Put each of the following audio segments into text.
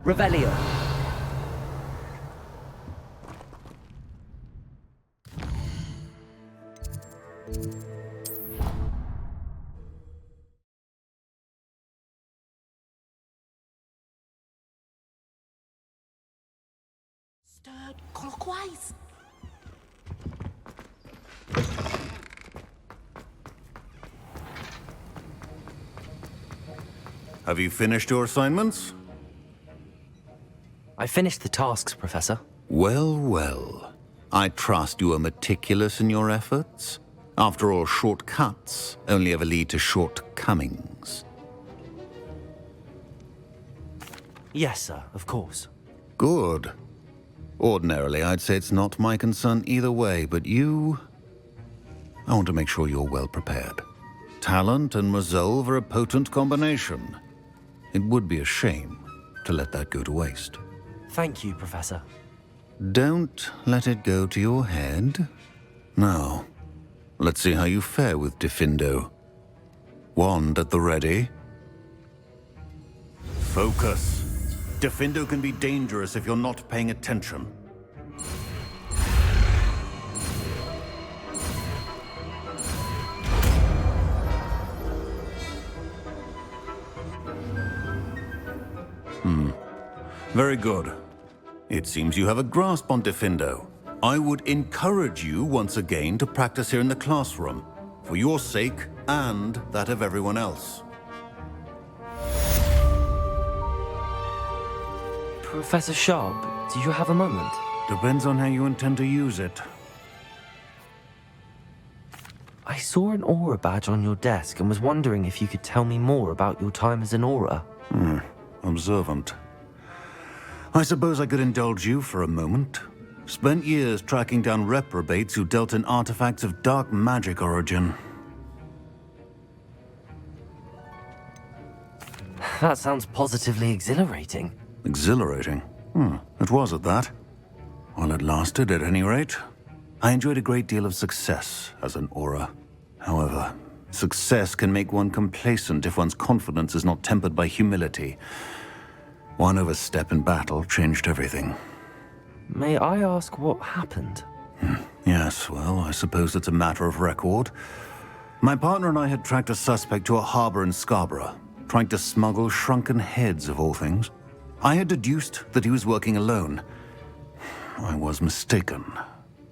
Revelio. Stirred clockwise. Have you finished your assignments? I finished the tasks, Professor. Well, well. I trust you are meticulous in your efforts. After all, shortcuts only ever lead to shortcomings. Yes, sir, of course. Good. Ordinarily, I'd say it's not my concern either way, but you... I want to make sure you're well prepared. Talent and resolve are a potent combination. It would be a shame to let that go to waste. Thank you, Professor. Don't let it go to your head. Now, let's see how you fare with Diffindo. Wand at the ready. Focus. Diffindo can be dangerous if you're not paying attention. Very good. It seems you have a grasp on Diffindo. I would encourage you once again to practice here in the classroom, for your sake and that of everyone else. Professor Sharp, do you have a moment? Depends on how you intend to use it. I saw an aura badge on your desk and was wondering if you could tell me more about your time as an aura. Observant. I suppose I could indulge you for a moment. Spent years tracking down reprobates who dealt in artifacts of dark magic origin. That sounds positively exhilarating. Exhilarating? It was at that. While it lasted, at any rate. I enjoyed a great deal of success as an aura. However, success can make one complacent if one's confidence is not tempered by humility. One overstep in battle changed everything. May I ask what happened? Yes, well, I suppose it's a matter of record. My partner and I had tracked a suspect to a harbor in Scarborough, trying to smuggle shrunken heads of all things. I had deduced that he was working alone. I was mistaken,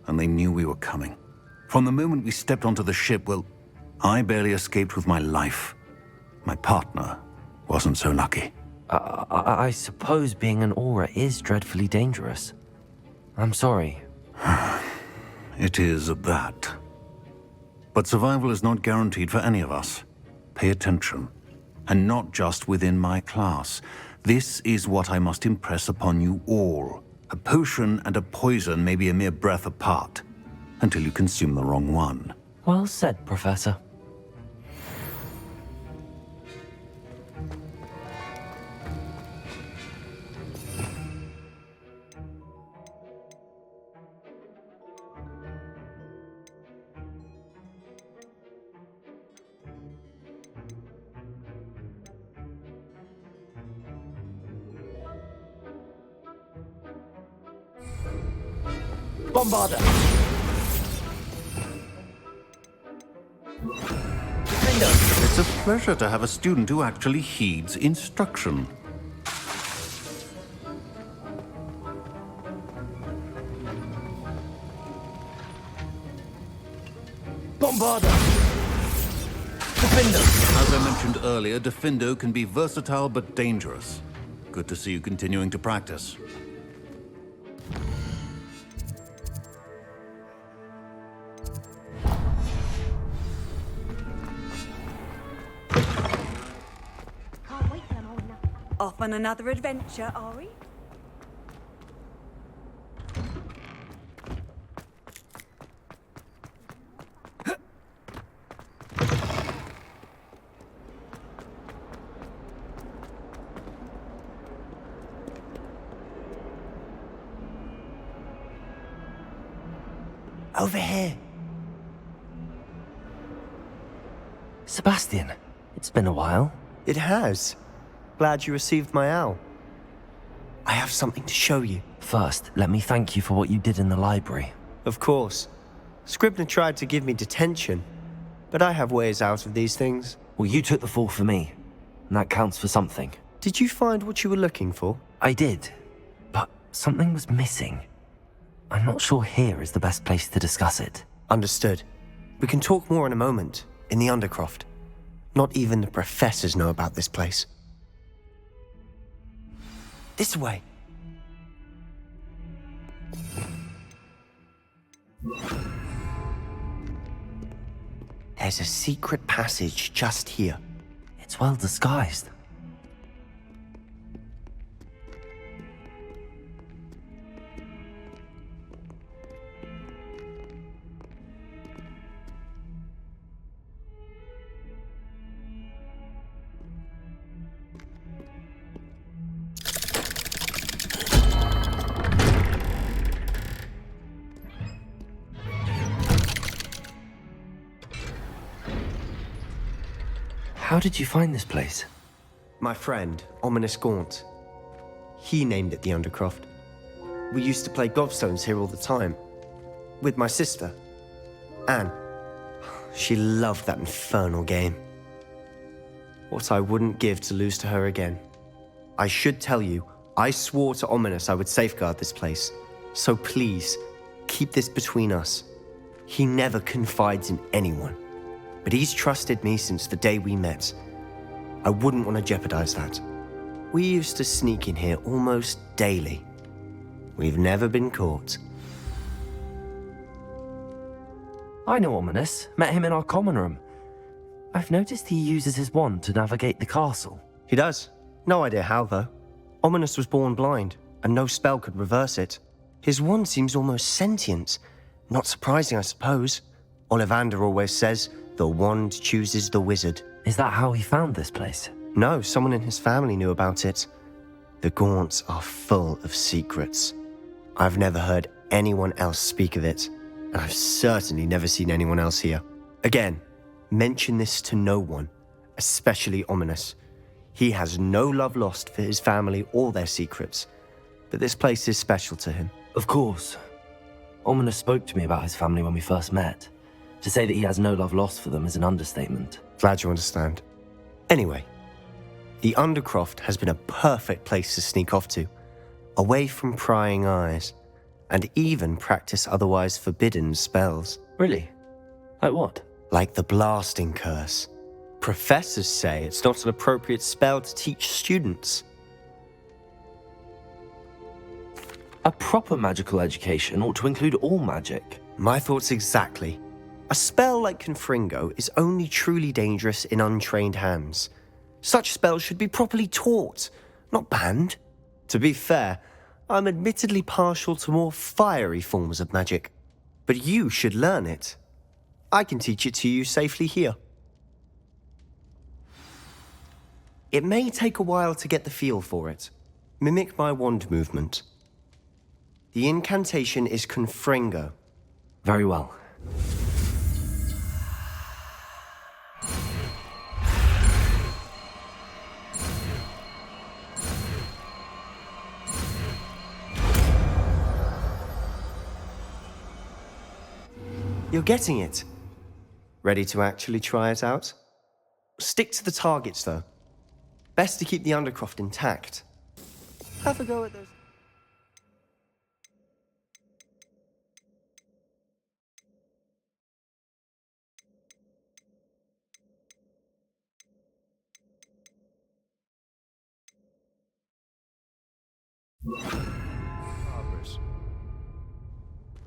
and they knew we were coming. From the moment we stepped onto the ship, well, I barely escaped with my life. My partner wasn't so lucky. I suppose being an aura is dreadfully dangerous. I'm sorry. It is at that. But survival is not guaranteed for any of us. Pay attention. And not just within my class. This is what I must impress upon you all. A potion and a poison may be a mere breath apart, until you consume the wrong one. Well said, Professor. Bombarder! Defender! It's a pleasure to have a student who actually heeds instruction. Bombarder! Defender! As I mentioned earlier, Diffindo can be versatile but dangerous. Good to see you continuing to practice. Off on another adventure, are we? Over here. Sebastian, it's been a while. It has. Glad you received my owl. I have something to show you. First, let me thank you for what you did in the library. Of course. Scribner tried to give me detention, but I have ways out of these things. Well, you took the fall for me, and that counts for something. Did you find what you were looking for? I did, but something was missing. I'm not sure here is the best place to discuss it. Understood. We can talk more in a moment, in the Undercroft. Not even the professors know about this place. This way. There's a secret passage just here. It's well disguised. How did you find this place? My friend, Ominous Gaunt. He named it the Undercroft. We used to play gobstones here all the time. With my sister, Anne. She loved that infernal game. What I wouldn't give to lose to her again. I should tell you, I swore to Ominous I would safeguard this place. So please, keep this between us. He never confides in anyone. But he's trusted me since the day we met. I wouldn't want to jeopardize that. We used to sneak in here almost daily. We've never been caught. I know Ominous. Met him in our common room. I've noticed he uses his wand to navigate the castle. He does. No idea how, though. Ominous was born blind, and no spell could reverse it. His wand seems almost sentient. Not surprising, I suppose. Ollivander always says, the wand chooses the wizard. Is that how he found this place? No, someone in his family knew about it. The Gaunts are full of secrets. I've never heard anyone else speak of it, and I've certainly never seen anyone else here. Again, mention this to no one, especially Ominous. He has no love lost for his family or their secrets, but this place is special to him. Of course. Ominous spoke to me about his family when we first met. To say that he has no love lost for them is an understatement. Glad you understand. Anyway, the Undercroft has been a perfect place to sneak off to, away from prying eyes, and even practice otherwise forbidden spells. Really? Like what? Like the blasting curse. Professors say it's not an appropriate spell to teach students. A proper magical education ought to include all magic. My thoughts exactly. A spell like Confringo is only truly dangerous in untrained hands. Such spells should be properly taught, not banned. To be fair, I'm admittedly partial to more fiery forms of magic. But you should learn it. I can teach it to you safely here. It may take a while to get the feel for it. Mimic my wand movement. The incantation is Confringo. Very well. You're getting it. Ready to actually try it out? Stick to the targets, though. Best to keep the Undercroft intact. Have a go at those.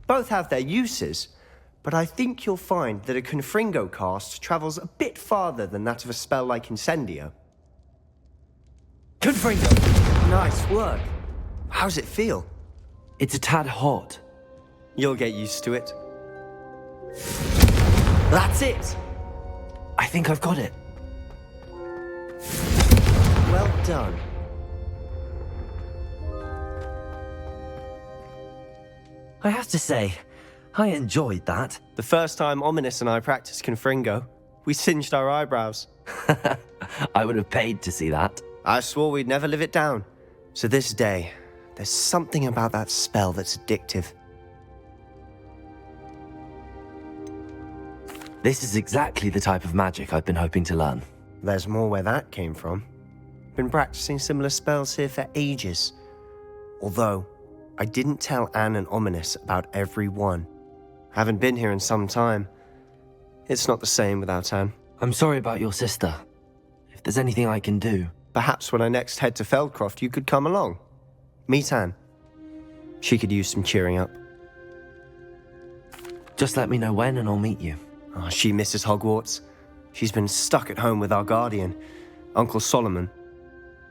Both have their uses, but I think you'll find that a Confringo cast travels a bit farther than that of a spell like Incendio. Confringo! Nice work. How's it feel? It's a tad hot. You'll get used to it. That's it! I think I've got it. Well done. I have to say, I enjoyed that. The first time Ominous and I practiced Confringo, we singed our eyebrows. I would have paid to see that. I swore we'd never live it down. To this day, There's something about that spell that's addictive. This is exactly the type of magic I've been hoping to learn. There's more where that came from. Been practicing similar spells here for ages. Although, I didn't tell Anne and Ominous about every one. Haven't been here in some time. It's not the same without Anne. I'm sorry about your sister. If there's anything I can do... Perhaps when I next head to Feldcroft, you could come along. Meet Anne. She could use some cheering up. Just let me know when and I'll meet you. Oh, she misses Hogwarts. She's been stuck at home with our guardian, Uncle Solomon.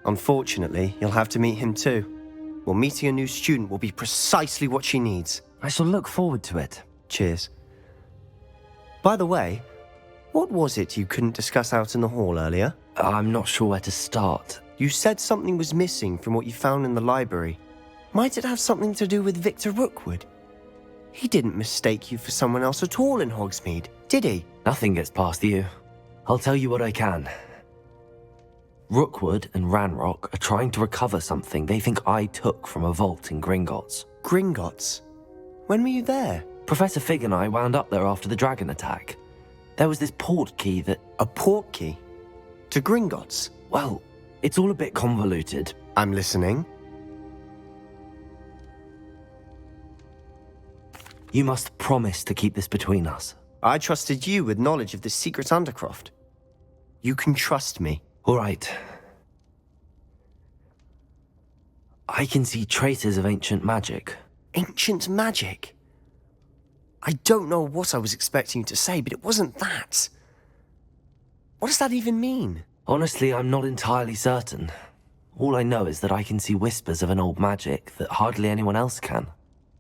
Unfortunately, you'll have to meet him too. Well, meeting a new student will be precisely what she needs. I shall look forward to it. Cheers. By the way, what was it you couldn't discuss out in the hall earlier? I'm not sure where to start. You said something was missing from what you found in the library. Might it have something to do with Victor Rookwood? He didn't mistake you for someone else at all in Hogsmeade, did he? Nothing gets past you. I'll tell you what I can. Rookwood and Ranrock are trying to recover something they think I took from a vault in Gringotts. Gringotts? When were you there? Professor Fig and I wound up there after the dragon attack. There was this portkey that... A portkey? To Gringotts? Well, it's all a bit convoluted. I'm listening. You must promise to keep this between us. I trusted you with knowledge of this secret Undercroft. You can trust me. All right. I can see traces of ancient magic. Ancient magic? I don't know what I was expecting you to say, but it wasn't that. What does that even mean? Honestly, I'm not entirely certain. All I know is that I can see whispers of an old magic that hardly anyone else can.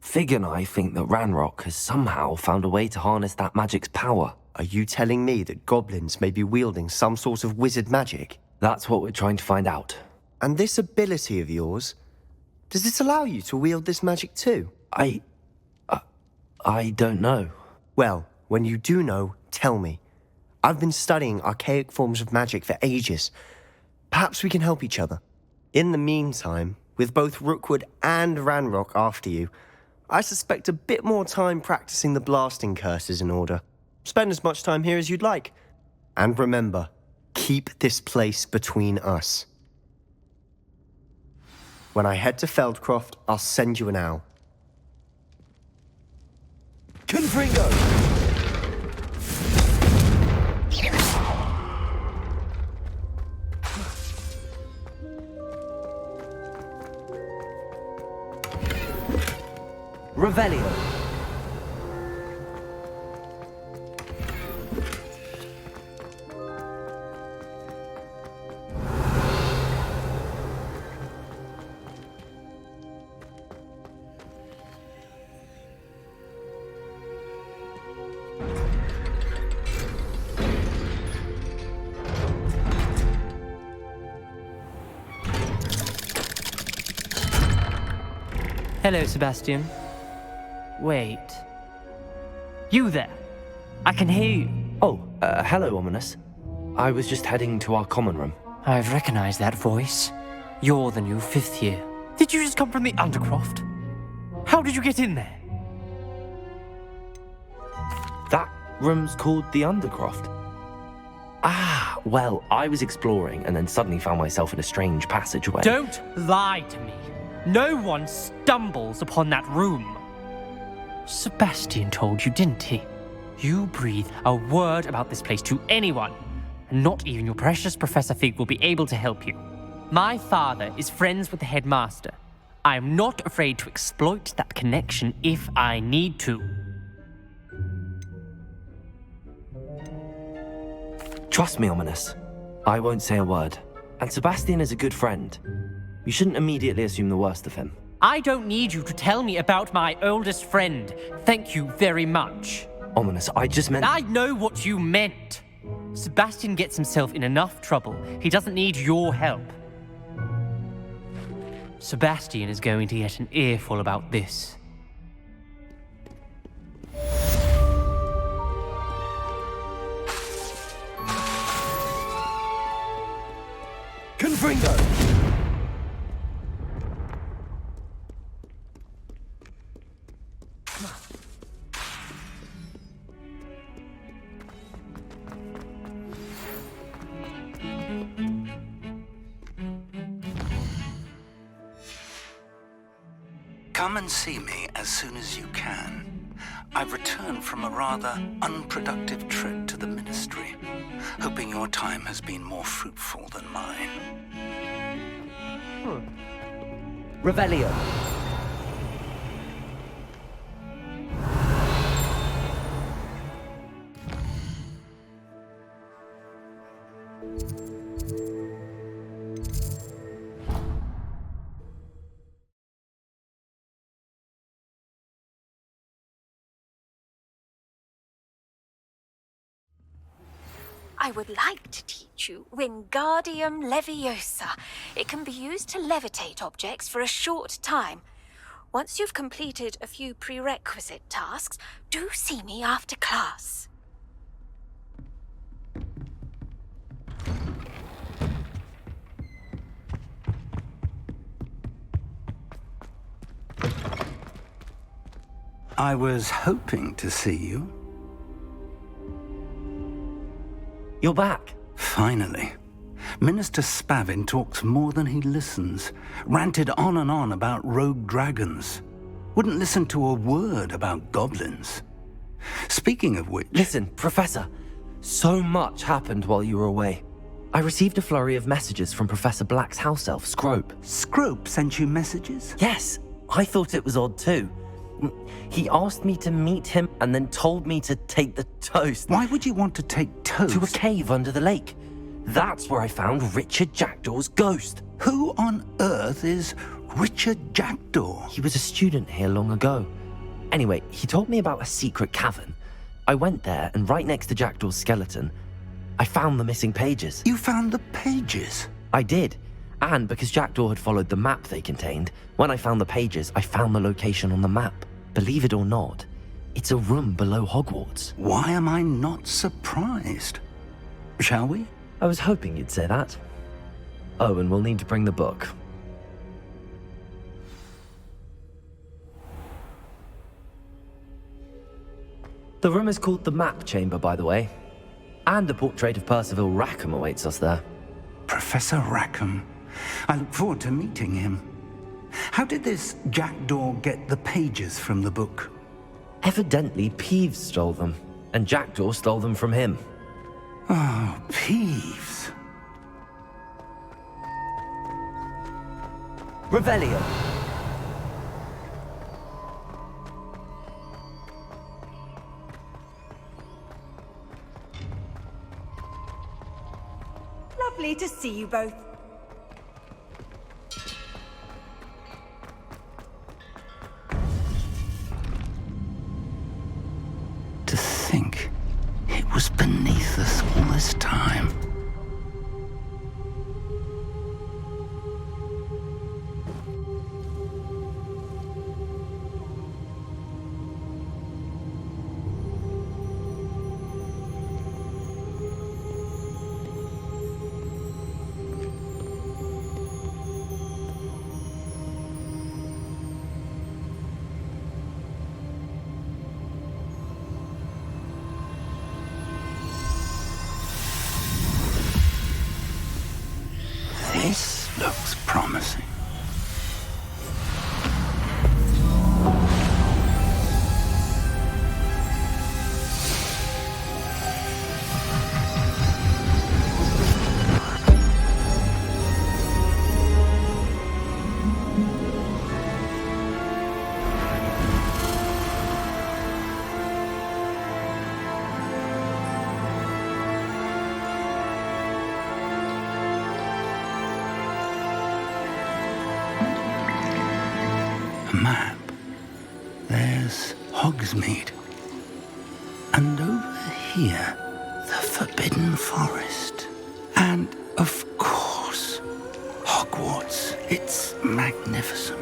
Fig and I think that Ranrock has somehow found a way to harness that magic's power. Are you telling me that goblins may be wielding some sort of wizard magic? That's what we're trying to find out. And this ability of yours, does it allow you to wield this magic too? I don't know. Well, when you do know, tell me. I've been studying archaic forms of magic for ages. Perhaps we can help each other. In the meantime, with both Rookwood and Ranrock after you, I suspect a bit more time practicing the blasting curse is in order. Spend as much time here as you'd like. And remember, keep this place between us. When I head to Feldcroft, I'll send you an owl. Confringo! Revelio. Hello, Sebastian. Wait. You there? I can hear you. Oh, hello, Ominous. I was just heading to our common room. I've recognized that voice. You're the new 5th year. Did you just come from the Undercroft? How did you get in there? That room's called the Undercroft. Ah, well, I was exploring and then suddenly found myself in a strange passageway. Don't lie to me. No one stumbles upon that room. Sebastian told you, didn't he? You breathe a word about this place to anyone, and not even your precious Professor Fig will be able to help you. My father is friends with the headmaster. I am not afraid to exploit that connection if I need to. Trust me, Ominous. I won't say a word. And Sebastian is a good friend. You shouldn't immediately assume the worst of him. I don't need you to tell me about my oldest friend. Thank you very much. Ominous, I just meant... I know what you meant. Sebastian gets himself in enough trouble. He doesn't need your help. Sebastian is going to get an earful about this. Confringo! Come and see me as soon as you can. I've returned from a rather unproductive trip to the Ministry, hoping your time has been more fruitful than mine. Revelio. I would like to teach you Wingardium Leviosa. It can be used to levitate objects for a short time. Once you've completed a few prerequisite tasks, do see me after class. I was hoping to see you. You're back. Finally. Minister Spavin talks more than he listens. Ranted on and on about rogue dragons. Wouldn't listen to a word about goblins. Speaking of which... Listen, Professor. So much happened while you were away. I received a flurry of messages from Professor Black's house elf, Scrope. Scrope sent you messages? Yes, I thought it was odd too. He asked me to meet him and then told me to take the toast. Why would you want to take toast? To a cave under the lake. That's where I found Richard Jackdaw's ghost. Who on earth is Richard Jackdaw? He was a student here long ago. Anyway, he told me about a secret cavern. I went there, and right next to Jackdaw's skeleton, I found the missing pages. You found the pages? I did. And because Jackdaw had followed the map they contained, when I found the pages, I found the location on the map. Believe it or not, it's a room below Hogwarts. Why am I not surprised? Shall we? I was hoping you'd say that. Oh, and we'll need to bring the book. The room is called the Map Chamber, by the way. And a portrait of Percival Rackham awaits us there. Professor Rackham. I look forward to meeting him. How did this Jackdaw get the pages from the book? Evidently, Peeves stole them, and Jackdaw stole them from him. Oh, Peeves. Revelio. Lovely to see you both. To think it was beneath us all this time. This looks promising. Map. There's Hogsmeade. And over here, the Forbidden Forest. And, of course, Hogwarts. It's magnificent.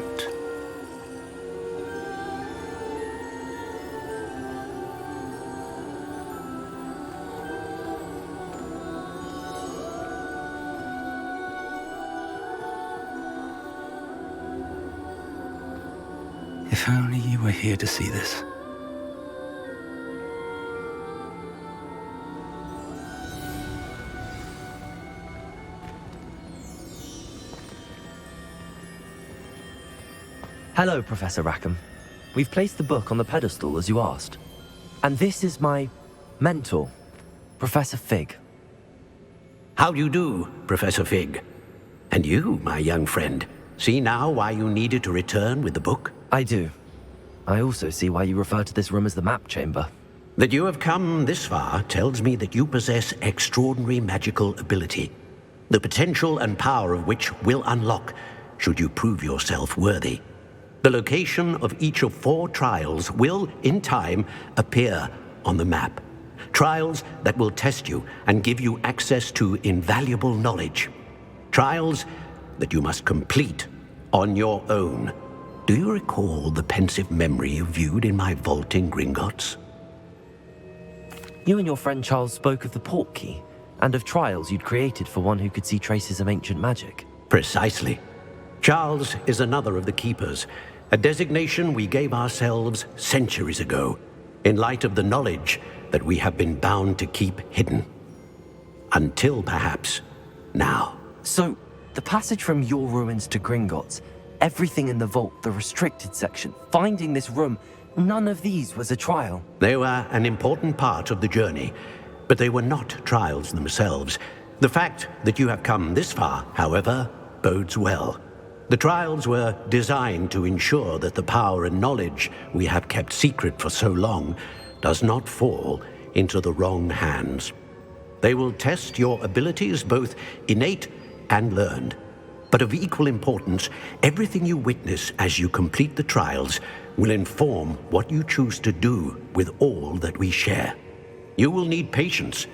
If only you were here to see this. Hello, Professor Rackham. We've placed the book on the pedestal as you asked. And this is my mentor, Professor Fig. How do you do, Professor Fig? And you, my young friend, see now why you needed to return with the book? I do. I also see why you refer to this room as the map chamber. That you have come this far tells me that you possess extraordinary magical ability, the potential and power of which will unlock should you prove yourself worthy. The location of each of 4 trials will, in time, appear on the map. Trials that will test you and give you access to invaluable knowledge. Trials that you must complete on your own. Do you recall the pensive memory you viewed in my vault in Gringotts? You and your friend Charles spoke of the Portkey, and of trials you'd created for one who could see traces of ancient magic. Precisely. Charles is another of the Keepers, a designation we gave ourselves centuries ago, in light of the knowledge that we have been bound to keep hidden. Until, perhaps, now. So, the passage from your ruins to Gringotts, everything in the vault, the restricted section, finding this room, none of these was a trial. They were an important part of the journey, but they were not trials themselves. The fact that you have come this far, however, bodes well. The trials were designed to ensure that the power and knowledge we have kept secret for so long does not fall into the wrong hands. They will test your abilities, both innate and learned. But of equal importance, everything you witness as you complete the trials will inform what you choose to do with all that we share. You will need patience.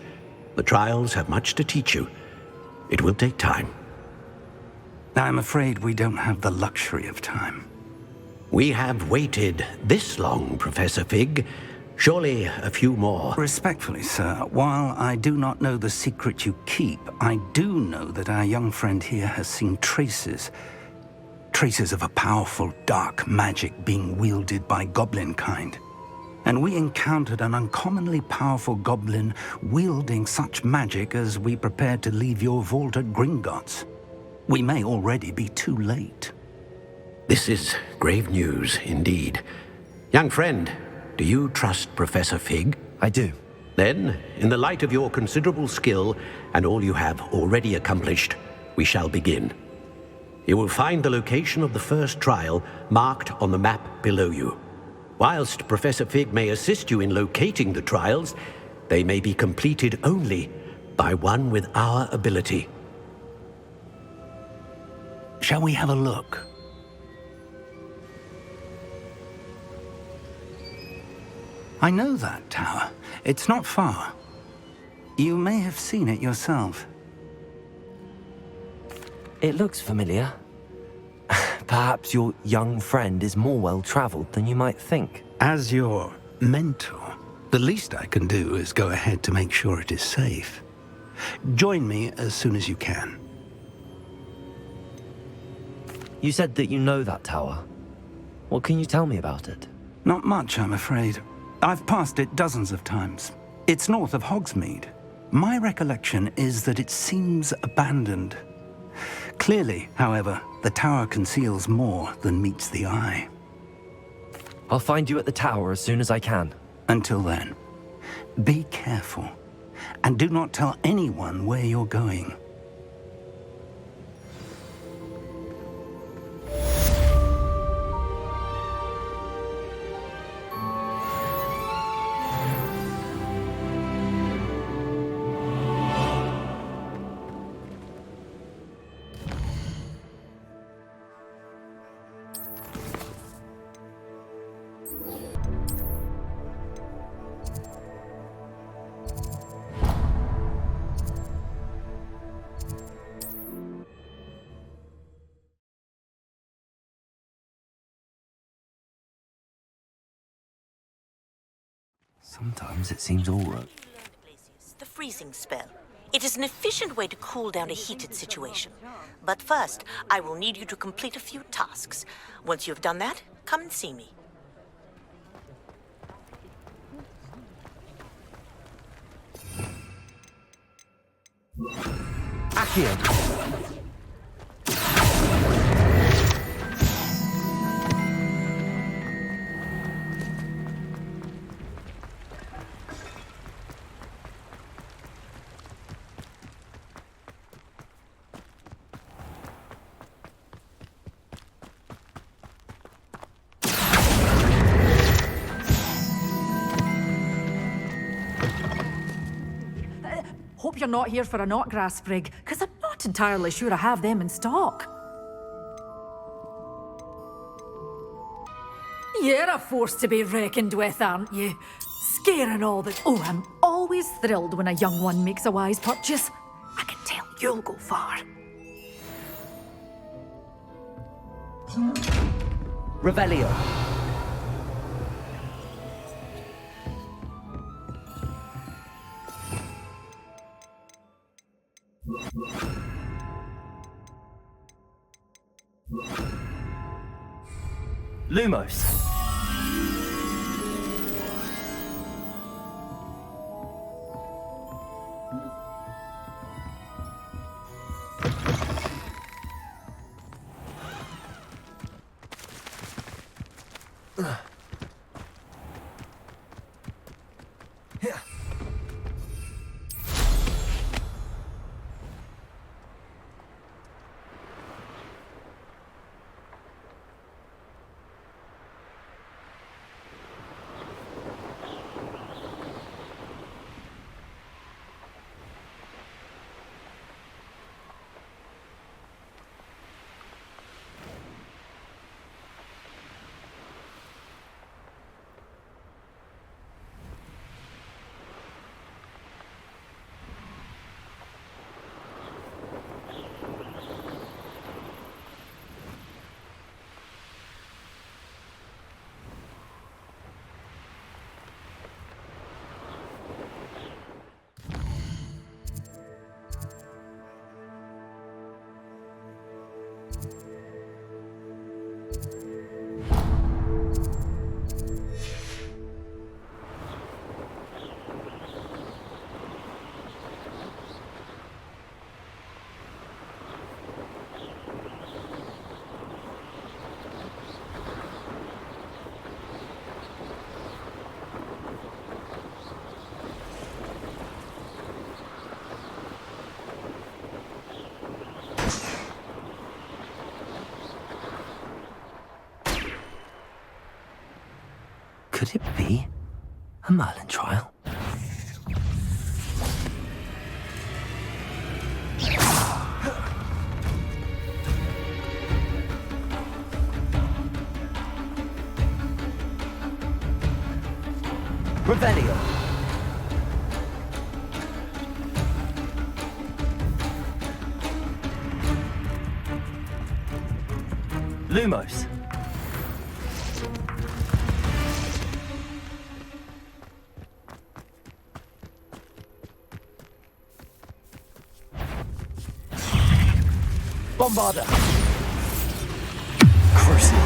The trials have much to teach you. It will take time. I'm afraid we don't have the luxury of time. We have waited this long, Professor Fig. Surely a few more. Respectfully, sir, while I do not know the secret you keep, I do know that our young friend here has seen traces of a powerful dark magic being wielded by goblin kind. And we encountered an uncommonly powerful goblin wielding such magic as we prepared to leave your vault at Gringotts. We may already be too late. This is grave news indeed. Young friend, do you trust Professor Fig? I do. Then, in the light of your considerable skill and all you have already accomplished, we shall begin. You will find the location of the first trial marked on the map below you. Whilst Professor Fig may assist you in locating the trials, they may be completed only by one with our ability. Shall we have a look? I know that tower. It's not far. You may have seen it yourself. It looks familiar. Perhaps your young friend is more well-traveled than you might think. As your mentor, the least I can do is go ahead to make sure it is safe. Join me as soon as you can. You said that you know that tower. What can you tell me about it? Not much, I'm afraid. I've passed it dozens of times. It's north of Hogsmeade. My recollection is that it seems abandoned. Clearly, however, the tower conceals more than meets the eye. I'll find you at the tower as soon as I can. Until then, be careful, and do not tell anyone where you're going. Sometimes it seems all right. The freezing spell. It is an efficient way to cool down a heated situation. But first, I will need you to complete a few tasks. Once you have done that, come and see me. Accio! hope you're not here for a knotgrass sprig, because I'm not entirely sure I have them in stock. You're a force to be reckoned with, aren't you? Scaring all the... Oh, I'm always thrilled when a young one makes a wise purchase. I can tell you'll go far. Revelio. Lumos. Could it be a Merlin trial? Revelio. Lumos. Bombarder. Crucible.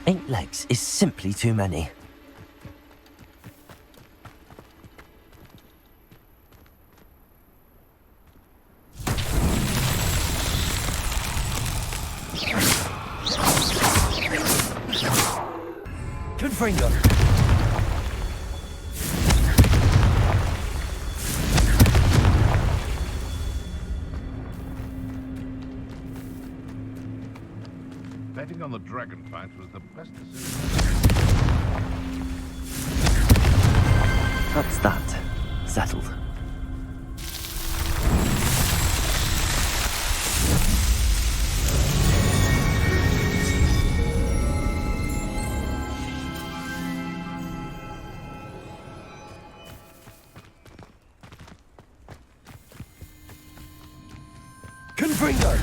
8 legs is simply too many. Confringo. Betting on the dragon fight was the best decision. That's that. Settled. Confringo!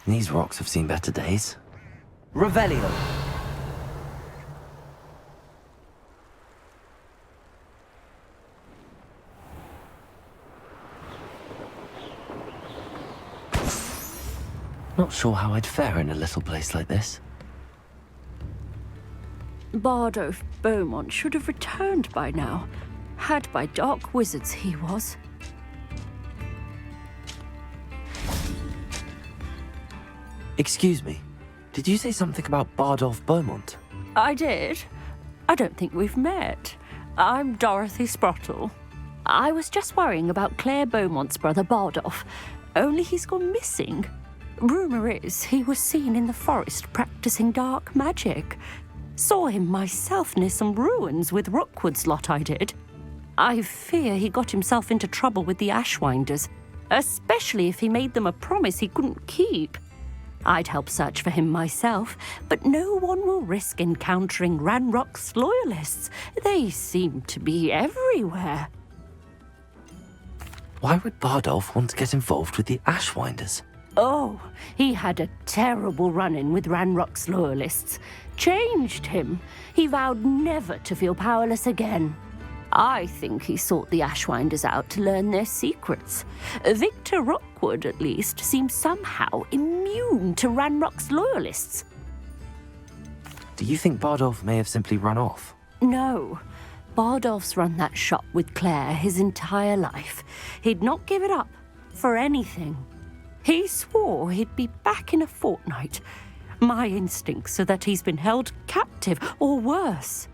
These rocks have seen better days. Revelio! Not sure how I'd fare in a little place like this. Bardolph Beaumont should have returned by now. Had by dark wizards he was. Excuse me, did you say something about Bardolph Beaumont? I did. I don't think we've met. I'm Dorothy Sprottle. I was just worrying about Claire Beaumont's brother Bardolph, only he's gone missing. Rumour is he was seen in the forest practicing dark magic. Saw him myself near some ruins with Rookwood's lot I did. I fear he got himself into trouble with the Ashwinders, especially if he made them a promise he couldn't keep. I'd help search for him myself, but no one will risk encountering Ranrock's loyalists. They seem to be everywhere. Why would Bardolph want to get involved with the Ashwinders? Oh, he had a terrible run-in with Ranrock's loyalists. Changed him. He vowed never to feel powerless again. I think he sought the Ashwinders out to learn their secrets. Victor Rookwood, at least, seems somehow immune to Ranrock's loyalists. Do you think Bardolph may have simply run off? No. Bardolph's run that shop with Claire his entire life. He'd not give it up for anything. He swore he'd be back in a fortnight. My instincts are that he's been held captive, or worse.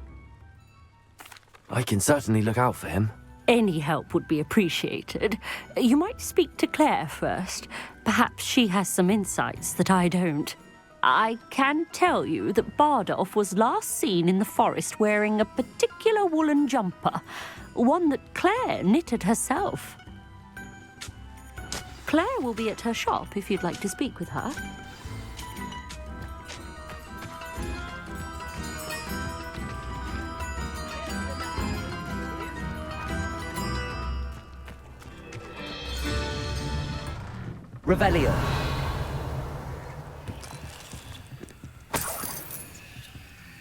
I can certainly look out for him. Any help would be appreciated. You might speak to Claire first. Perhaps she has some insights that I don't. I can tell you that Bardolph was last seen in the forest wearing a particular woolen jumper, one that Claire knitted herself. Claire will be at her shop if you'd like to speak with her. Revelio.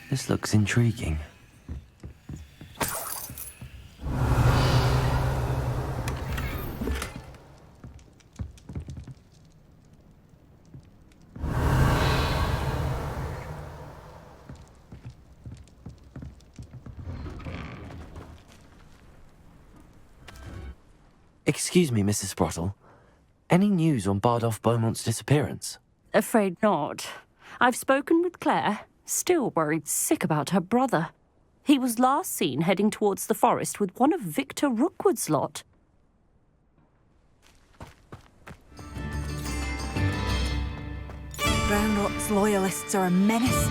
This looks intriguing. Excuse me, Mrs. Sprottle. Any news on Bardolph Beaumont's disappearance? Afraid not. I've spoken with Claire, still worried sick about her brother. He was last seen heading towards the forest with one of Victor Rookwood's lot. Ranrock's loyalists are a menace.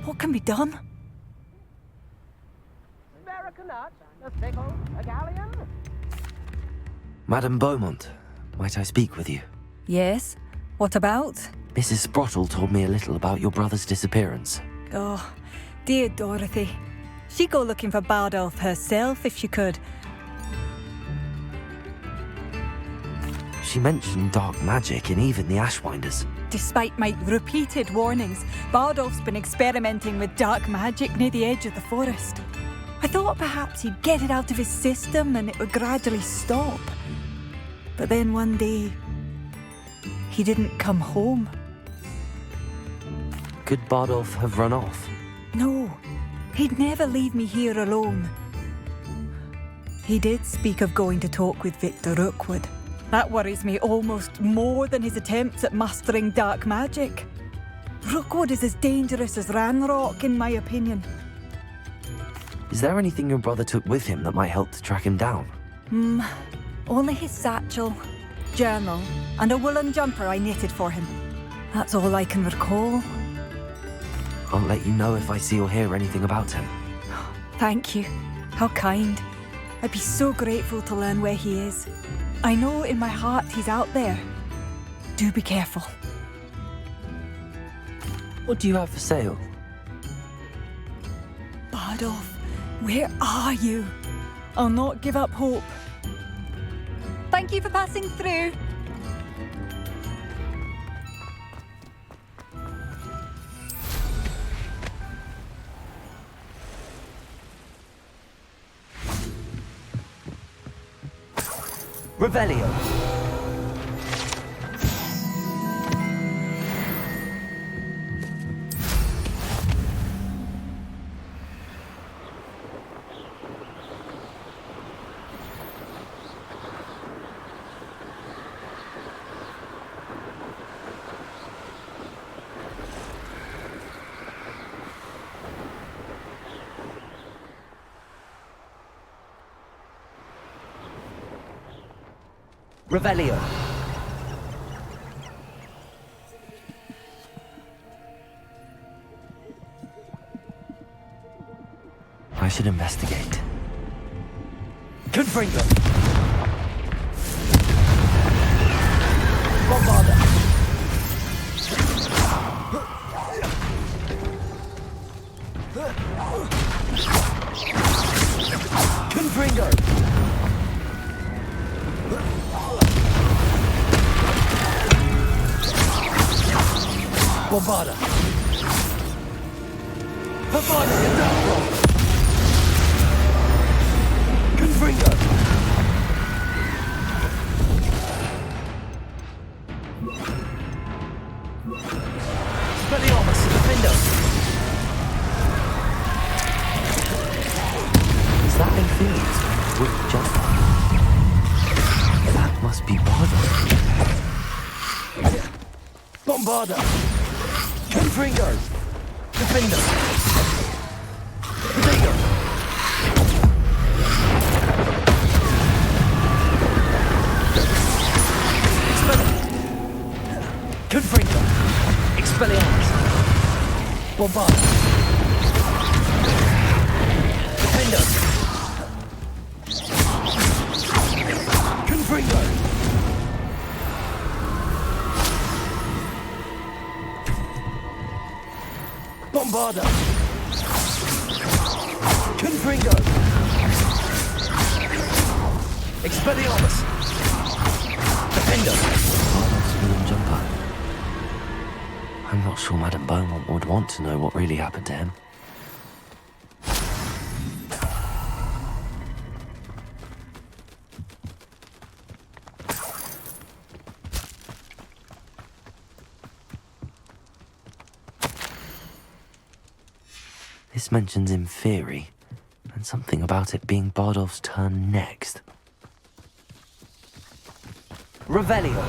What can be done? Madame Beaumont, might I speak with you? Yes. What about? Mrs. Sprottle told me a little about your brother's disappearance. Oh, dear Dorothy. She'd go looking for Bardolph herself if she could. She mentioned dark magic and even the Ashwinders. Despite my repeated warnings, Bardolph's been experimenting with dark magic near the edge of the forest. I thought perhaps he'd get it out of his system and it would gradually stop. But then one day, he didn't come home. Could Bardolph have run off? No, he'd never leave me here alone. He did speak of going to talk with Victor Rookwood. That worries me almost more than his attempts at mastering dark magic. Rookwood is as dangerous as Ranrock, in my opinion. Is there anything your brother took with him that might help to track him down? Only his satchel, journal, and a woolen jumper I knitted for him. That's all I can recall. I'll let you know if I see or hear anything about him. Thank you. How kind. I'd be so grateful to learn where he is. I know in my heart he's out there. Do be careful. What do you have for sale? Bardolph, where are you? I'll not give up hope. Thank you for passing through. Revelio. Revelio. I should investigate. Confringo! Bombarda! Confringo! Bombarda! Bombarda, get down, bro! Confringo! Speliomus, defender! Is that Amphibious with Jumper? That must be Bardock. Bombarda! Confringo! Defender! Diagon! Confringo! Expelliarmus! Bombarda! Defender! Confringo! Bombarda! Confringo! Expelliarmus! Defender! Bardock's wooden jumper. I'm not sure Madame Beaumont would want to know what really happened to him. This mentions Inferi, and something about it being Bardolph's turn next. Revelio!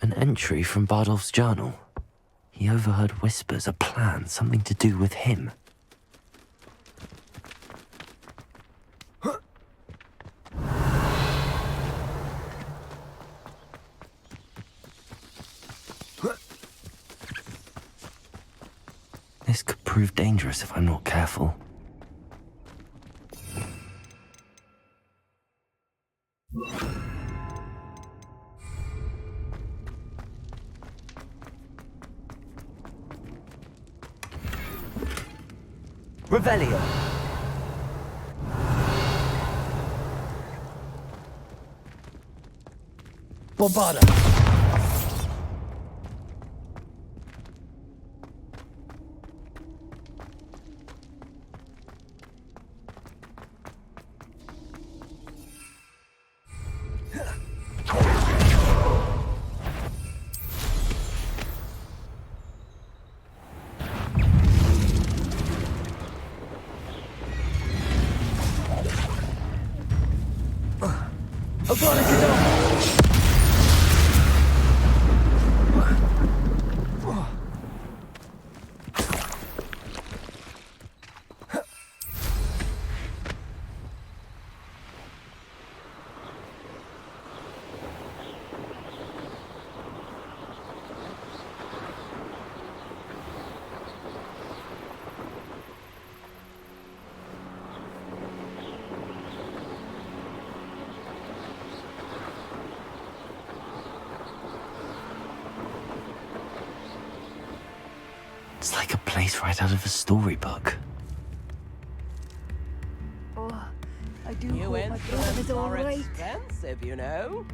An entry from Bardolph's journal. He overheard whispers, a plan, something to do with him. This could prove dangerous if I'm not careful. Revelio! Bombarda! It's like a place right out of a storybook. Oh, I do hope my brother is all right. Expensive, you know.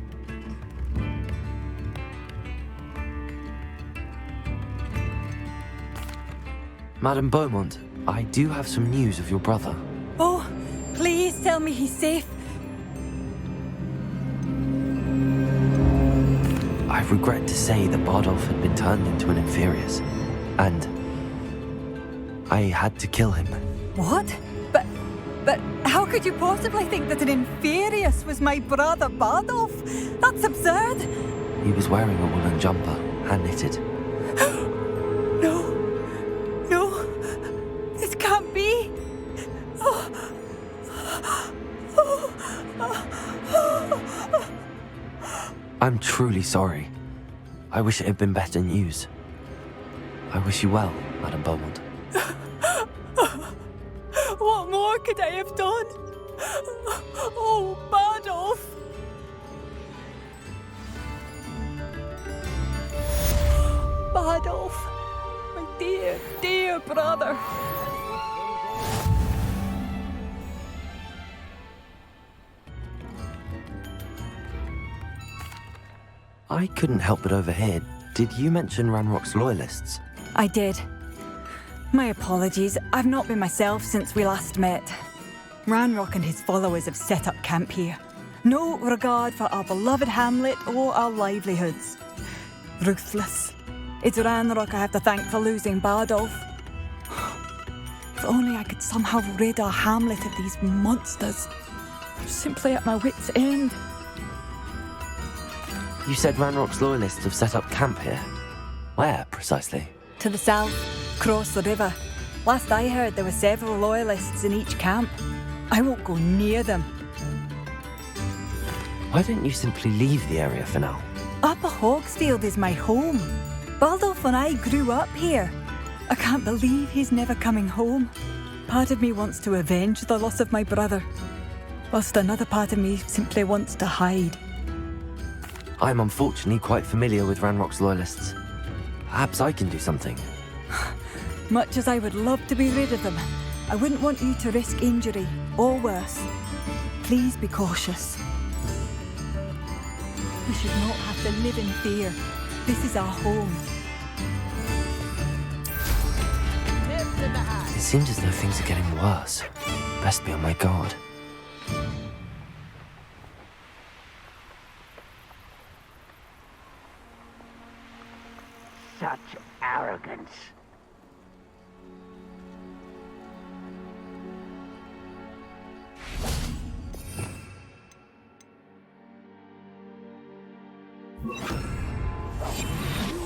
Madame Beaumont, I do have some news of your brother. Oh, please tell me he's safe. I regret to say that Bardolph had been turned into an Inferius, and I had to kill him. What? But how could you possibly think that an Inferius was my brother Bardolph? That's absurd. He was wearing a woolen jumper, hand-knitted. No, this can't be. I'm truly sorry. I wish it had been better news. I wish you well, Madame Beaumont. What more could I have done? Oh, Bardolph! Bardolph, my dear, dear brother. I couldn't help but overhear. Did you mention Ranrock's loyalists? I did. My apologies. I've not been myself since we last met. Ranrock and his followers have set up camp here. No regard for our beloved hamlet or our livelihoods. Ruthless. It's Ranrock I have to thank for losing Bardolph. If only I could somehow rid our hamlet of these monsters. I'm simply at my wit's end. You said Ranrock's loyalists have set up camp here. Where, precisely? To the south, across the river. Last I heard, there were several loyalists in each camp. I won't go near them. Why don't you simply leave the area for now? Upper Hogsfield is my home. Bardolph and I grew up here. I can't believe he's never coming home. Part of me wants to avenge the loss of my brother, whilst another part of me simply wants to hide. I'm unfortunately quite familiar with Ranrock's loyalists. Perhaps I can do something. Much as I would love to be rid of them, I wouldn't want you to risk injury, or worse. Please be cautious. We should not have to live in fear. This is our home. It seems as though things are getting worse. Best be on my guard. Such arrogance. You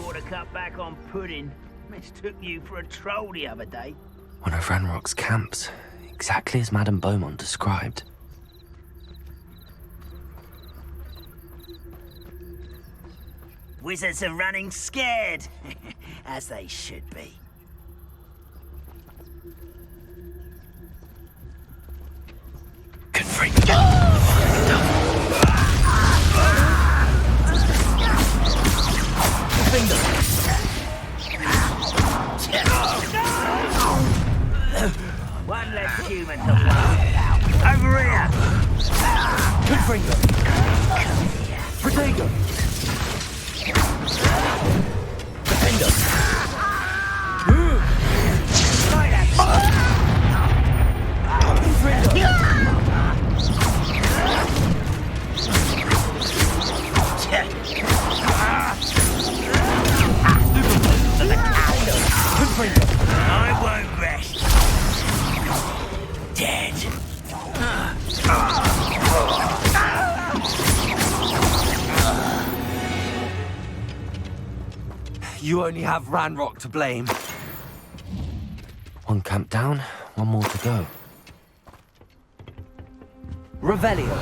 ought to cut back on pudding. Mistook you for a troll the other day. One of Ranrock's camps, exactly as Madame Beaumont described. Wizards are running scared, as they should be. One less human to worry about. Over here! Good finger! Potato! Defender! I won't rest. Dead. You only have Ranrock to blame. One camp down, one more to go. Revelio.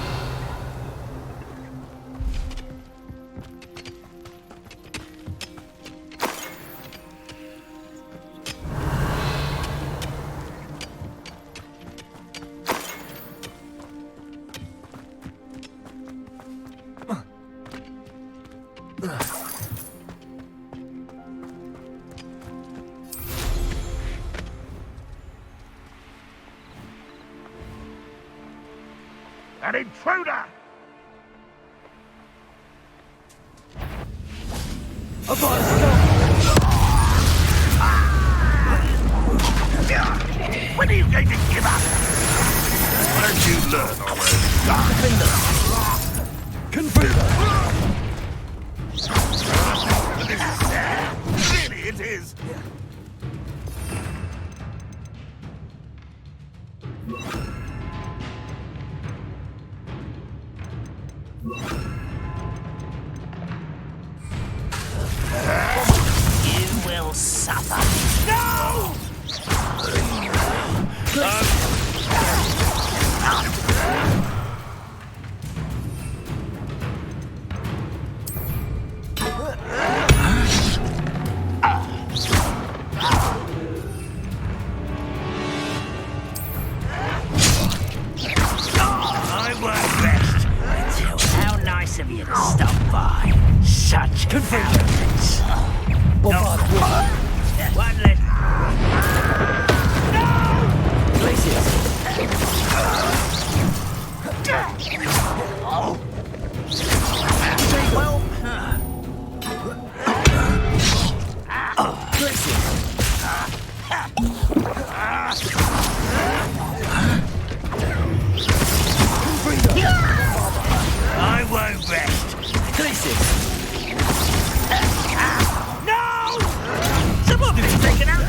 An intruder! When are you going to give up? Won't you learn already? Really, it is. You will suffer. No! Nice of you to stop by. Such arrogance. One less. I won't rest. No! Someone is taken out.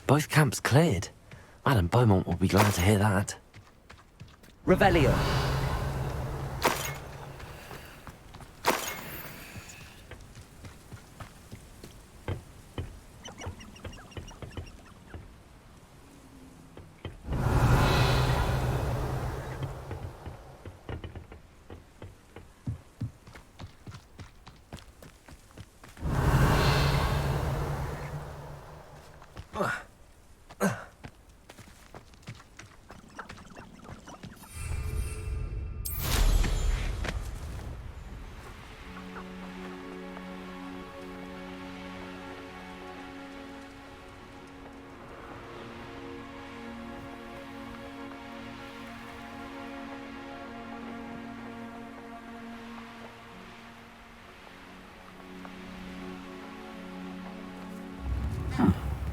Both camps cleared. Madame Beaumont will be glad to hear that. Revelio.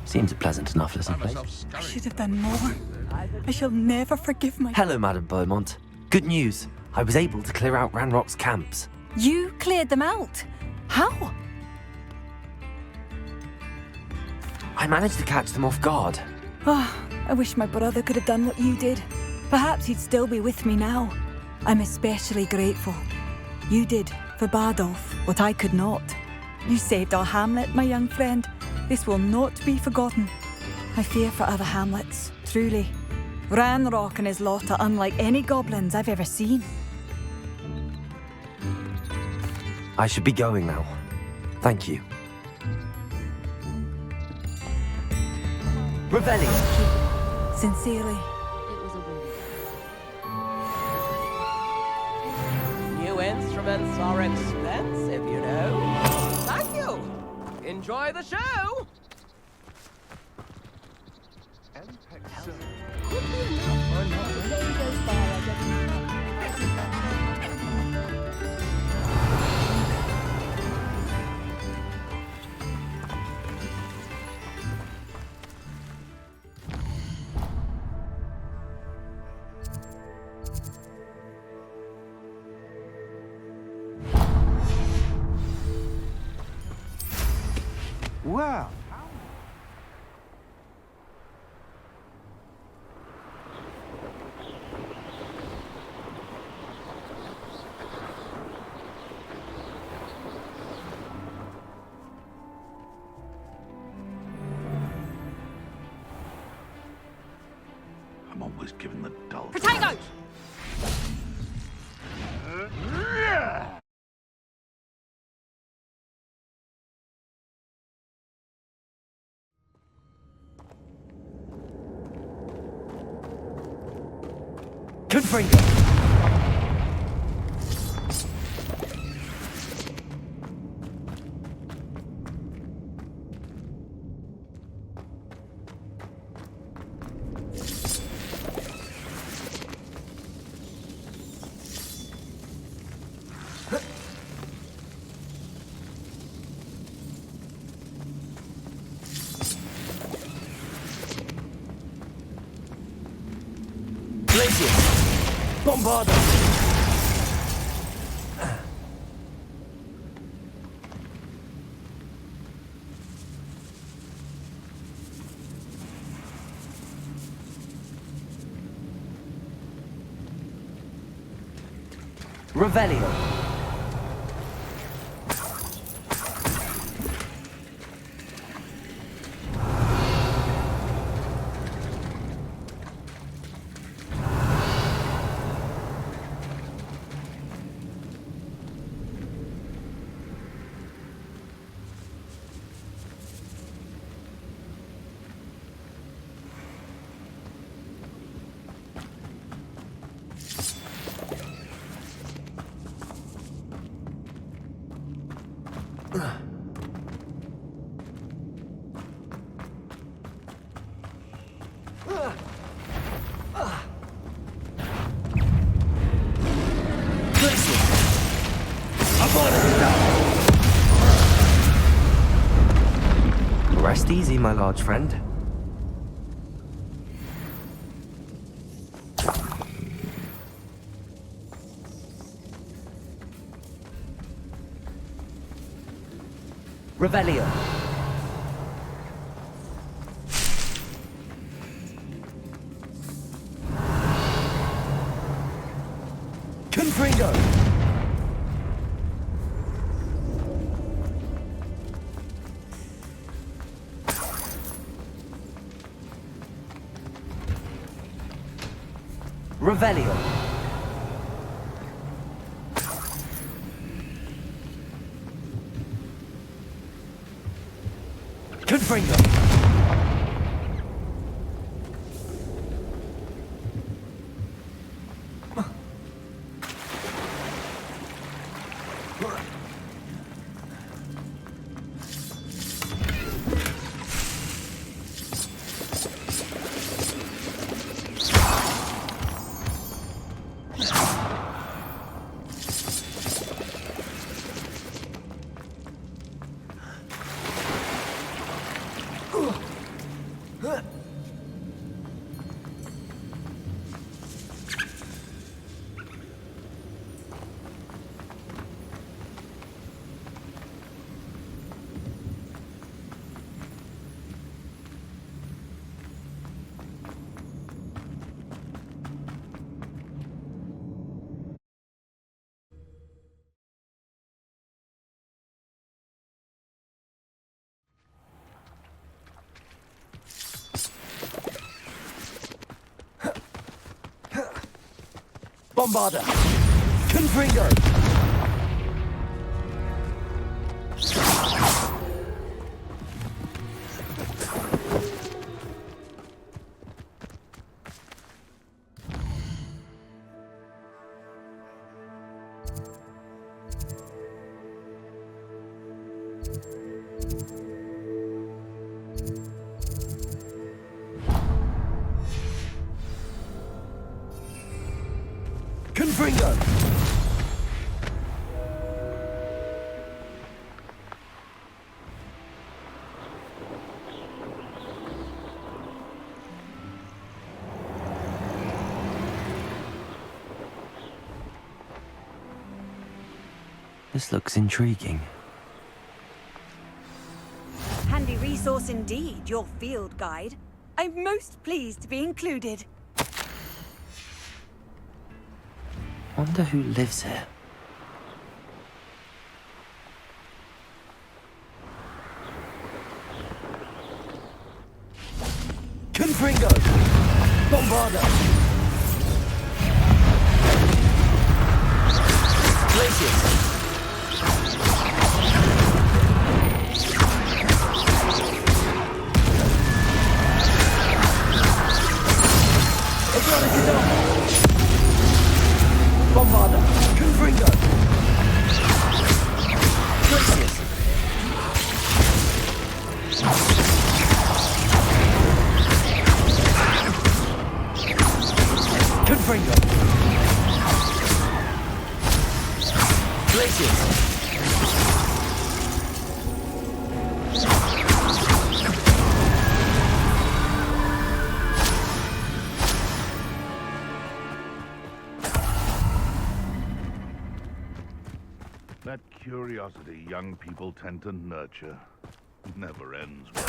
Seems a pleasant enough little place. I should have done more. I shall never forgive my... Hello, Madame Beaumont. Good news. I was able to clear out Ranrock's camps. You cleared them out? How? I managed to catch them off guard. Oh, I wish my brother could have done what you did. Perhaps he'd still be with me now. I'm especially grateful. You did, for Bardolph, what I could not. You saved our hamlet, my young friend. This will not be forgotten. I fear for other hamlets, truly. Ranrock and his lot are unlike any goblins I've ever seen. I should be going now. Thank you. Revelio. Sincerely. New instruments are expensive, you know. Thank you. Enjoy the show. Wow. I'm always given the dull. Potatoes! Confringo. Bombarda! Revelio. Soft easy, my large friend. Revelio. Confringo. Revelio. Confringo. Bombarda. Confringo. Confringo. This looks intriguing. Handy resource indeed, your field guide. I'm most pleased to be included. Wonder who lives here. Confringo. Bombarda. Glacius. Bombarda. Confringo. Glacius. Confringo. Glacius. That curiosity young people tend to nurture never ends well.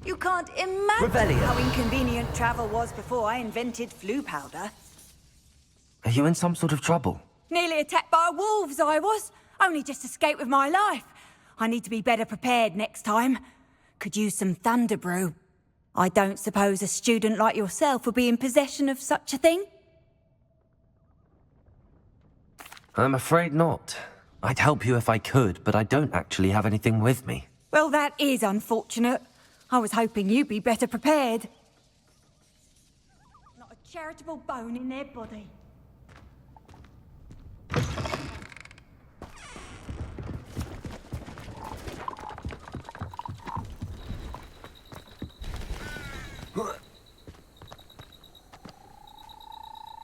You can't imagine how inconvenient travel was before I invented flu powder. Are you in some sort of trouble? Nearly attacked by wolves, I was. Only just escaped with my life. I need to be better prepared next time. Could use some thunder brew. I don't suppose a student like yourself would be in possession of such a thing? I'm afraid not. I'd help you if I could, but I don't actually have anything with me. Well, that is unfortunate. I was hoping you'd be better prepared. Not a charitable bone in their body.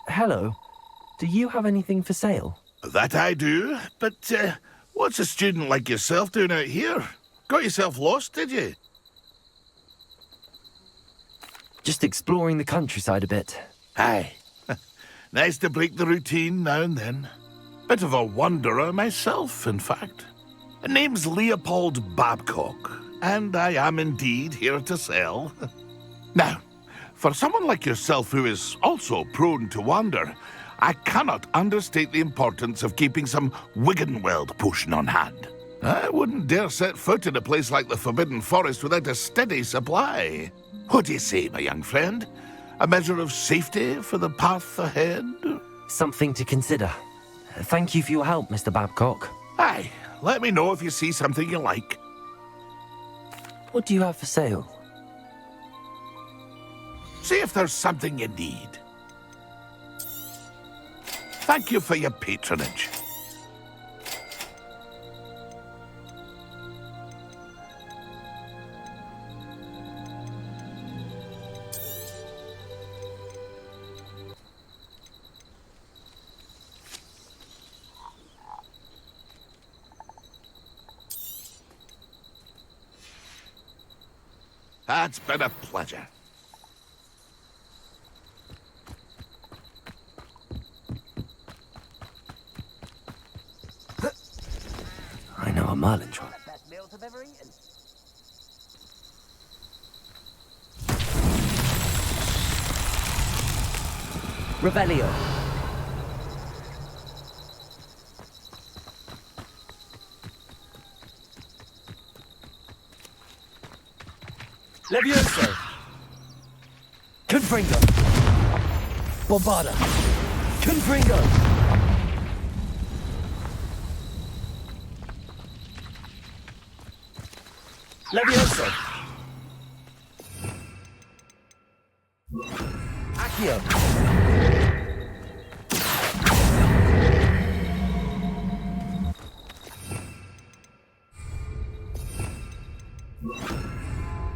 Hello. Do you have anything for sale? That I do, but what's a student like yourself doing out here? Got yourself lost, did you? Just exploring the countryside a bit. Aye. Nice to break the routine now and then. Bit of a wanderer myself, in fact. Name's Leopold Babcock, and I am indeed here to sell. Now, for someone like yourself who is also prone to wander, I cannot understate the importance of keeping some Wiggenweld potion on hand. I wouldn't dare set foot in a place like the Forbidden Forest without a steady supply. What do you say, my young friend? A measure of safety for the path ahead? Something to consider. Thank you for your help, Mr. Babcock. Aye, let me know if you see something you like. What do you have for sale? See if there's something you need. Thank you for your patronage. It's been a pleasure. I know a Merlin trial. Best meals I've ever eaten. Revelio. Levioso! Confringo! Bombarda! Confringo! Levioso! Accio!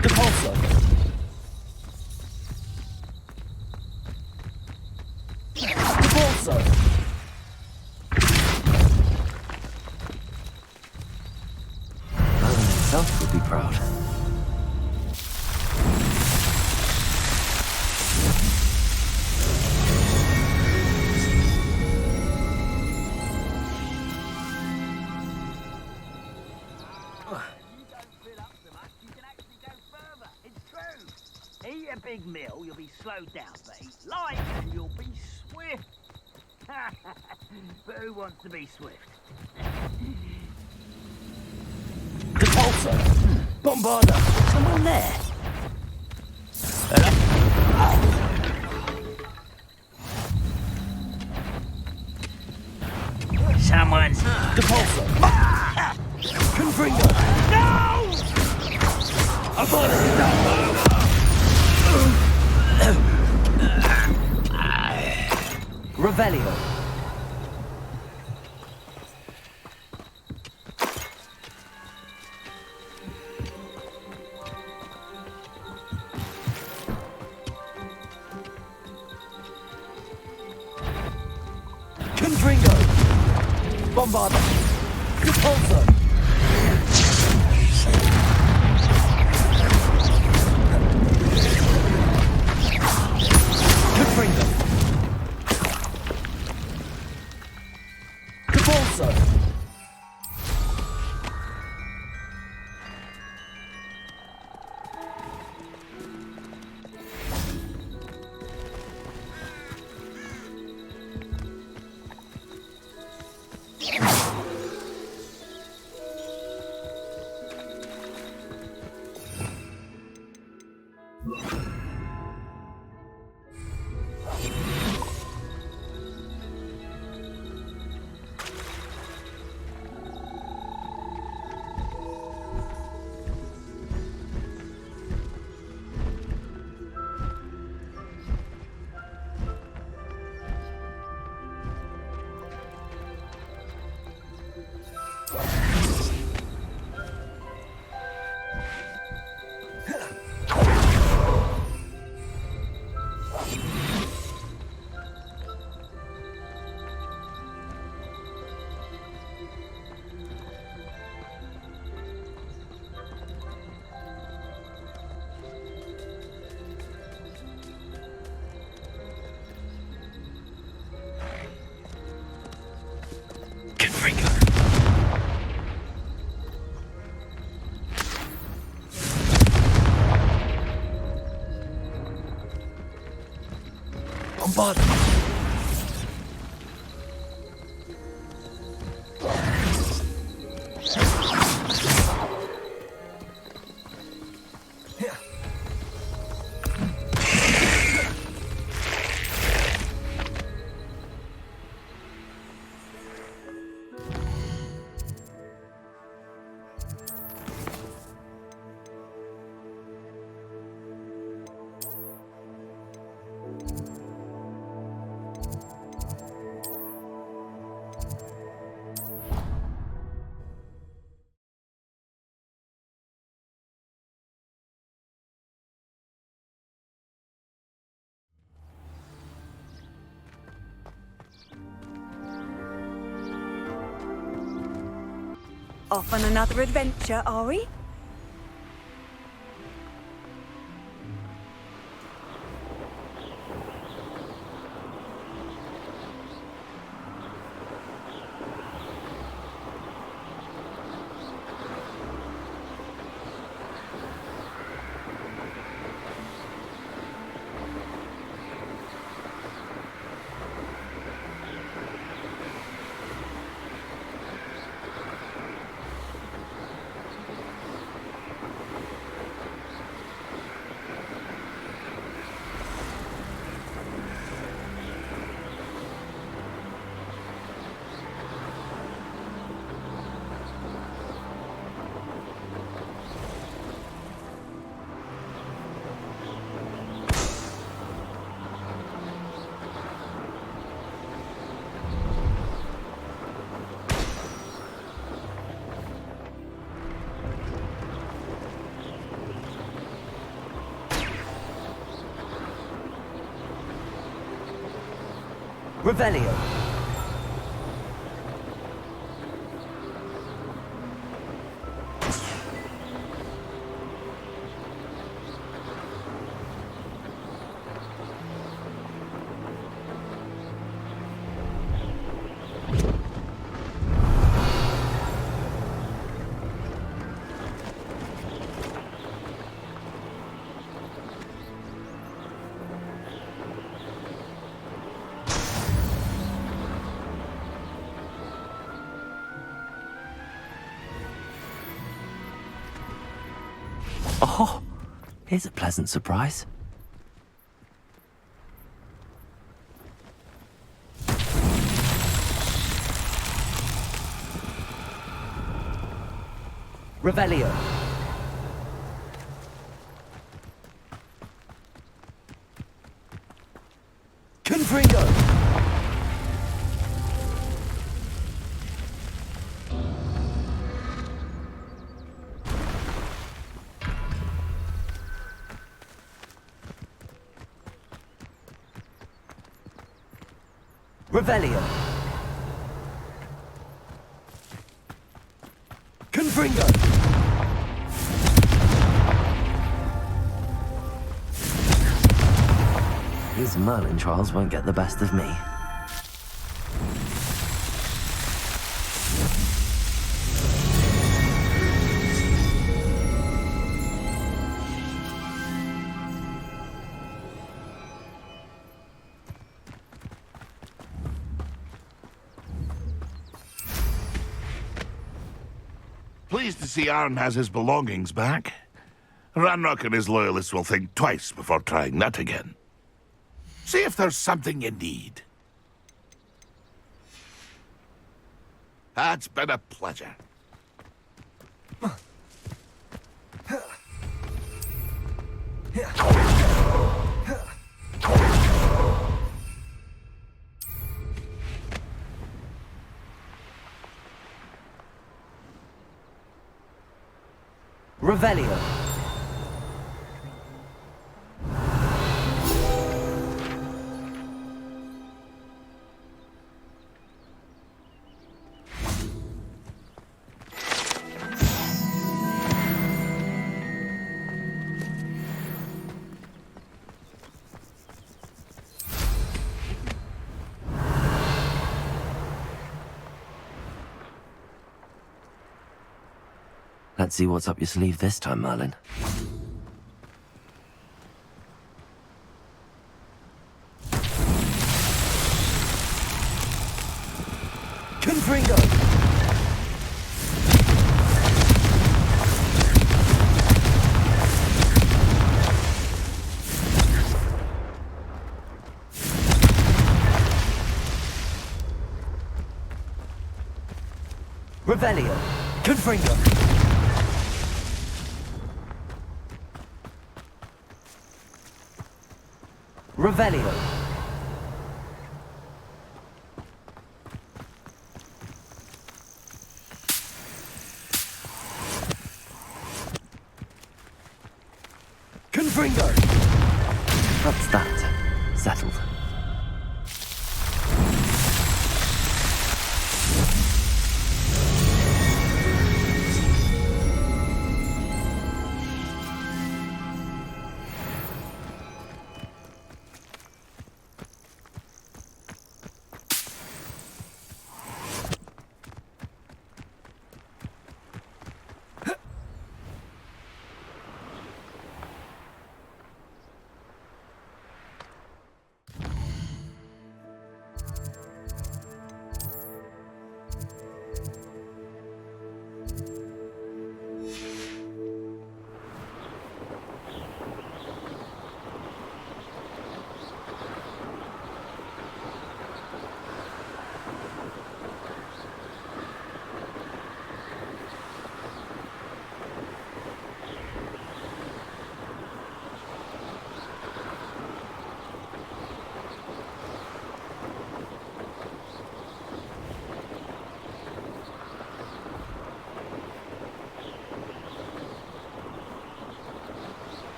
Depulso! Depulso! Merlin himself would be proud. Eat a big meal, you'll be slowed down, but eat light and you'll be swift. But who wants to be swift? Depulso! Bombarda! Someone there? Someone's... Depulso! Confringo! No! Revelio. Confringo! Bombarda! Depulso! Confringo! Depulso! Bombarda! Off on another adventure, are we? Revelio. Oh, here's a pleasant surprise. Revelio. Confringo. Revelio. Confringo. These Merlin trials won't get the best of me. Pleased to see Arn has his belongings back. Ranrock and his loyalists will think twice before trying that again. See if there's something you need. It's been a pleasure. Revelio. Let's see what's up your sleeve this time, Merlin. Confringo. Revelio. Confringo. Revelio. Confringo. That's that. Settled.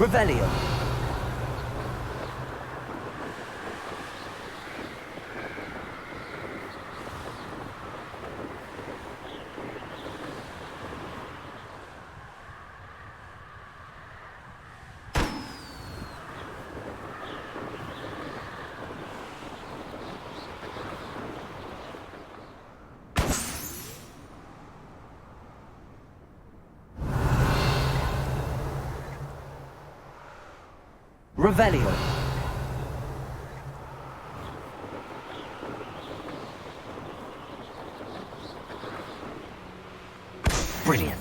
Revelio. Revelio. Brilliant.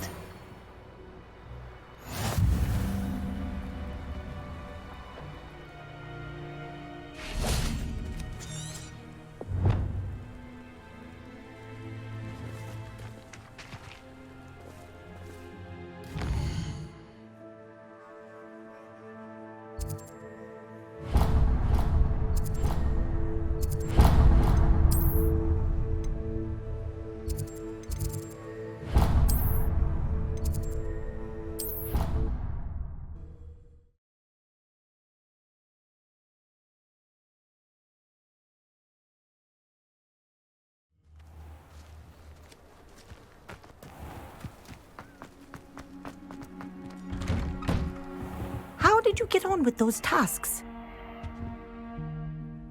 How did you get on with those tasks?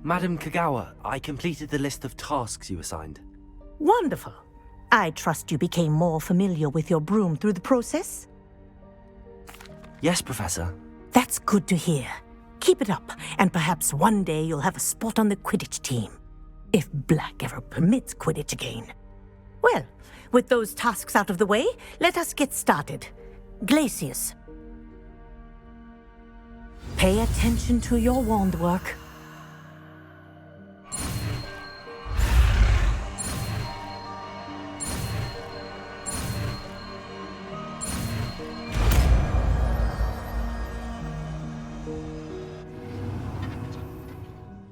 Madam Kagawa, I completed the list of tasks you assigned. Wonderful. I trust you became more familiar with your broom through the process? Yes, Professor. That's good to hear. Keep it up, and perhaps one day you'll have a spot on the Quidditch team. If Black ever permits Quidditch again. Well, with those tasks out of the way, let us get started. Glacius. Pay attention to your wand work.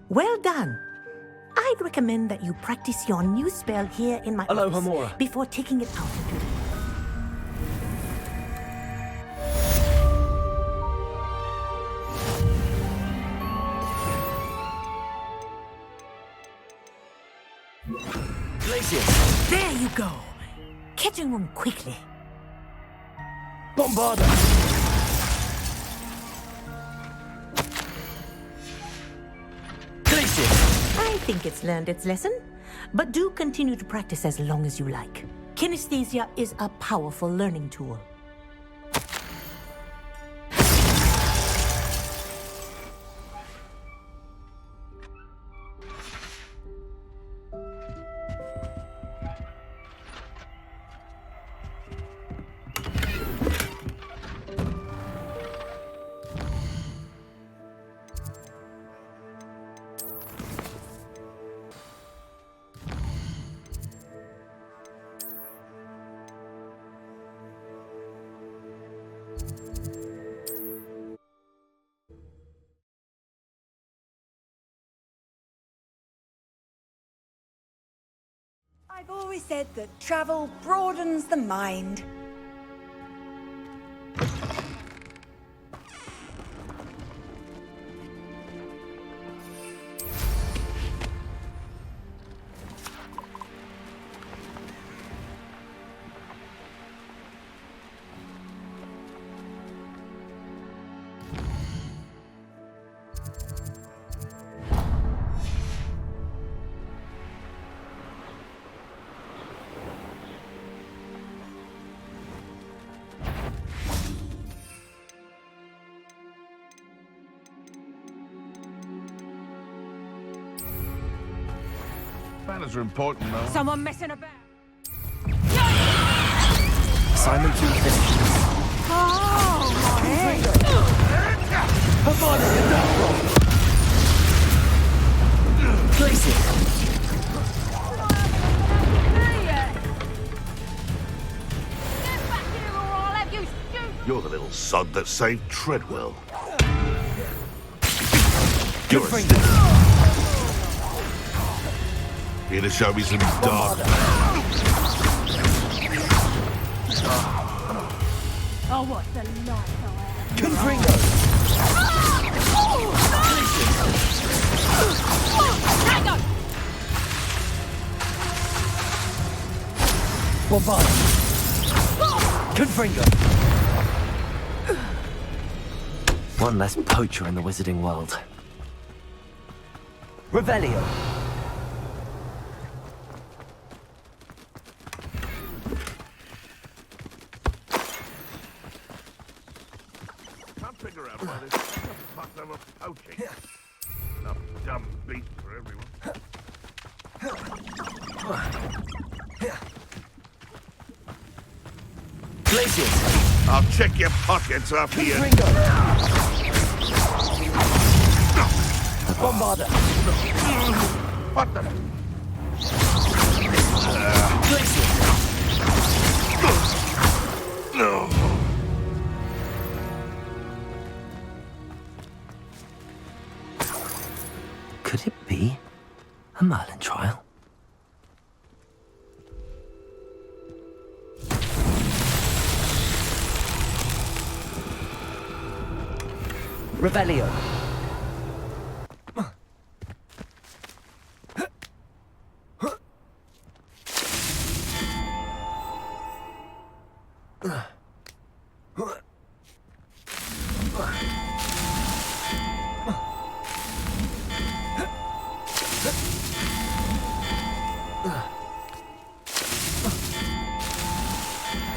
Well done. I'd recommend that you practice your new spell here in my office Hamora. before taking it out into the... Glacius. There you go. Catching them quickly. Bombarda. Glacius. I think it's learned its lesson, but do continue to practice as long as you like. Kinesthesia is a powerful learning tool. I've always said that travel broadens the mind. Manners are important, though. Someone messing about. Assignment 2 finished. Oh, my head. Havana and Davron. Glacius. You're the little sod that saved Treadwell. Good You're a finger. Here to show me some dark. Oh, what the light. Confringo. Hang on! Bombard! Confringo! One less poacher in the wizarding world. Revelio! Can't figure out why this fuck they were poaching. Enough dumb beats for everyone. Glacius! I'll check your pockets after you. Bombarder! What the? No. Could it be a Merlin trial? Revelio!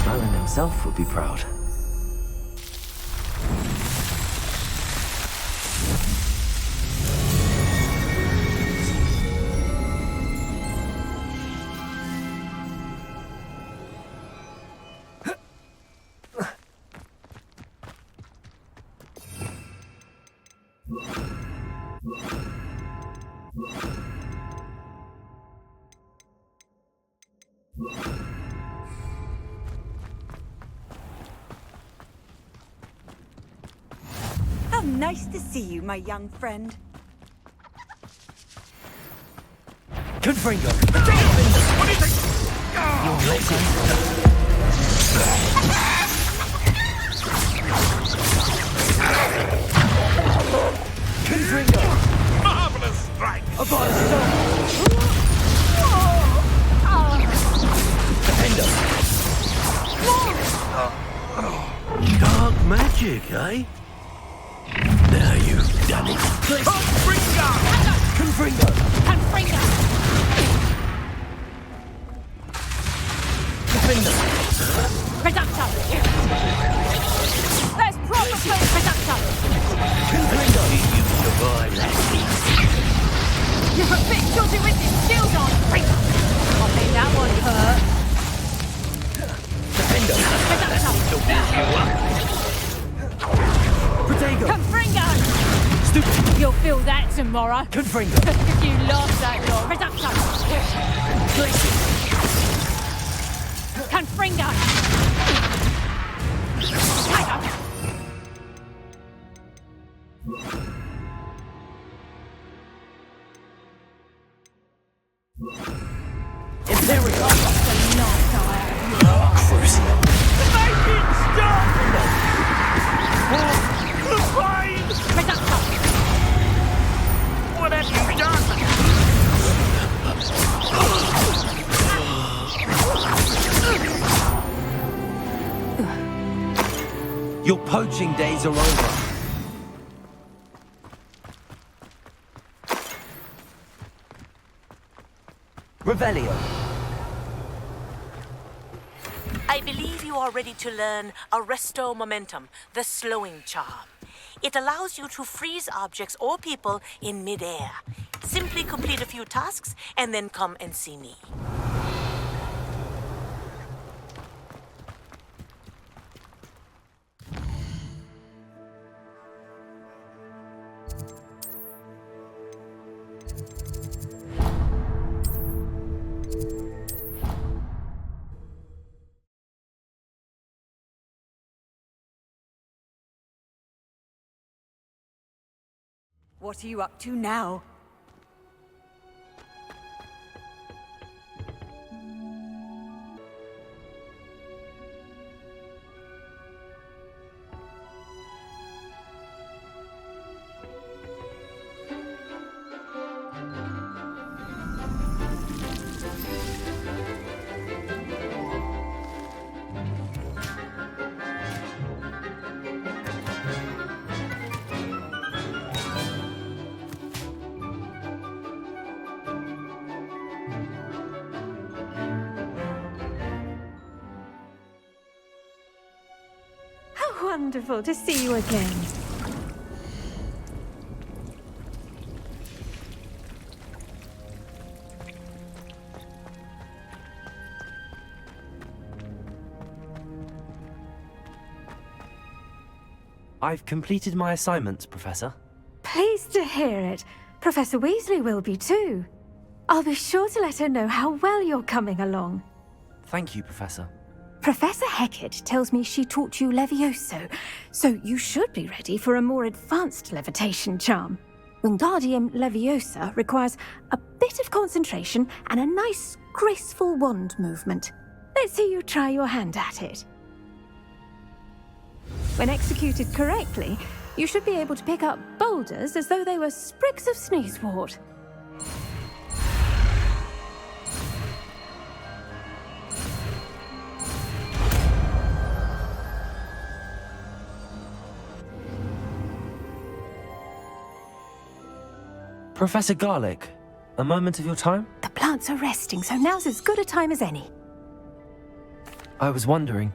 Merlin himself would be proud. How nice to see you, my young friend. Confringo! What do you think? Your legend! Confringo! Marvelous strike! Abolish Defender! Dark magic, eh? Now you've done it. Confringo! Confringo! Confringo! Defender! Reducto! Let's proper play Reducto! Confringo! You survive that. You're a bit dodgy with your shield on! I think that one hurt. Defender! Protego! Confringo! Stupid! You'll feel that tomorrow. Confringo! If you lost that door. Reducto! Glacius! Confringo! Tiger! Imperial! Crucial. Make it stop! Reducto! What have you done? Your poaching days are over. Revelio! I believe you are ready to learn Arresto Momentum, the slowing charm. It allows you to freeze objects or people in midair. Simply complete a few tasks and then come and see me. What are you up to now? wonderful to see you again. I've completed my assignments, Professor. Pleased to hear it. Professor Weasley will be too. I'll be sure to let her know how well you're coming along. Thank you, Professor. Professor Hecat tells me she taught you Levioso, so you should be ready for a more advanced levitation charm. Wingardium Leviosa requires a bit of concentration and a nice, graceful wand movement. Let's see you try your hand at it. When executed correctly, you should be able to pick up boulders as though they were sprigs of sneezewort. Professor Garlick, a moment of your time? The plants are resting, so now's as good a time as any. I was wondering,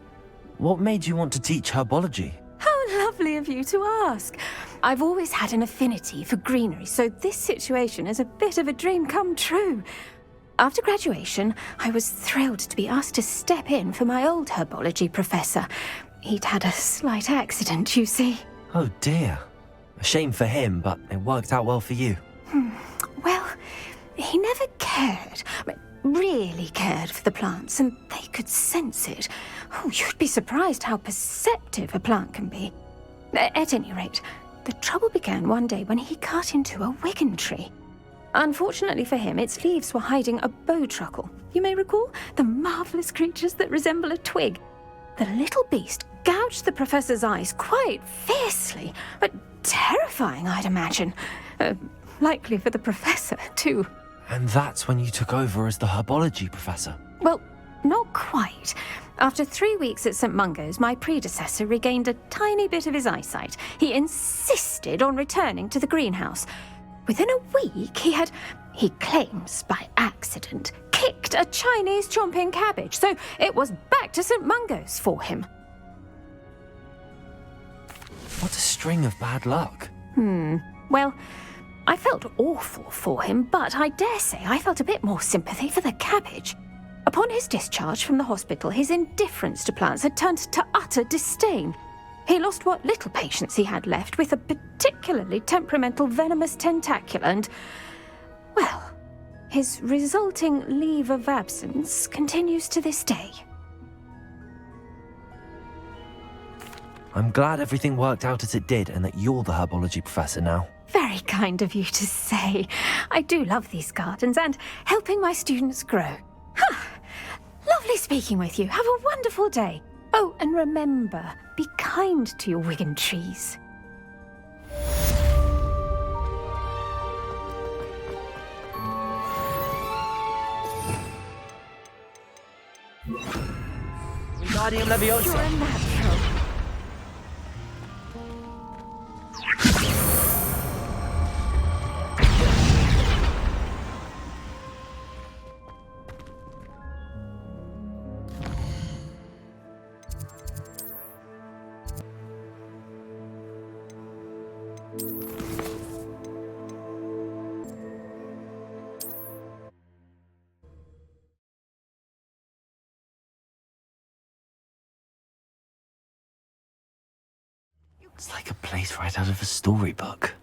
what made you want to teach herbology? How lovely of you to ask. I've always had an affinity for greenery, so this situation is a bit of a dream come true. After graduation, I was thrilled to be asked to step in for my old herbology professor. He'd had a slight accident, you see. Oh dear. A shame for him, but it worked out well for you. Well, he never cared, really cared for the plants, and they could sense it. Oh, you'd be surprised how perceptive a plant can be. At any rate, the trouble began one day when he cut into a wigan tree. Unfortunately for him, its leaves were hiding a bowtruckle. You may recall the marvellous creatures that resemble a twig. The little beast gouged the professor's eyes quite fiercely, but terrifying, I'd imagine. Likely for the professor, too. And that's when you took over as the herbology professor? Well, not quite. After 3 weeks at St. Mungo's, my predecessor regained a tiny bit of his eyesight. He insisted on returning to the greenhouse. Within a week, he claims by accident, kicked a Chinese chomping cabbage, so it was back to St. Mungo's for him. What a string of bad luck. Well, I felt awful for him, but I dare say I felt a bit more sympathy for the cabbage. Upon his discharge from the hospital, his indifference to plants had turned to utter disdain. He lost what little patience he had left with a particularly temperamental venomous tentacula and, well, his resulting leave of absence continues to this day. I'm glad everything worked out as it did and that you're the herbology professor now. Very kind of you to say. I do love these gardens and helping my students grow. Lovely speaking with you. Have a wonderful day. Oh, and remember, be kind to your wigan trees. Wingardium Leviosa. You're a natural. It's like a place right out of a storybook.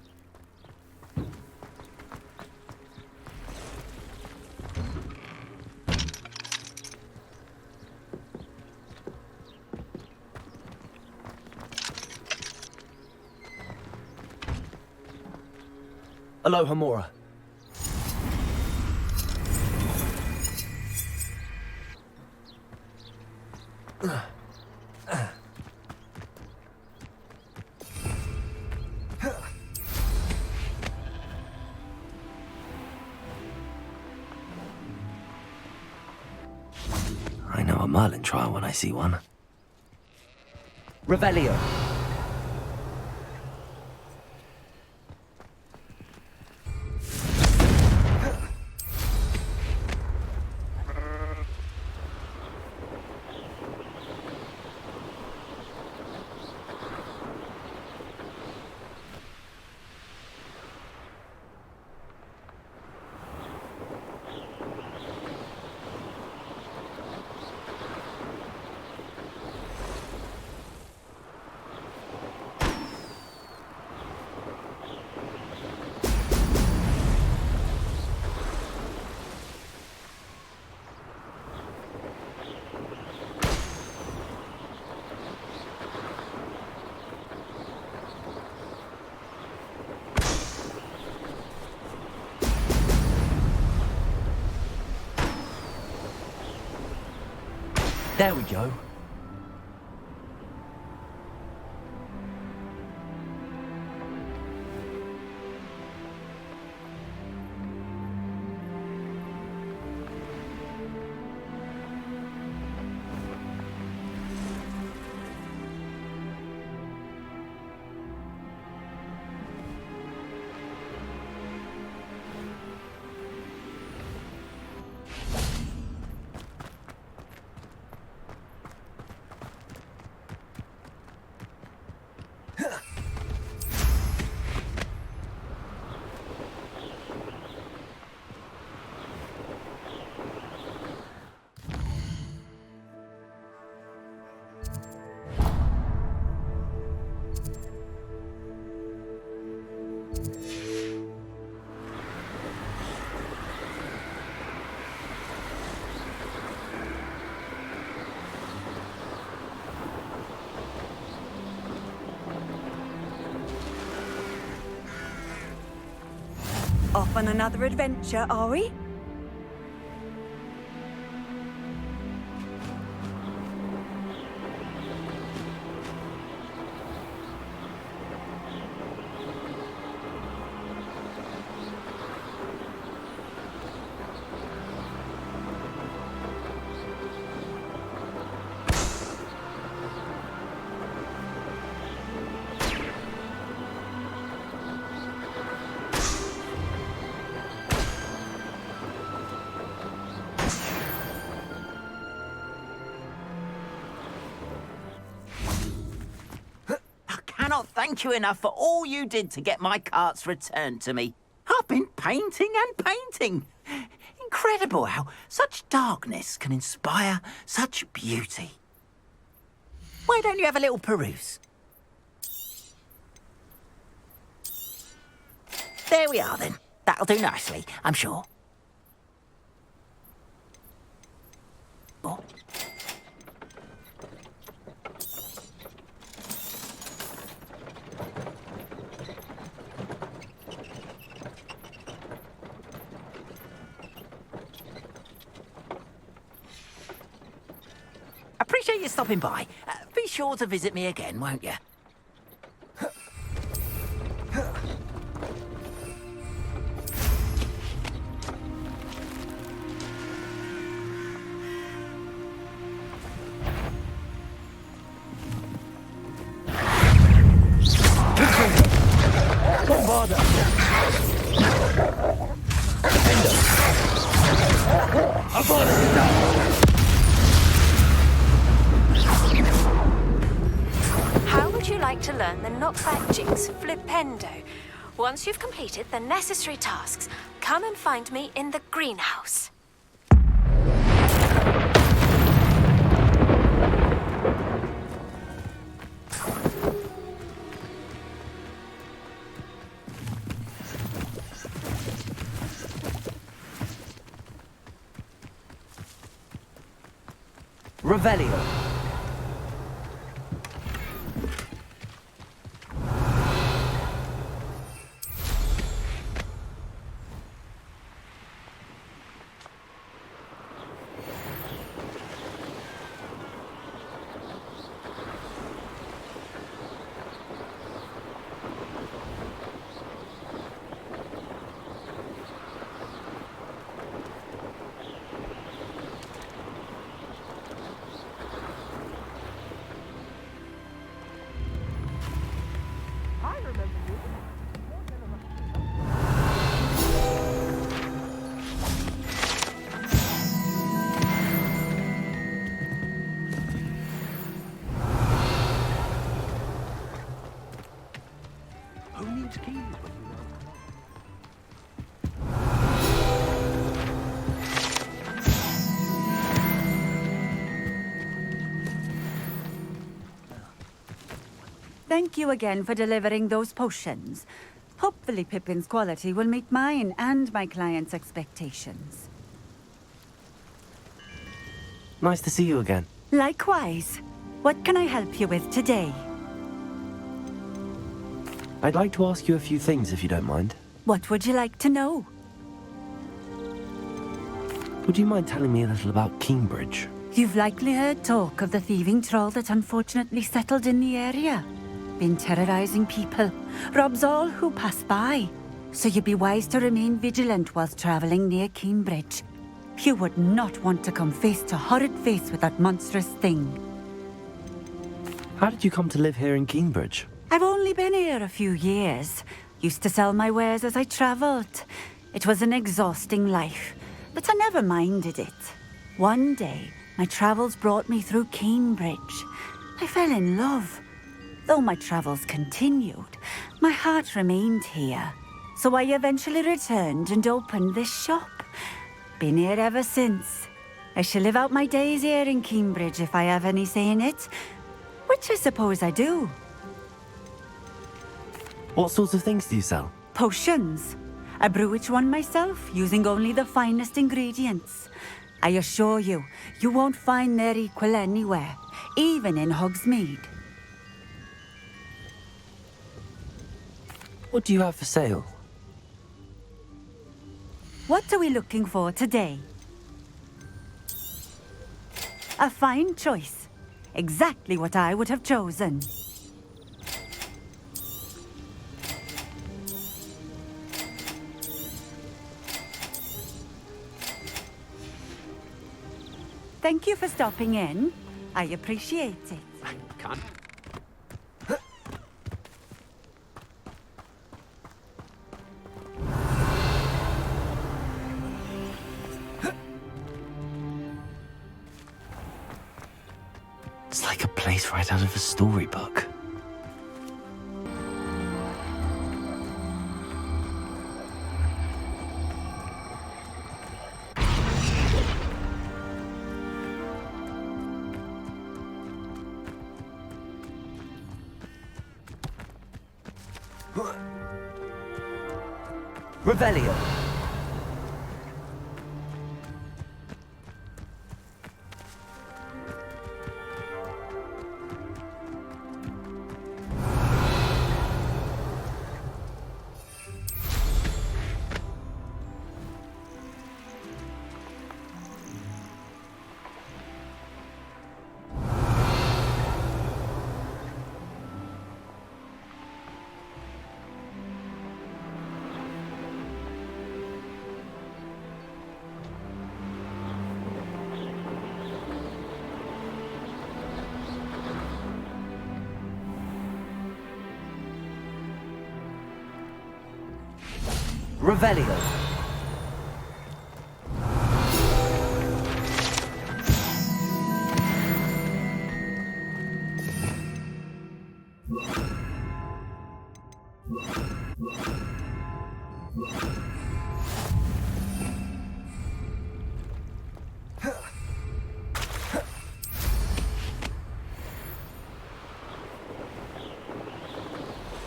Aloha, Mora. I know a Merlin trial when I see one. Revelio. There we go. Off on another adventure, are we? Cannot thank you enough for all you did to get my carts returned to me. I've been painting and painting. Incredible how such darkness can inspire such beauty. Why don't you have a little peruse? There we are then. That'll do nicely, I'm sure. Oh. Appreciate you stopping by. Be sure to visit me again, won't you? Bombarda! Defender! Avada! How would you like to learn the knockback jigs Flipendo? Once you've completed the necessary tasks, come and find me in the greenhouse. Revelio. Thank you again for delivering those potions. Hopefully Pippin's quality will meet mine and my client's expectations. Nice to see you again. Likewise. What can I help you with today? I'd like to ask you a few things if you don't mind. What would you like to know? Would you mind telling me a little about Cambridge? You've likely heard talk of the thieving troll that unfortunately settled in the area. Been terrorizing people, robs all who pass by. So you'd be wise to remain vigilant whilst traveling near Cambridge. You would not want to come face to horrid face with that monstrous thing. How did you come to live here in Cambridge? I've only been here a few years. Used to sell my wares as I travelled. It was an exhausting life, but I never minded it. One day, my travels brought me through Cambridge. I fell in love. Though my travels continued, my heart remained here. So I eventually returned and opened this shop. Been here ever since. I shall live out my days here in Cambridge if I have any say in it, which I suppose I do. What sorts of things do you sell? Potions. I brew each one myself, using only the finest ingredients. I assure you, you won't find their equal anywhere, even in Hogsmeade. What do you have for sale? What are we looking for today? A fine choice. Exactly what I would have chosen. Thank you for stopping in. I appreciate it. Can't. It's like a place right out of a storybook. Revelio. Revelio.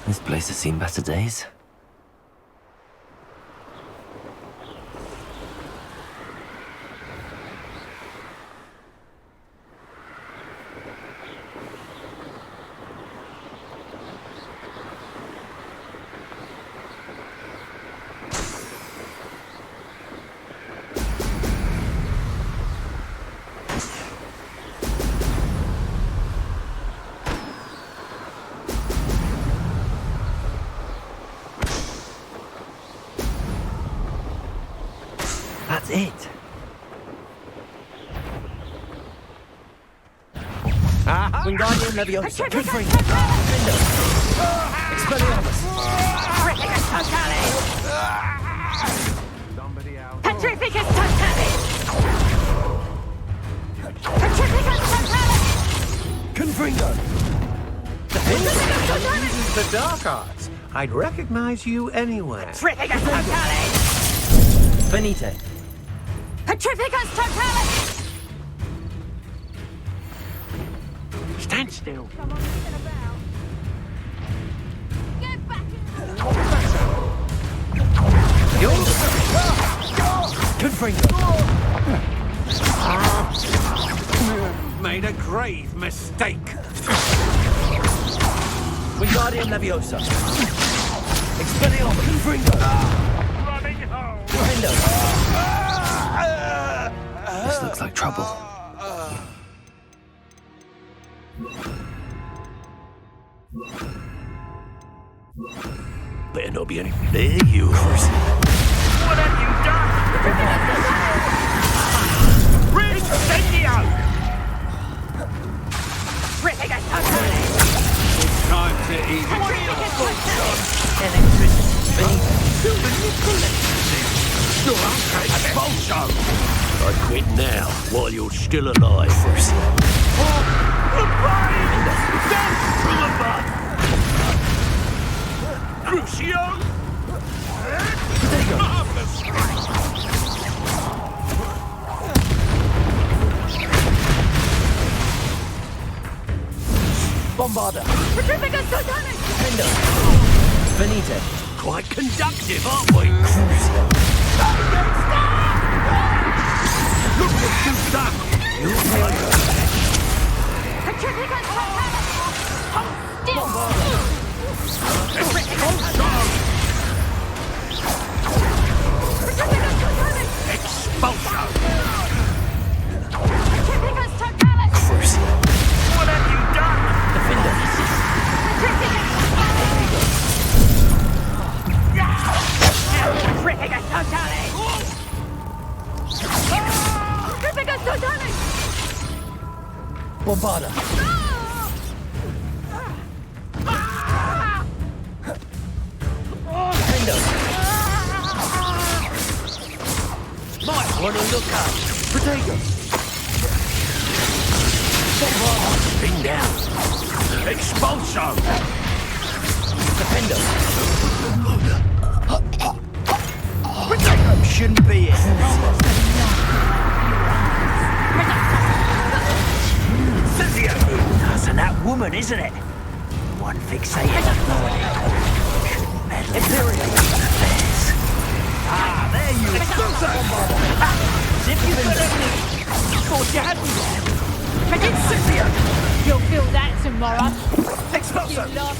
This place has seen better days. That's it. Wingardium Leviosa. Confringo. Expelliarmus. Petrificus Totalis! Petrificus Totalis! Confringo. Uses the dark arts. I'd recognize you anywhere. Petrificus Totalis! Venite. Petrificus Totalis! Stand still. Confringo. Made a grave mistake. Wingardium Leviosa. Expelliarmus. Confringo. This looks like trouble. There you are. What have you done? Incendio! It's time to eat. Expulso! I quit now, while you're still alive. Death from above! Crucio! Bombarda. Petrificus Titanic! Defender. Venite. Quite conductive, aren't we? Look what you've done! You'll feel Petrificus Titanic! Hold still! Expulso! Petrificus Titanic! Expulso! Petrificus Titanic! What have you done? Defender. Petrificus Titanic! Petrificus Titanic! Bombarda. Defender. Might want to look up. Protego. Bombarda. Bring down. Expulso! Defender. Shouldn't be it. That's and that woman, isn't it? One fixated authority. Imperial affairs. Ah, there you go. Zip you in there. Thought you had me there. Incipient. You'll feel that tomorrow. Expulso. You love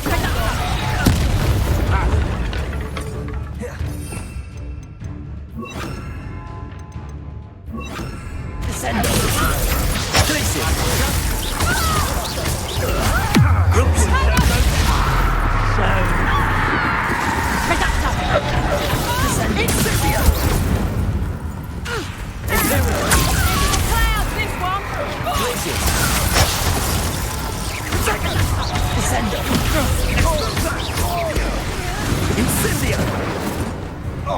Descendo. Glacier. Incipient. Imperial. clouds, this one! Glacier. Descendo. Incendio.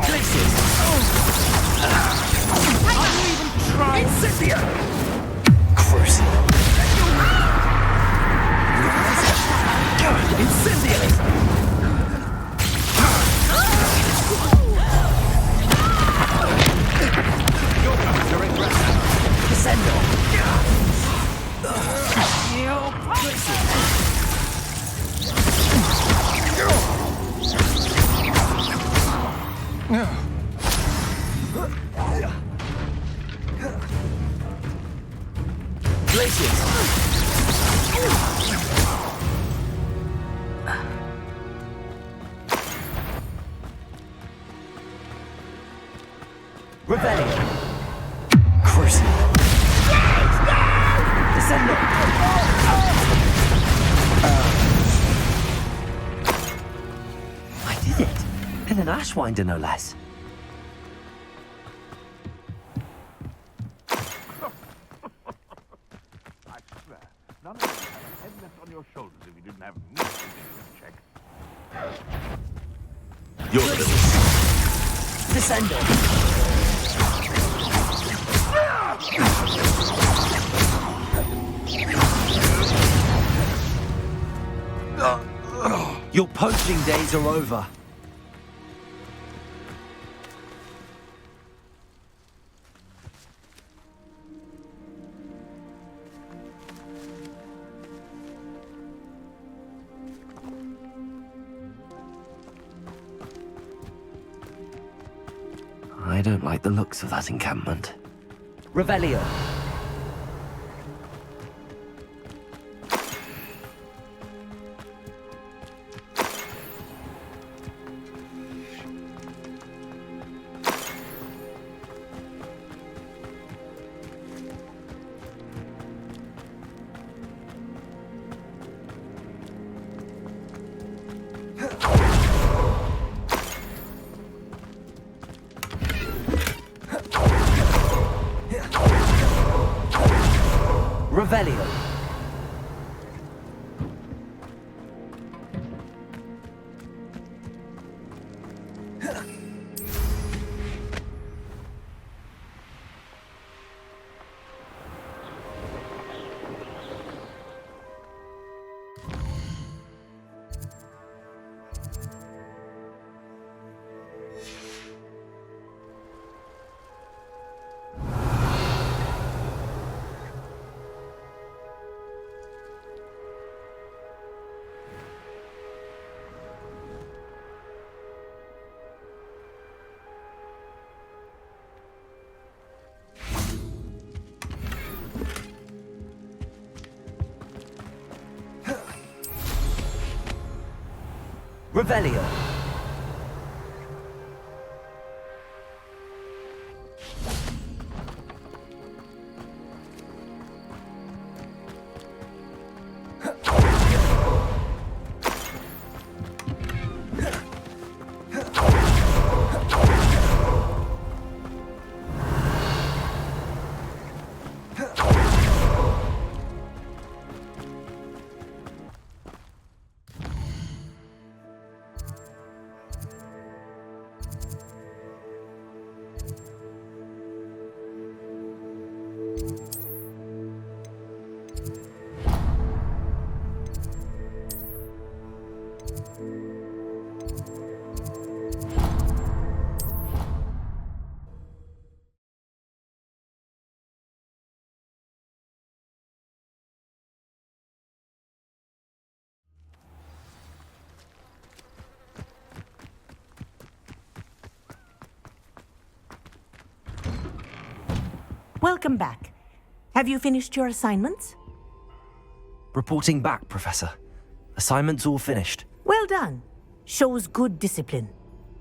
Glacier. Incendio. Crucial. Incendio. Descendo. Glaciers. Rebellion. Crucial. Descendo. I did it. And an Ashwinder, no less. I swear, none of you have a head left on your shoulders if you didn't have me to check. Your little... Descendo. Your poaching days are over. I don't like the looks of that encampment. Revelio. Revelio. Revelio. Welcome back. Have you finished your assignments? Reporting back, Professor. Assignment's all finished. Well done. Shows good discipline.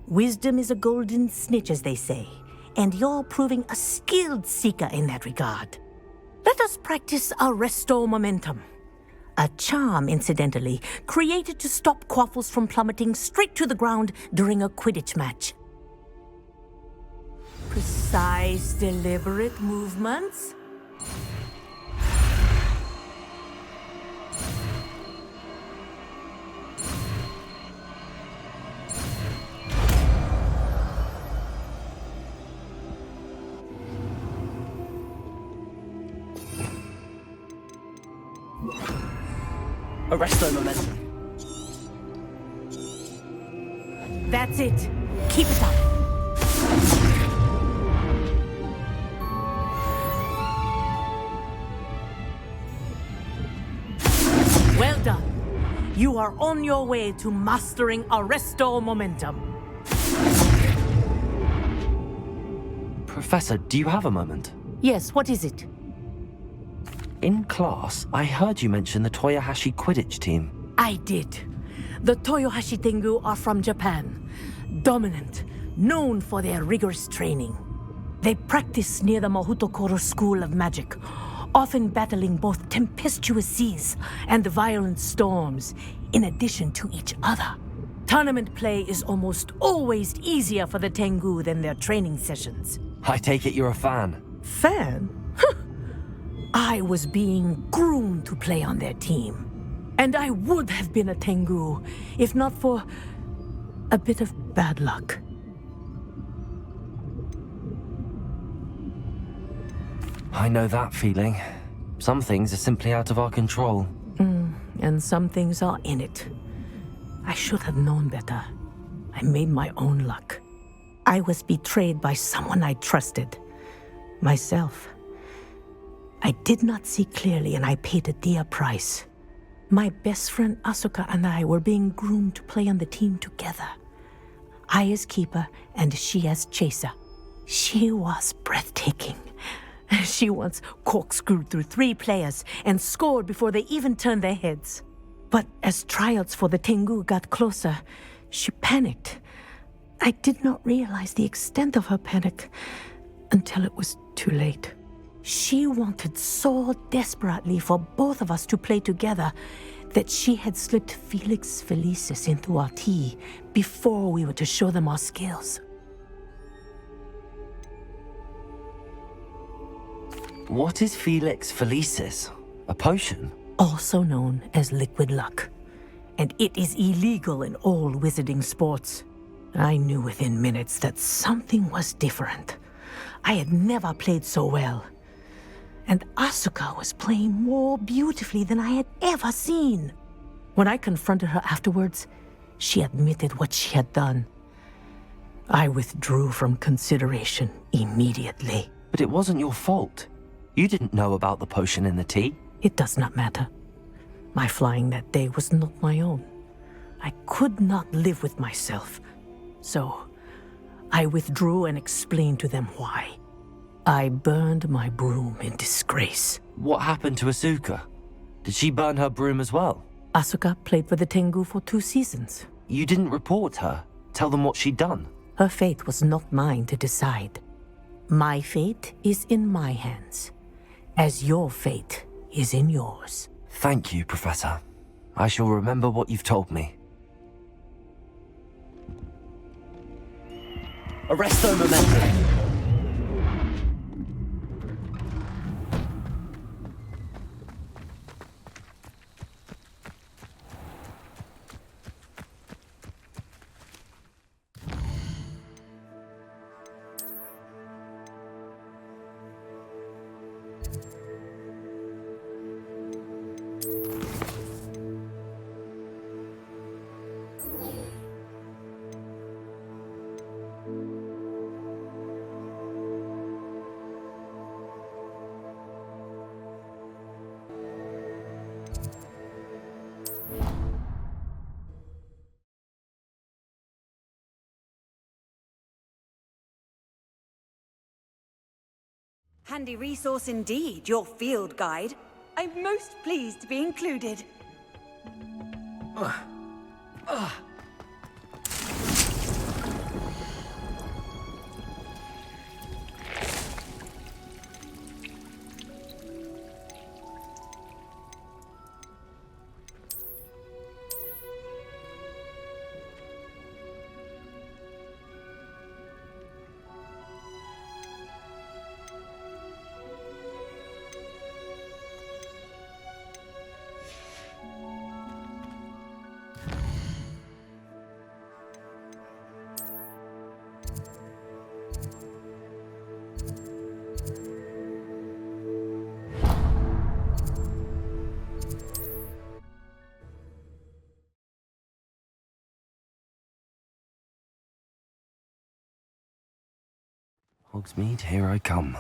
Wisdom is a golden snitch, as they say, and you're proving a skilled seeker in that regard. Let us practice Arresto Momentum. A charm, incidentally, created to stop quaffles from plummeting straight to the ground during a Quidditch match. Precise, deliberate movements. Arresto Momentum. That's it. Keep it up. Well done. You are on your way to mastering Arresto Momentum. Professor, do you have a moment? Yes, what is it? In class, I heard you mention the Toyohashi Quidditch team. I did. The Toyohashi Tengu are from Japan. Dominant, known for their rigorous training. They practice near the Mahutokoro School of Magic, often battling both tempestuous seas and violent storms, in addition to each other. Tournament play is almost always easier for the Tengu than their training sessions. I take it you're a fan. Fan? I was being groomed to play on their team. And I would have been a Tengu, if not for a bit of bad luck. I know that feeling. Some things are simply out of our control. And some things are in it. I should have known better. I made my own luck. I was betrayed by someone I trusted. Myself. I did not see clearly, and I paid a dear price. My best friend Asuka and I were being groomed to play on the team together. I as keeper, and she as chaser. She was breathtaking. She once corkscrewed through 3 players and scored before they even turned their heads. But as tryouts for the Tengu got closer, she panicked. I did not realize the extent of her panic until it was too late. She wanted so desperately for both of us to play together that she had slipped Felix Felicis into our tea before we were to show them our skills. What is Felix Felicis? potion? Also known as liquid luck. And it is illegal in all wizarding sports. I knew within minutes that something was different. I had never played so well. And Asuka was playing more beautifully than I had ever seen. When I confronted her afterwards, she admitted what she had done. I withdrew from consideration immediately. But it wasn't your fault. You didn't know about the potion in the tea. It does not matter. My flying that day was not my own. I could not live with myself. So, I withdrew and explained to them why. I burned my broom in disgrace. What happened to Asuka? Did she burn her broom as well? Asuka played for the Tengu for 2 seasons. You didn't report her? Tell them what she'd done? Her fate was not mine to decide. My fate is in my hands, as your fate is in yours. Thank you, Professor. I shall remember what you've told me. Arresto momentum! Handy resource indeed, your field guide. I'm most pleased to be included. Hogsmeade, here I come.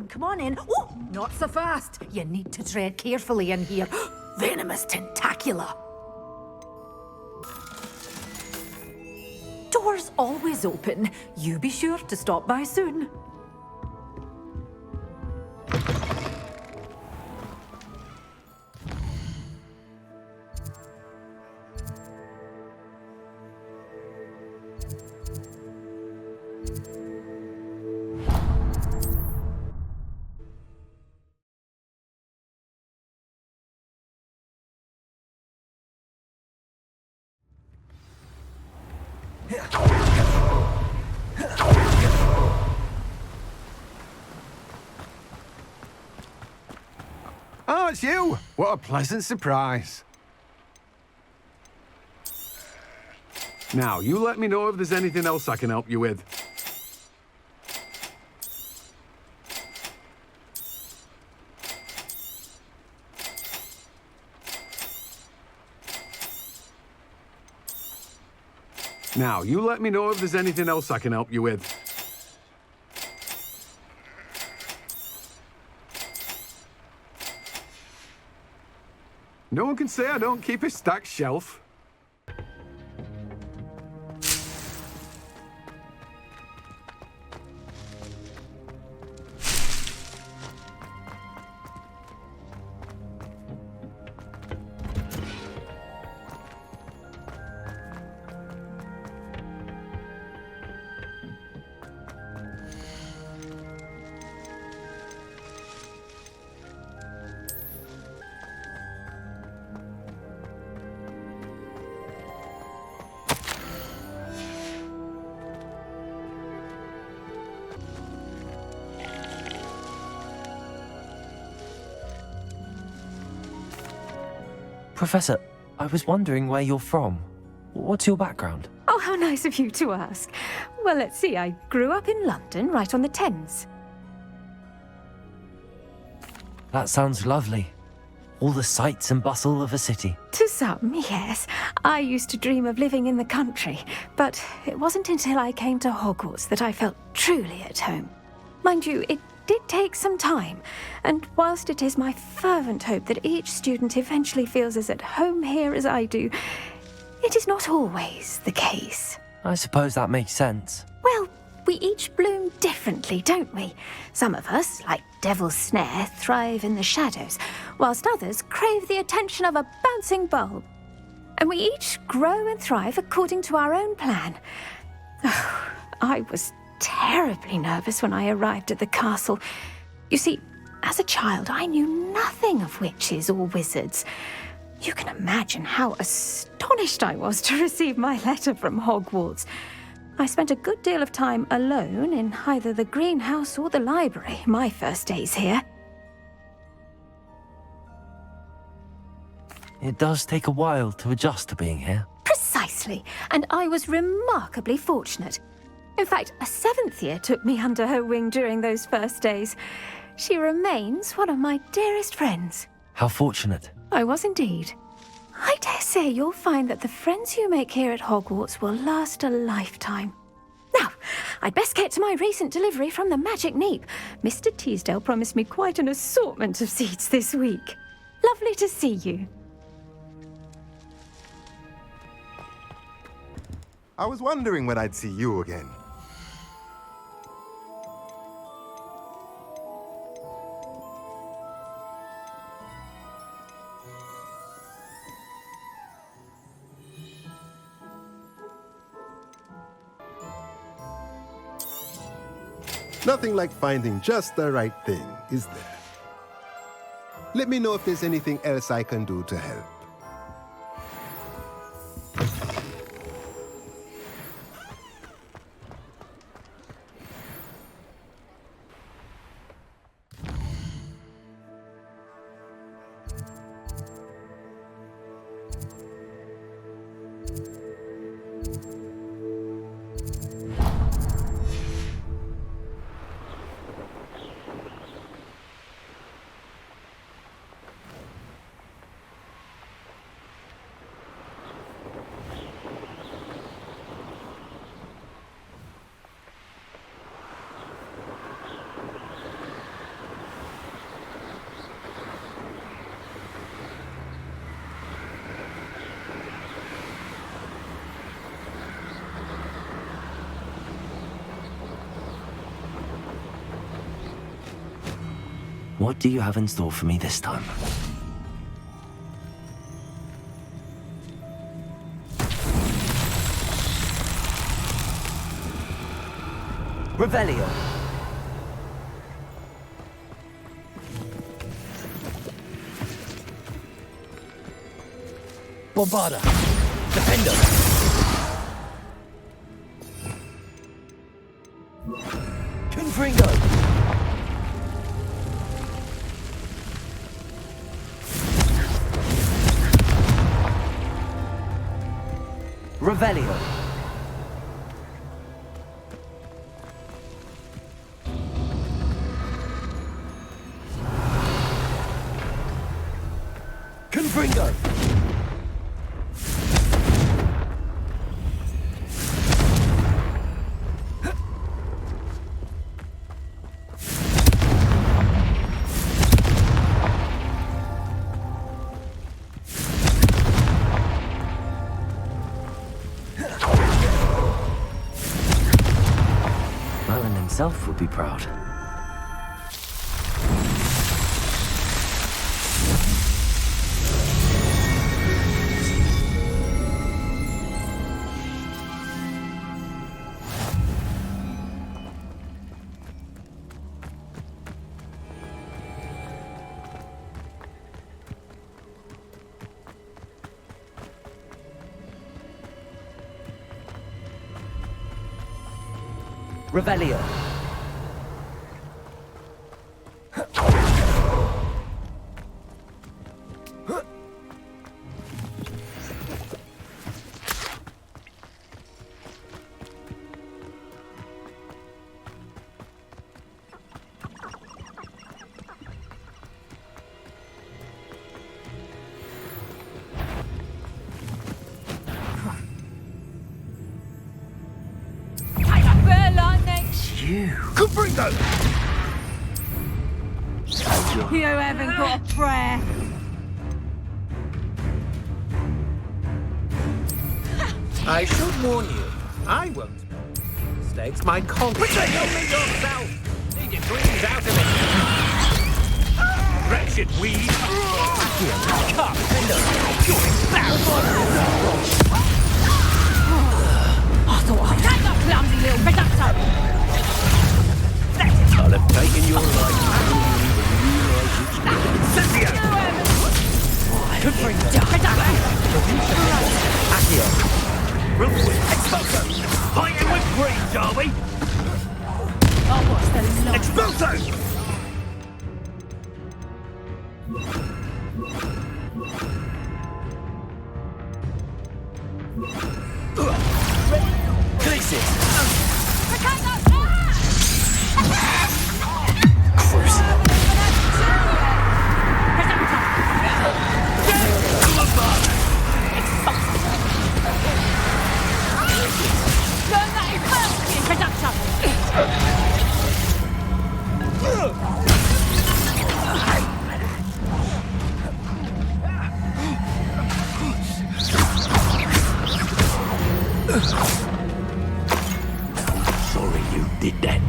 Come on in. Oh, not so fast. You need to tread carefully in here. Venomous tentacula. Doors always open. You be sure to stop by soon. Oh, it's you! What a pleasant surprise. Now, you let me know if there's anything else I can help you with. Now, you let me know if there's anything else I can help you with. No one can say I don't keep a stacked shelf. Professor, I was wondering where you're from. What's your background? Oh, how nice of you to ask. Well, let's see. I grew up in London, right on the Thames. That sounds lovely. All the sights and bustle of a city. To some, yes. I used to dream of living in the country, but it wasn't until I came to Hogwarts that I felt truly at home. Mind you, it did take some time, and whilst it is my fervent hope that each student eventually feels as at home here as I do, it is not always the case. I suppose that makes sense. Well, we each bloom differently, don't we? Some of us, like Devil's Snare, thrive in the shadows, whilst others crave the attention of a bouncing bulb. And we each grow and thrive according to our own plan. Oh, I was terribly nervous when I arrived at the castle. You see, as a child, I knew nothing of witches or wizards. You can imagine how astonished I was to receive my letter from Hogwarts. I spent a good deal of time alone in either the greenhouse or the library my first days here. It does take a while to adjust to being here. Precisely, and I was remarkably fortunate. In fact, a 7th year took me under her wing during those first days. She remains one of my dearest friends. How fortunate. I was indeed. I dare say you'll find that the friends you make here at Hogwarts will last a lifetime. Now, I'd best get to my recent delivery from the Magic Neep. Mr. Teasdale promised me quite an assortment of seeds this week. Lovely to see you. I was wondering when I'd see you again. Nothing like finding just the right thing, is there? Let me know if there's anything else I can do to help. What do you have in store for me this time? Revelio. Bombarda. Defender. Confringo. Revelio. Confringo. Merlin himself would be proud. Revelio. you. Confringo! You haven't got a prayer. I should warn you, I won't make mistakes. My conscience. Help me yourself! Need your dreams out of it! Wretched weed! Come, you're I thought I had that clumsy little reductor. I'll have taken your life before you even realize it's Could bring Accio. Rookwood. Expulso. Fighting with greens, are we? Oh, what's the line? Expulso! Glacis! sorry you did that.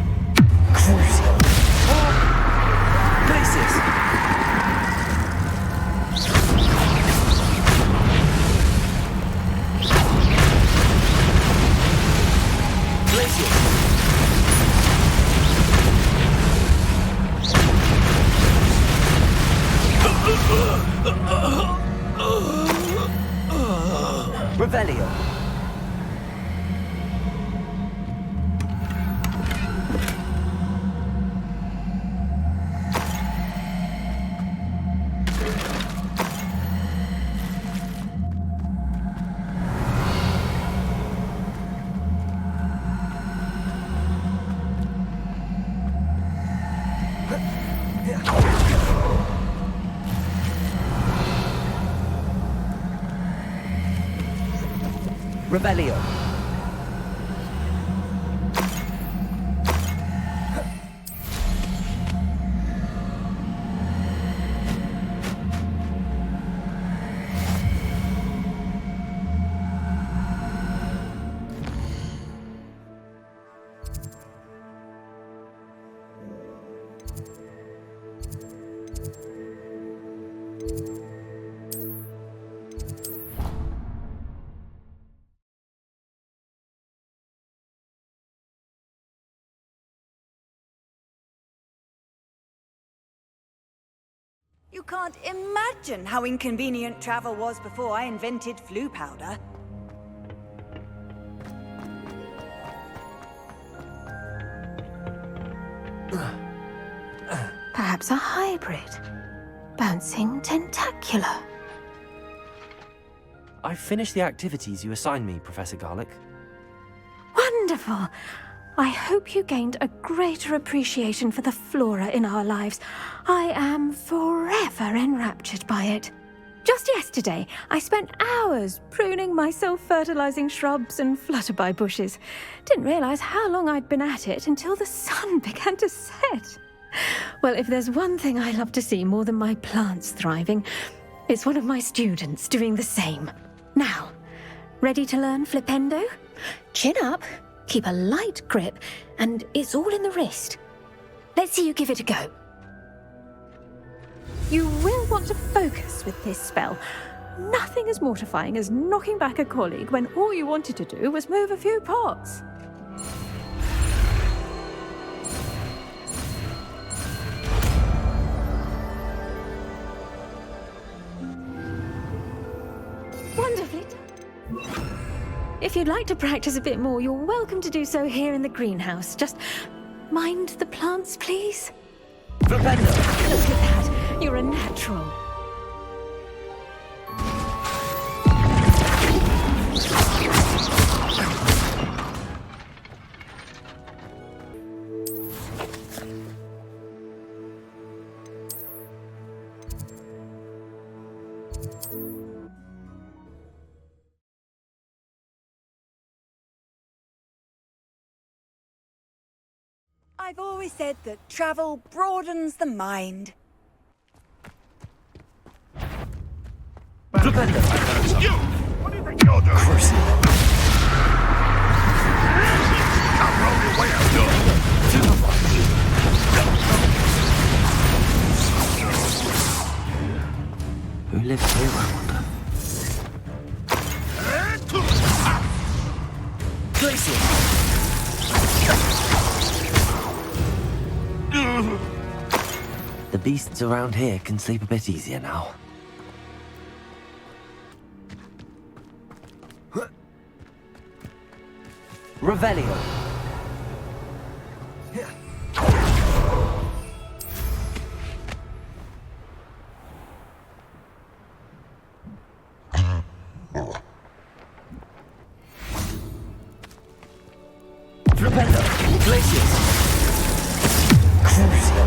Revelio. Revelio. You can't imagine how inconvenient travel was before I invented flu powder. Perhaps a hybrid. Bouncing tentacular. I've finished the activities you assigned me, Professor Garlick. Wonderful! I hope you gained a greater appreciation for the flora in our lives. I am forever enraptured by it. Just yesterday, I spent hours pruning my self-fertilizing shrubs and flutterby bushes. Didn't realize how long I'd been at it until the sun began to set. Well, if there's one thing I love to see more than my plants thriving, it's one of my students doing the same. Now, ready to learn Flipendo? Chin up. Keep a light grip, and it's all in the wrist. Let's see you give it a go. You will want to focus with this spell. Nothing as mortifying as knocking back a colleague when all you wanted to do was move a few pots. Wonderfully done. If you'd like to practice a bit more, you're welcome to do so here in the greenhouse. Just mind the plants, please. Look at that. You're a natural. I've always said that travel broadens the mind. You! What do you think you're doing? Come roll your way out, Who lives here, I wonder? The beasts around here can sleep a bit easier now. Revelio. Flipendo. Glacius. Crucio.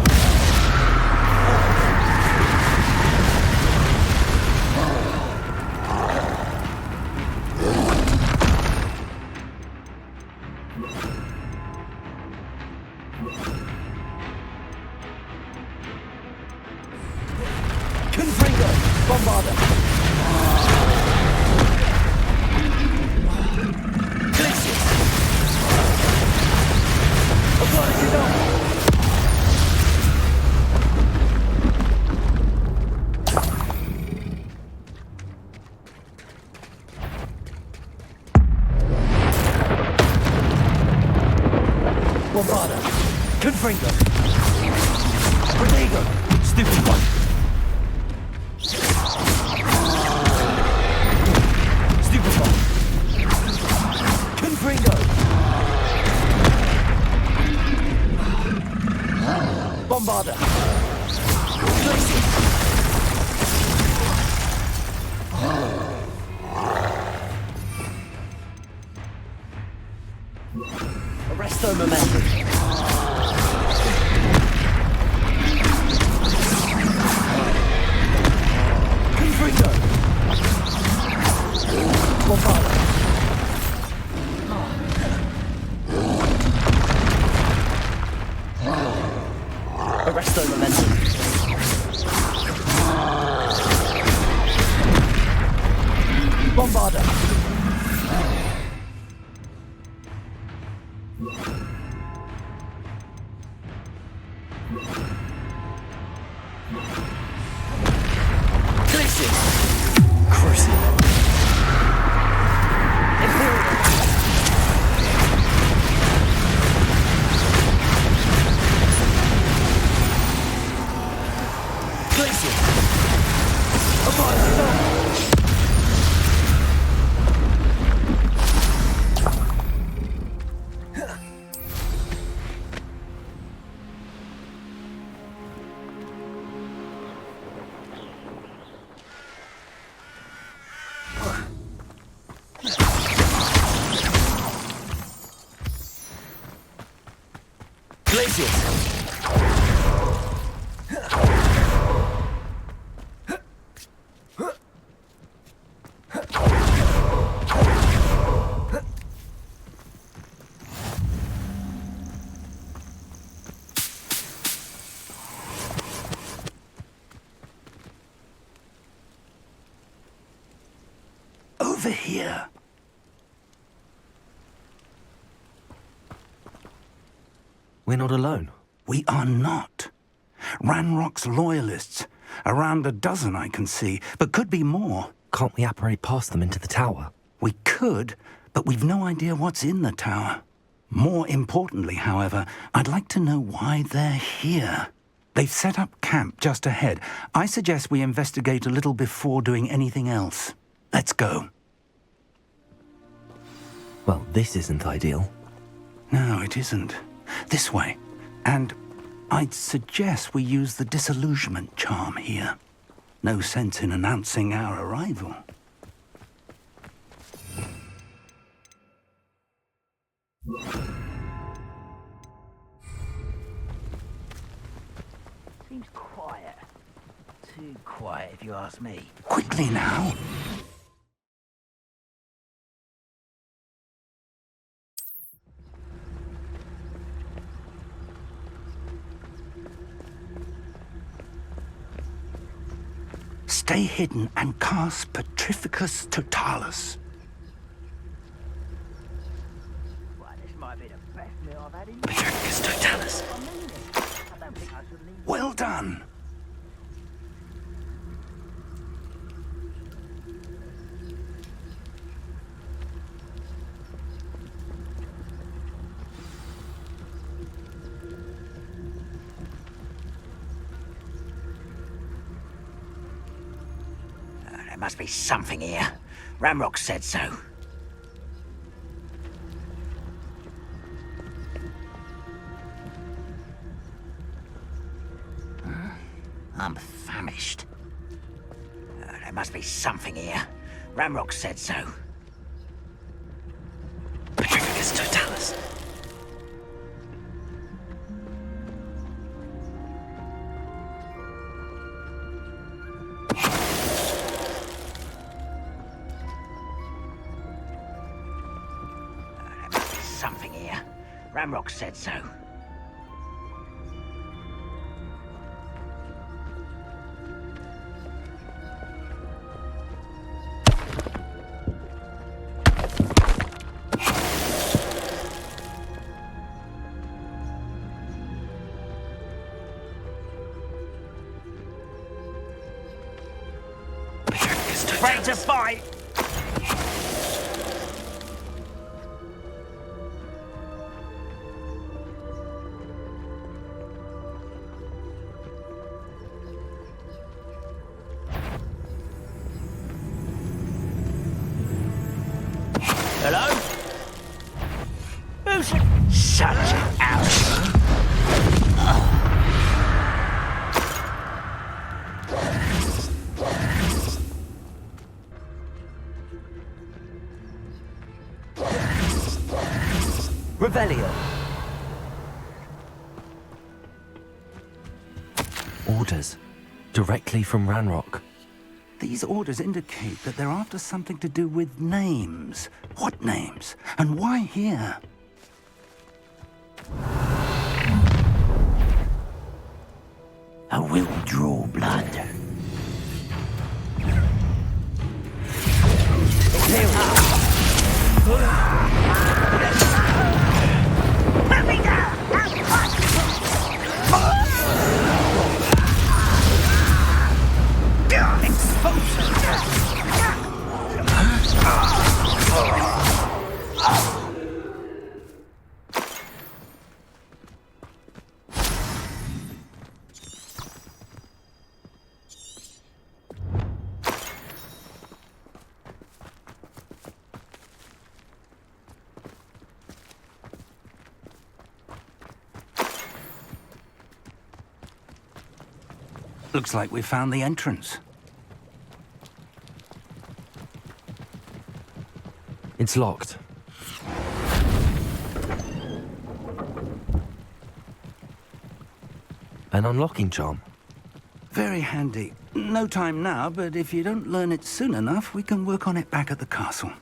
Confringo. Bombarda. Glacius. Bombarda. Confringo. Protego. Stupid one. Stupid one. Confringo. Bombarda. Glacius. Arresto momentum. Confringo. Bombarda. Arresto momentum. Bombarda. Glacius. Crucio. Imperial. Glacius. Abide. Glacius. Over here. We're not alone. We are not. Ranrock's loyalists. Around a dozen I can see, but could be more. Can't we apparate past them into the tower? We could, but we've no idea what's in the tower. More importantly, however, I'd like to know why they're here. They've set up camp just ahead. I suggest we investigate a little before doing anything else. Let's go. Well, this isn't ideal. No, it isn't. This way. And I'd suggest we use the disillusionment charm here. No sense in announcing our arrival. Seems quiet. Too quiet, if you ask me. Quickly now. Stay hidden and cast Petrificus Totalis. Petrificus Totalis. Well done. There must be something here. Ramrock said so. I'm famished. There must be something here. Ramrock said so. Petrificus Totalis. There must be something here. Ramrock said so. Ready to fight! Hello? Who's... Shut out! Revelio. Orders. Directly from Ranrock. These orders indicate that they're after something to do with names. What names? And why here? I will draw blood. Let me go! Looks like we found the entrance. It's locked. An unlocking charm. Very handy. No time now, but if you don't learn it soon enough, we can work on it back at the castle.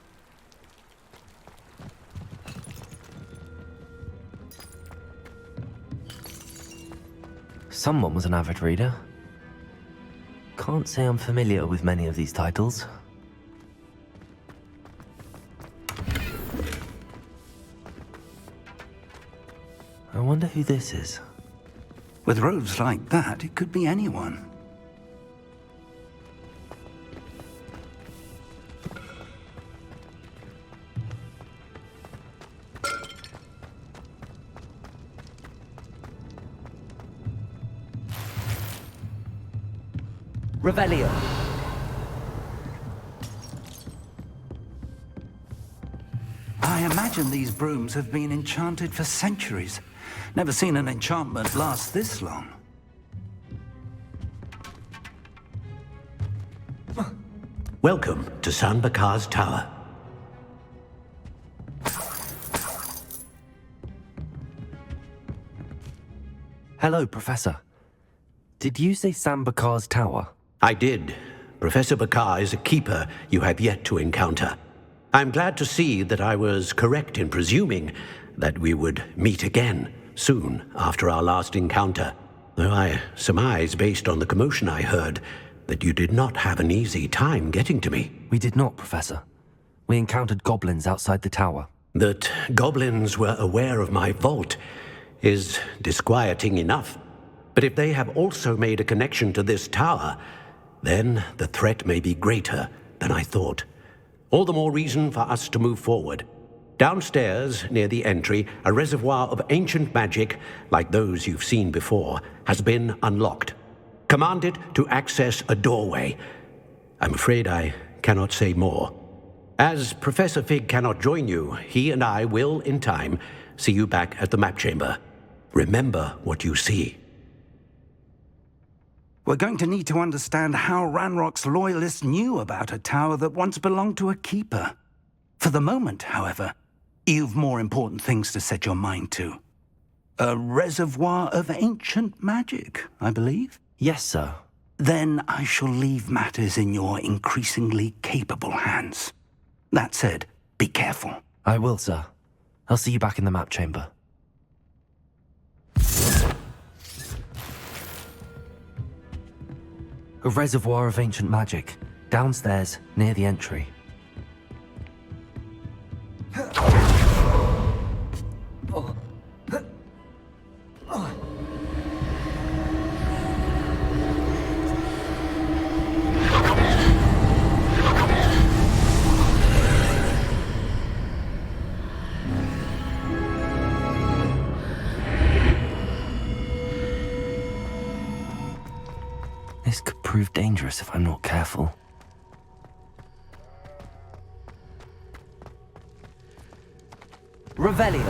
Someone was an avid reader. Can't say I'm familiar with many of these titles. I wonder who this is. With robes like that, it could be anyone. Revelio. I imagine these brooms have been enchanted for centuries. Never seen an enchantment last this long. Welcome to San Bakar's Tower. Hello, Professor. Did you say Sam Bakar's Tower? I did. Professor Bakar is a keeper you have yet to encounter. I'm glad to see that I was correct in presuming that we would meet again soon after our last encounter, though I surmise, based on the commotion I heard, that you did not have an easy time getting to me. We did not, Professor. We encountered goblins outside the tower. That goblins were aware of my vault is disquieting enough. But if they have also made a connection to this tower, then the threat may be greater than I thought. All the more reason for us to move forward. Downstairs, near the entry, a reservoir of ancient magic, like those you've seen before, has been unlocked. Command it to access a doorway. I'm afraid I cannot say more. As Professor Fig cannot join you, he and I will, in time, see you back at the map chamber. Remember what you see. We're going to need to understand how Ranrock's loyalists knew about a tower that once belonged to a keeper. For the moment, however, you've more important things to set your mind to. A reservoir of ancient magic, I believe? Yes, sir. Then I shall leave matters in your increasingly capable hands. That said, be careful. I will, sir. I'll see you back in the map chamber. A reservoir of ancient magic, downstairs, near the entry. This could prove dangerous if I'm not careful. Revelio.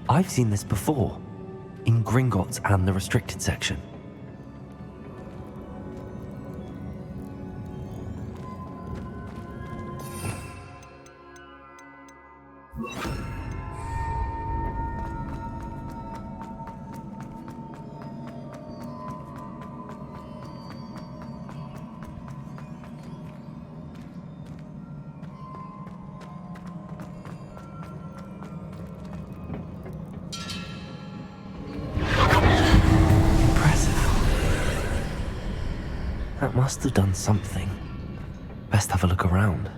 I've seen this before, in Gringotts and the restricted section. That must have done something. Best have a look around.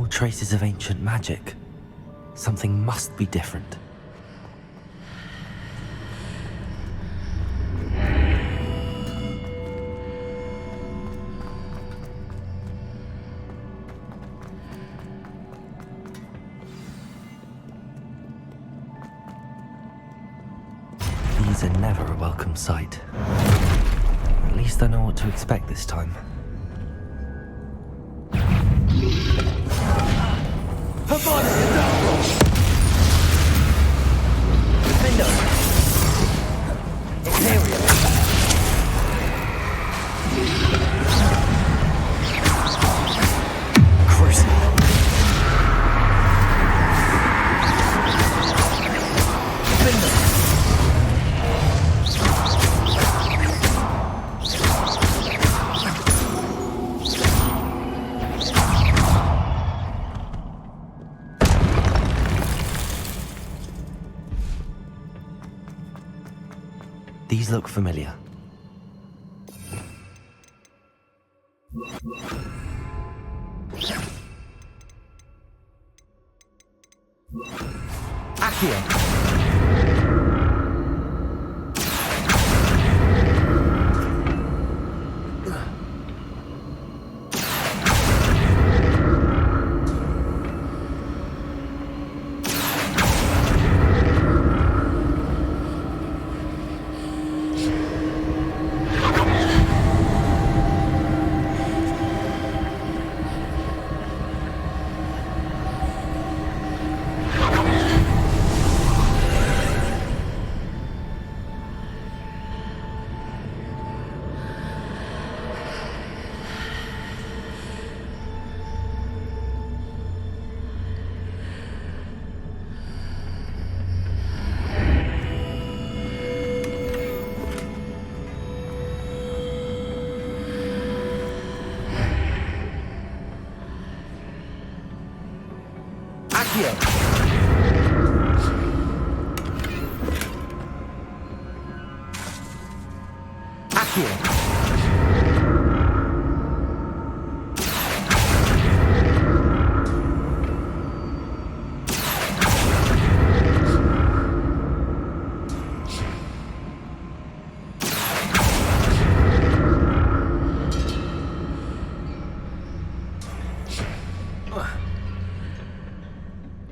Traces of ancient magic. Something must be different. These are never a welcome sight. At least I know what to expect this time. These look familiar. Accio.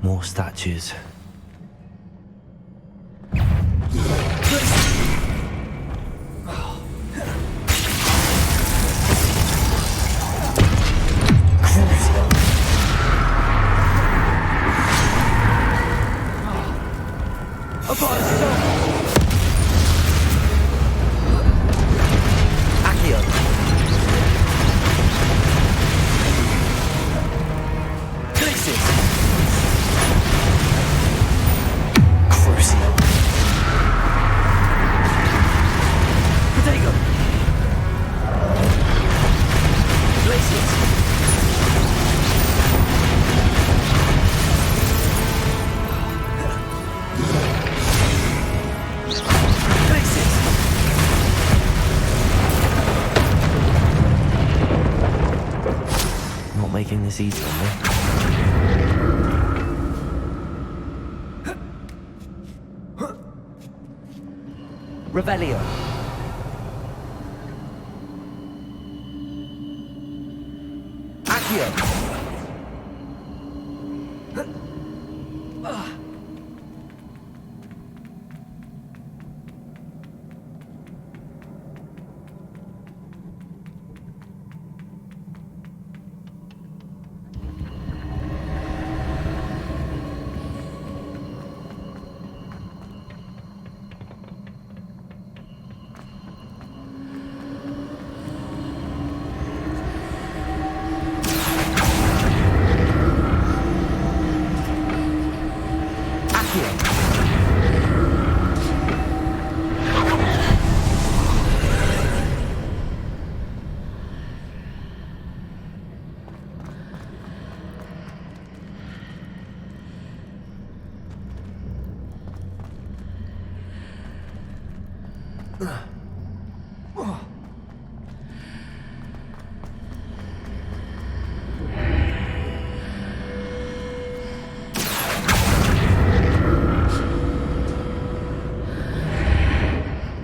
More statues. Making this easy on me. Revelio. Accio.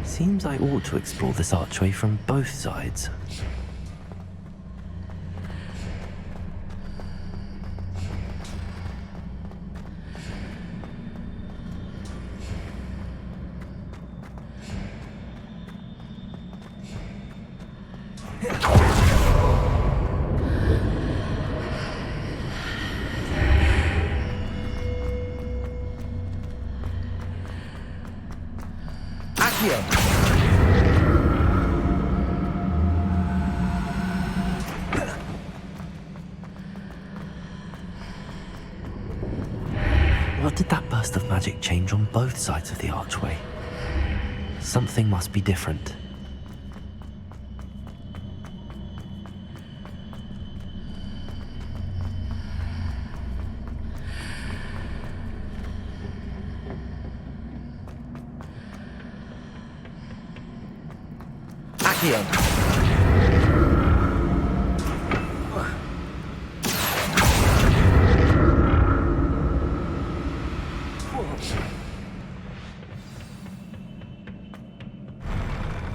Seems I ought to explore this archway from both sides. What did that burst of magic change on both sides of the archway? Something must be different.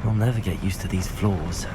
I'll never get used to these floors.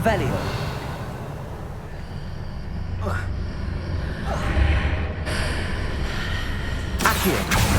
Revelio. Accio.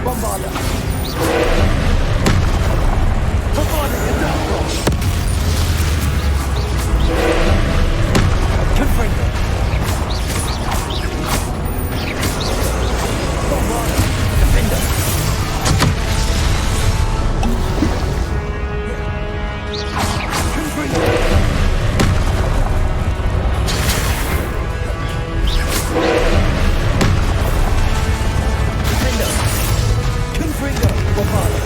Bombarda! Bombarda, get down, bro! Confringo! Bombarda! Defender! Confringo! Confringo! Bombarda!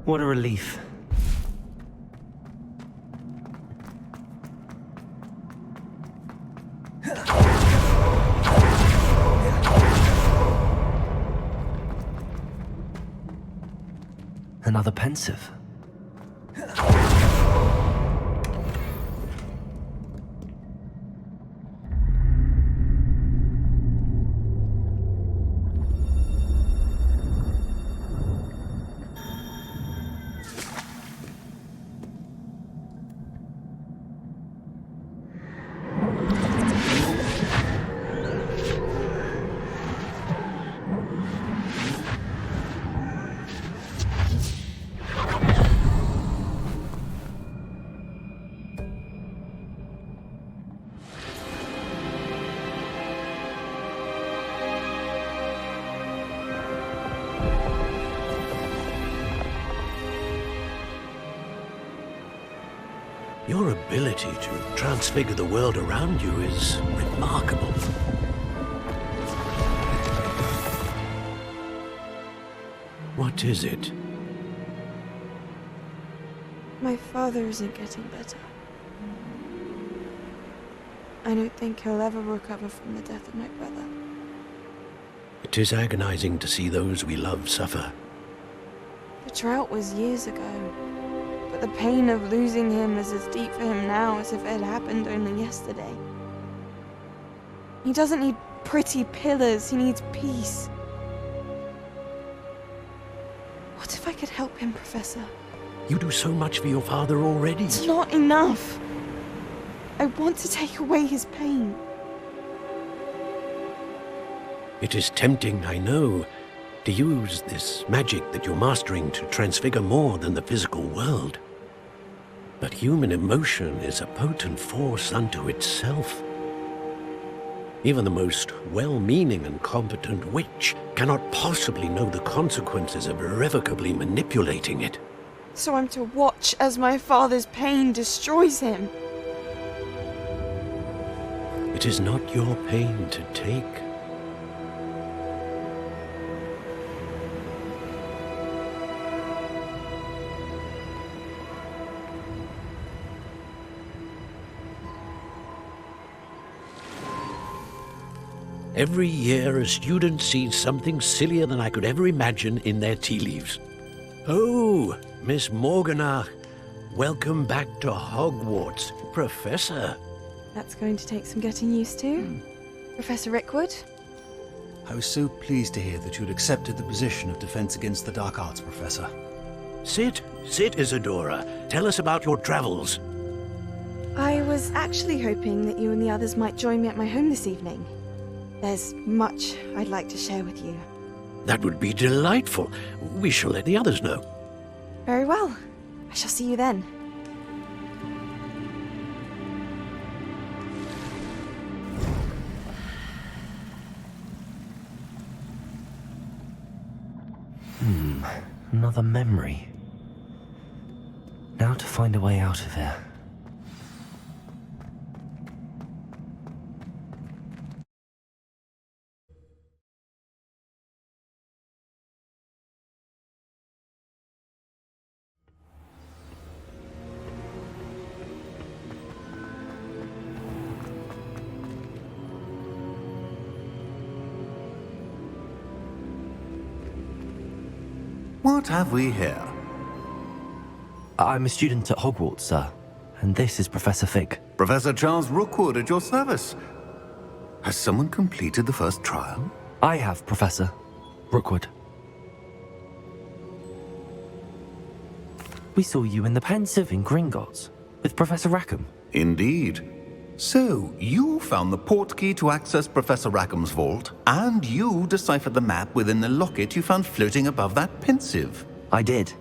What a relief. Another pensive. Your ability to transfigure the world around you is remarkable. What is it? My father isn't getting better. I don't think he'll ever recover from the death of my brother. It is agonizing to see those we love suffer. The drought was years ago, but the pain of losing him is as deep for him now as if it had happened only yesterday. He doesn't need pretty pillars, he needs peace. What if I could help him, Professor? You do so much for your father already. It's not enough. I want to take away his pain. It is tempting, I know, to use this magic that you're mastering to transfigure more than the physical world. But human emotion is a potent force unto itself. Even the most well-meaning and competent witch cannot possibly know the consequences of irrevocably manipulating it. So I'm to watch as my father's pain destroys him. It is not your pain to take. Every year, a student sees something sillier than I could ever imagine in their tea leaves. Oh, Miss Morganach, welcome back to Hogwarts, Professor. That's going to take some getting used to. Professor Rickwood? I was so pleased to hear that you'd accepted the position of Defense Against the Dark Arts Professor. Sit, Isadora. Tell us about your travels. I was actually hoping that you and the others might join me at my home this evening. There's much I'd like to share with you. That would be delightful. We shall let the others know. Very well. I shall see you then. Another memory. Now to find a way out of here. What have we here? I'm a student at Hogwarts, sir, and this is Professor Fig. Professor Charles Rookwood at your service. Has someone completed the first trial? I have, Professor Rookwood. We saw you in the Pensive in Gringotts with Professor Rackham. Indeed. So, you found the portkey to access Professor Rackham's vault, and you deciphered the map within the locket you found floating above that Pensive. I did.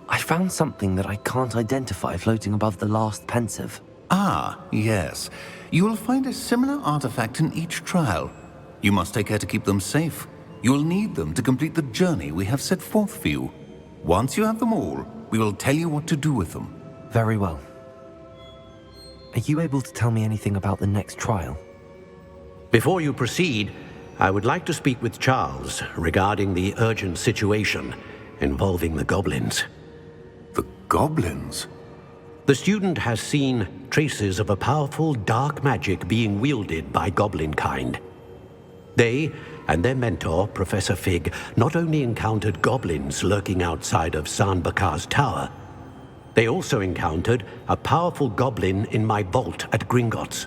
I found something that I can't identify floating above the last Pensive. Ah, yes. You will find a similar artifact in each trial. You must take care to keep them safe. You will need them to complete the journey we have set forth for you. Once you have them all, we will tell you what to do with them. Very well. Are you able to tell me anything about the next trial? Before you proceed, I would like to speak with Charles regarding the urgent situation involving the goblins. The goblins? The student has seen traces of a powerful dark magic being wielded by goblin kind. They and their mentor, Professor Fig, not only encountered goblins lurking outside of San Bakar's tower, they also encountered a powerful goblin in my vault at Gringotts.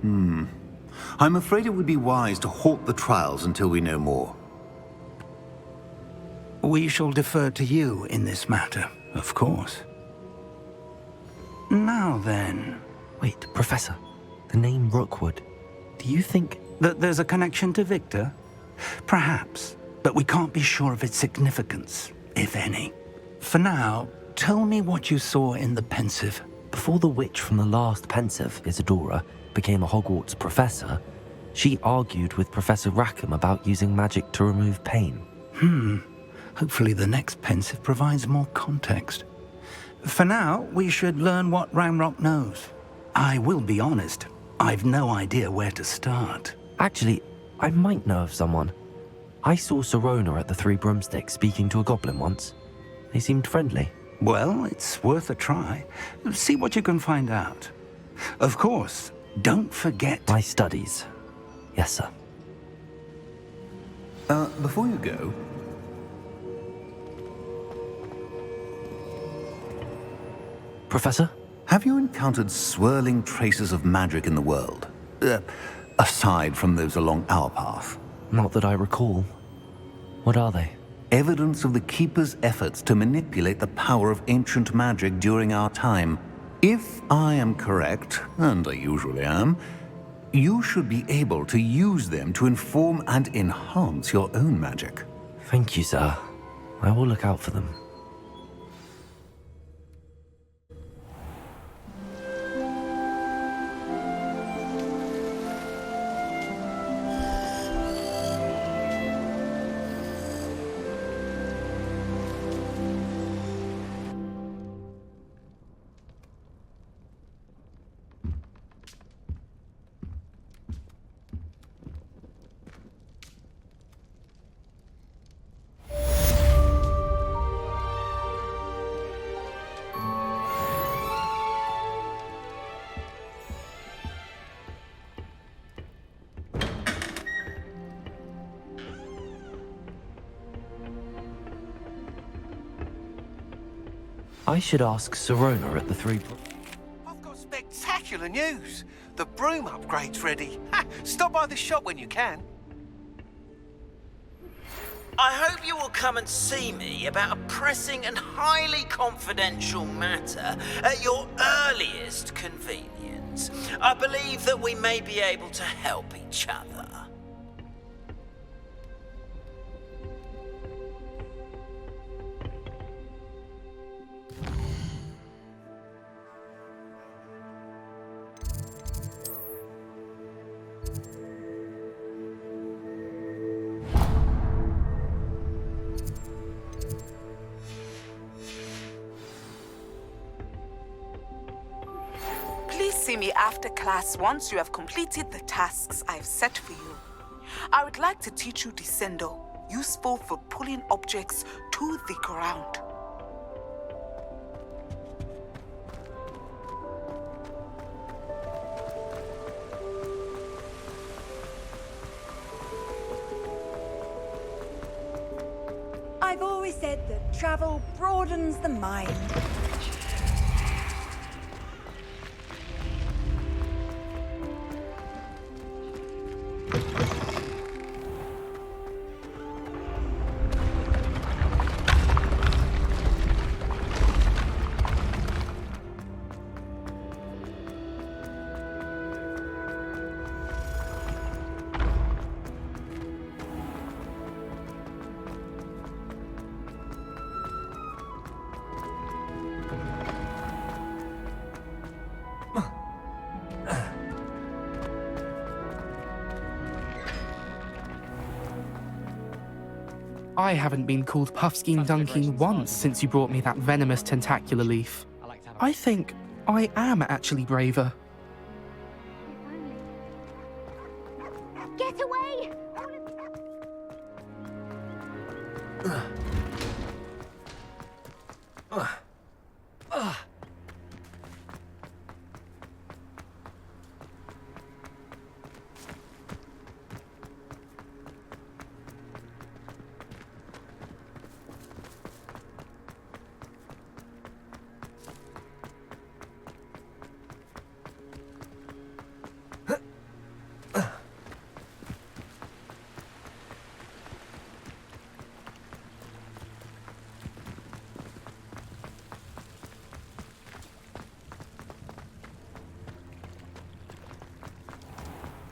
I'm afraid it would be wise to halt the trials until we know more. We shall defer to you in this matter, of course. Now then... Wait, Professor. The name Rookwood. Do you think... that there's a connection to Victor? Perhaps, but we can't be sure of its significance, if any. For now, tell me what you saw in the Pensive. Before the witch from the last Pensive, Isadora, became a Hogwarts professor, she argued with Professor Rackham about using magic to remove pain. Hopefully the next Pensive provides more context. For now, we should learn what Ranrock knows. I will be honest, I've no idea where to start. Actually, I might know of someone. I saw Sirona at the Three Broomsticks speaking to a goblin once. They seemed friendly. Well, it's worth a try. See what you can find out. Of course, don't forget... My studies. Yes, sir. Before you go... Professor? Have you encountered swirling traces of magic in the world? Aside from those along our path? Not that I recall. What are they? Evidence of the Keeper's efforts to manipulate the power of ancient magic during our time. If I am correct, and I usually am, you should be able to use them to inform and enhance your own magic. Thank you, sir. I will look out for them. I should ask Sirona at the Three... I've got spectacular news. The broom upgrade's ready. Ha! Stop by the shop when you can. I hope you will come and see me about a pressing and highly confidential matter at your earliest convenience. I believe that we may be able to help each other. Please see me after class once you have completed the tasks I've set for you. I would like to teach you Descendo, useful for pulling objects to the ground. I've always said that travel broadens the mind. I haven't been called Puffskein Dunking once since you brought me that venomous tentacular leaf. I think I am actually braver. Get away!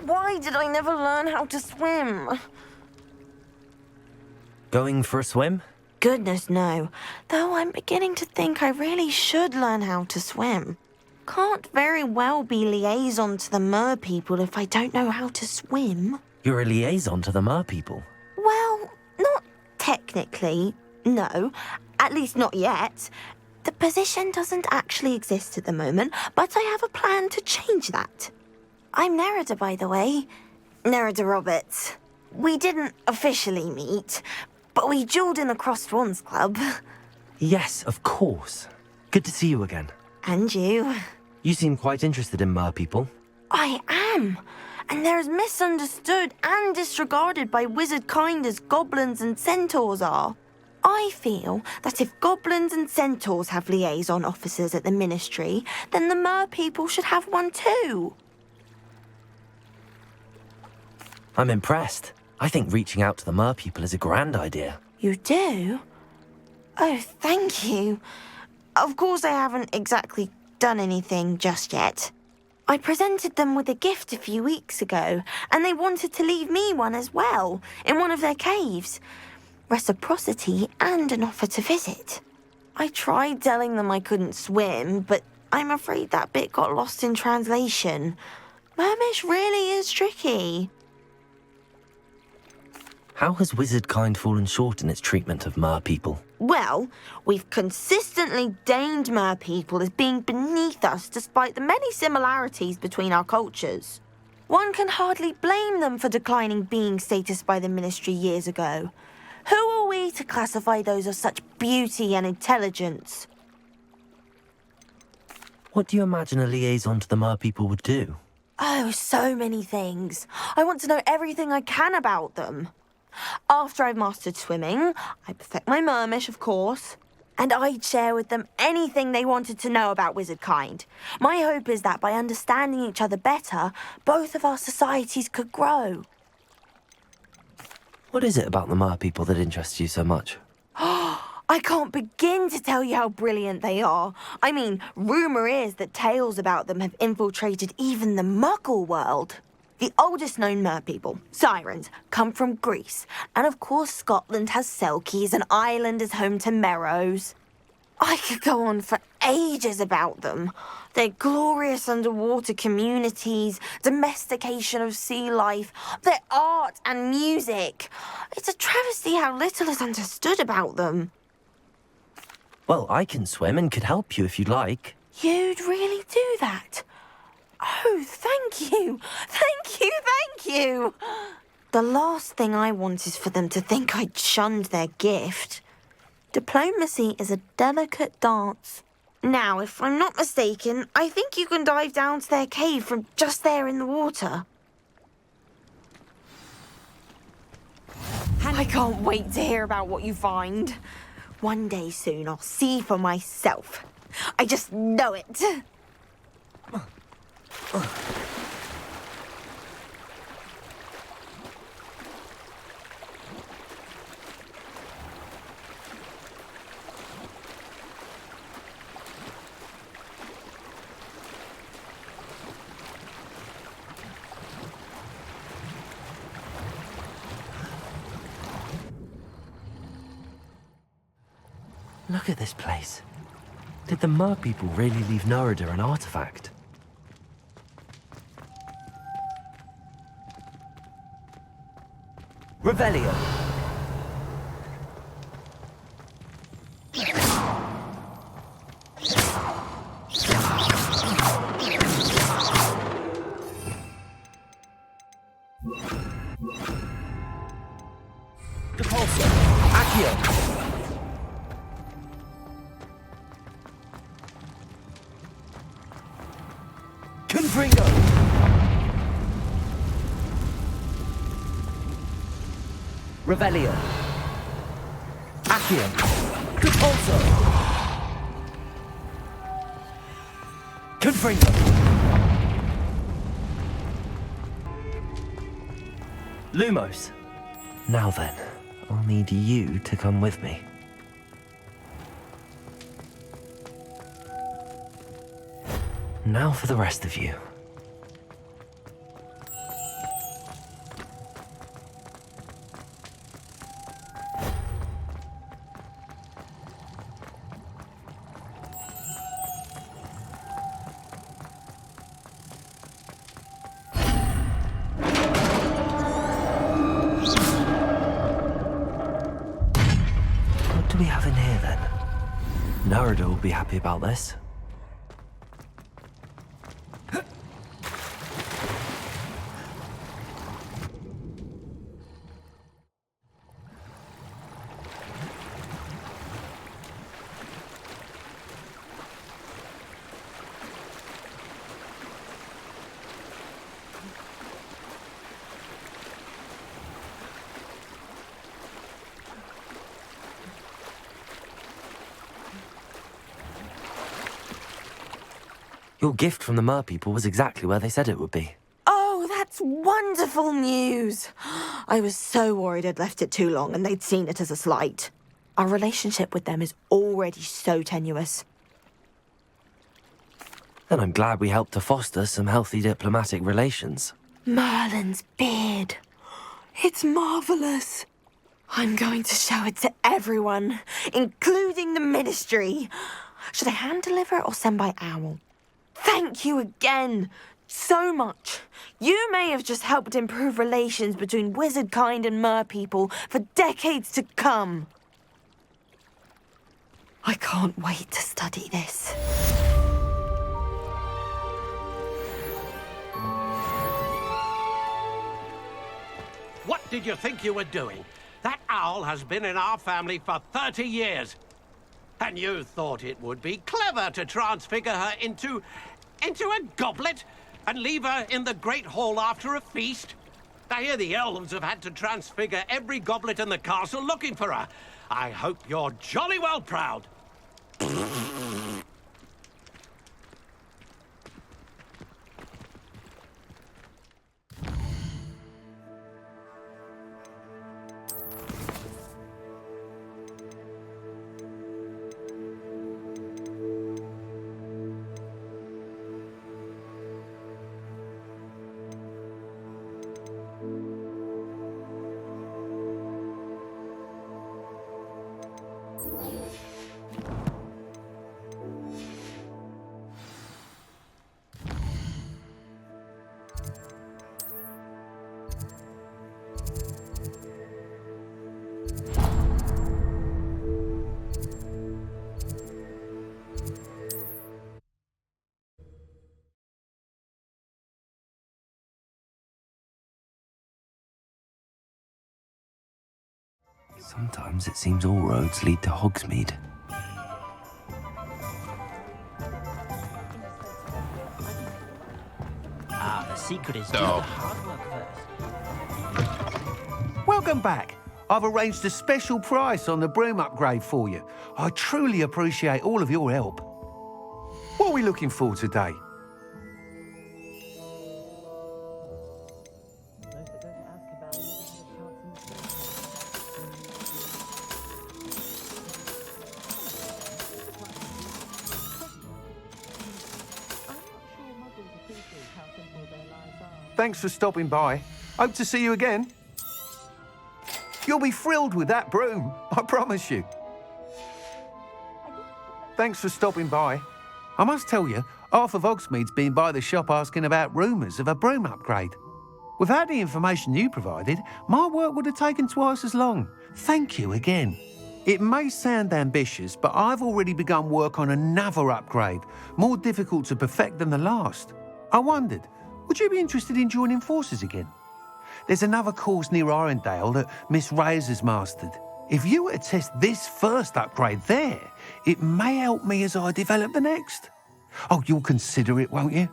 Why did I never learn how to swim? Going for a swim? Goodness, no. Though I'm beginning to think I really should learn how to swim. Can't very well be liaison to the mer people if I don't know how to swim. You're a liaison to the mer people. Well, not technically, no. At least not yet. The position doesn't actually exist at the moment, but I have a plan to change that. I'm Nerida, by the way. Nerida Roberts. We didn't officially meet, but we duelled in the Crossed Swans Club. Yes, of course. Good to see you again. And you. You seem quite interested in mer people. I am. And they're as misunderstood and disregarded by wizard kind as goblins and centaurs are. I feel that if goblins and centaurs have liaison officers at the ministry, then the mer people should have one too. I'm impressed. I think reaching out to the mer people is a grand idea. You do? Oh, thank you. Of course I haven't exactly done anything just yet. I presented them with a gift a few weeks ago, and they wanted to leave me one as well, in one of their caves. Reciprocity and an offer to visit. I tried telling them I couldn't swim, but I'm afraid that bit got lost in translation. Mermish really is tricky. How has wizard kind fallen short in its treatment of mer people? Well, we've consistently deigned mer people as being beneath us despite the many similarities between our cultures. One can hardly blame them for declining being status by the ministry years ago. Who are we to classify those of such beauty and intelligence? What do you imagine a liaison to the mer people would do? Oh, so many things. I want to know everything I can about them. After I've mastered swimming, I perfect my mermish, of course. And I'd share with them anything they wanted to know about wizardkind. My hope is that by understanding each other better, both of our societies could grow. What is it about the mer people that interests you so much? I can't begin to tell you how brilliant they are. I mean, rumour is that tales about them have infiltrated even the Muggle world. The oldest known mer people, sirens, come from Greece. And of course Scotland has Selkies and Ireland is home to Merrows. I could go on for ages about them. Their glorious underwater communities, domestication of sea life, their art and music. It's a travesty how little is understood about them. Well, I can swim and could help you if you'd like. You'd really do that? Oh, thank you. Thank you, thank you. The last thing I want is for them to think I'd shunned their gift. Diplomacy is a delicate dance. Now, if I'm not mistaken, I think you can dive down to their cave from just there in the water. I can't wait to hear about what you find. One day soon, I'll see for myself. I just know it. Look at this place. Did the mer people really leave Nerida an artifact? Revelio. Depulso. Accio. Confringo. Revelio. Accio. Depulso. Confringo. Lumos. Now then, I'll need you to come with me. Now for the rest of you. What do we have in here then? Nerida will be happy about this. Your gift from the mer people was exactly where they said it would be. Oh, that's wonderful news. I was so worried I'd left it too long and they'd seen it as a slight. Our relationship with them is already so tenuous. And I'm glad we helped to foster some healthy diplomatic relations. Merlin's beard. It's marvellous. I'm going to show it to everyone, including the Ministry. Should I hand deliver it or send by owl? Thank you again, so much. You may have just helped improve relations between wizardkind and mer people for decades to come. I can't wait to study this. What did you think you were doing? That owl has been in our family for 30 years. And you thought it would be clever to transfigure her into a goblet and leave her in the Great Hall after a feast? I hear the elves have had to transfigure every goblet in the castle looking for her. I hope you're jolly well proud. Sometimes it seems all roads lead to Hogsmeade. The secret is do the hard work first. Welcome back. I've arranged a special price on the broom upgrade for you. I truly appreciate all of your help. What are we looking for today? Thanks for stopping by. Hope to see you again. You'll be thrilled with that broom, I promise you. Thanks for stopping by. I must tell you, half of Hogsmeade's been by the shop asking about rumours of a broom upgrade. Without the information you provided, my work would have taken twice as long. Thank you again. It may sound ambitious, but I've already begun work on another upgrade, more difficult to perfect than the last. I wondered, would you be interested in joining forces again? There's another course near Arendelle that Miss Reyes has mastered. If you were to test this first upgrade there, it may help me as I develop the next. Oh, you'll consider it, won't you?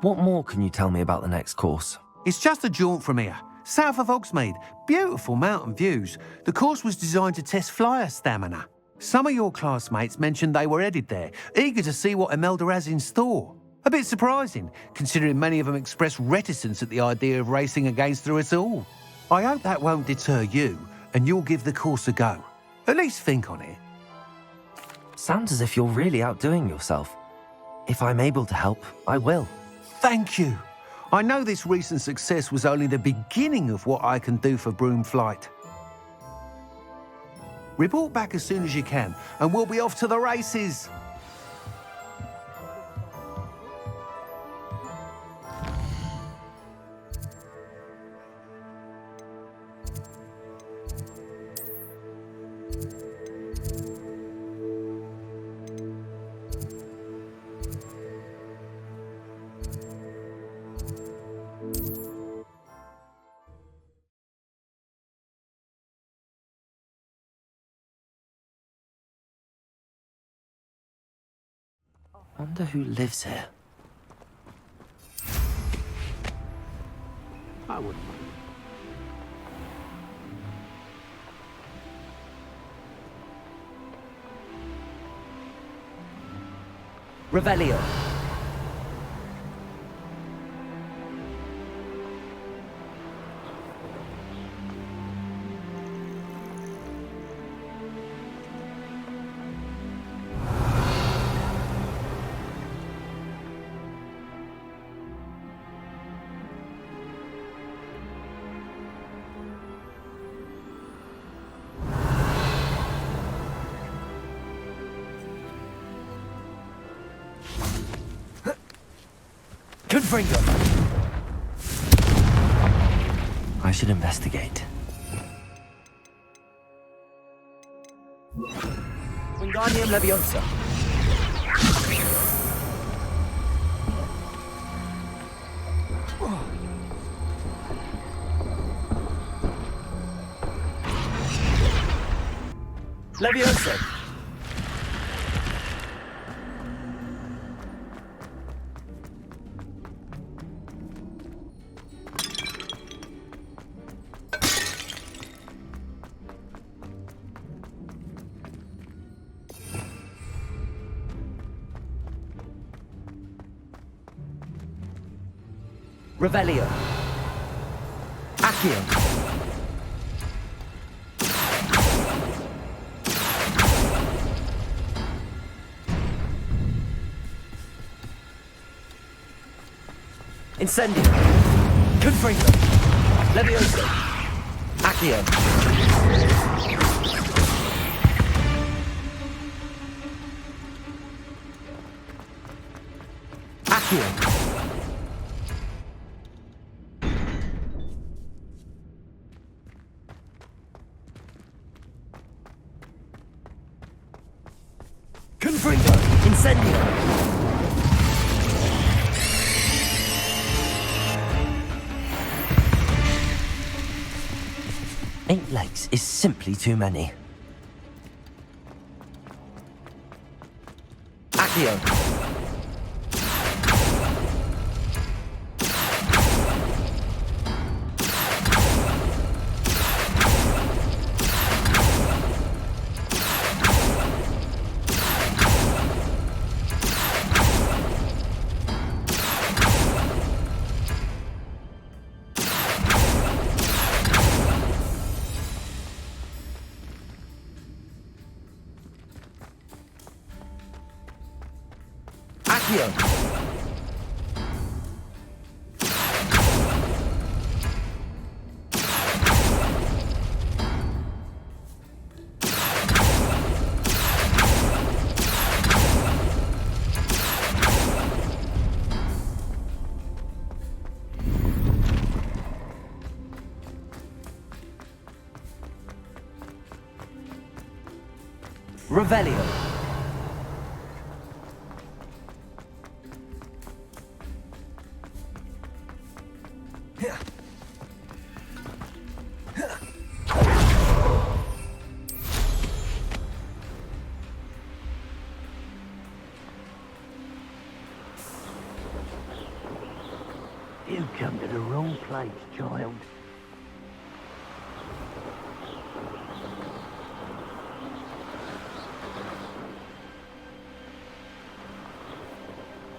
What more can you tell me about the next course? It's just a jaunt from here, south of Hogsmeade. Beautiful mountain views. The course was designed to test flyer stamina. Some of your classmates mentioned they were headed there, eager to see what Imelda has in store. A bit surprising, considering many of them expressed reticence at the idea of racing against her at all. I hope that won't deter you, and you'll give the course a go. At least think on it. Sounds as if you're really outdoing yourself. If I'm able to help, I will. Thank you. I know this recent success was only the beginning of what I can do for broom flight. Report back as soon as you can, and we'll be off to the races. Wonder who lives here. I wouldn't mind. Revelio. I should investigate. Wingardium Leviosa. Leviosa. Revelio. Accio. Incendio. Confringo. Leviosa. Accio. Accio. Confringo. Incendio. 8 legs is simply too many. Accio. Accio. Revelio. You've come to the wrong place, child.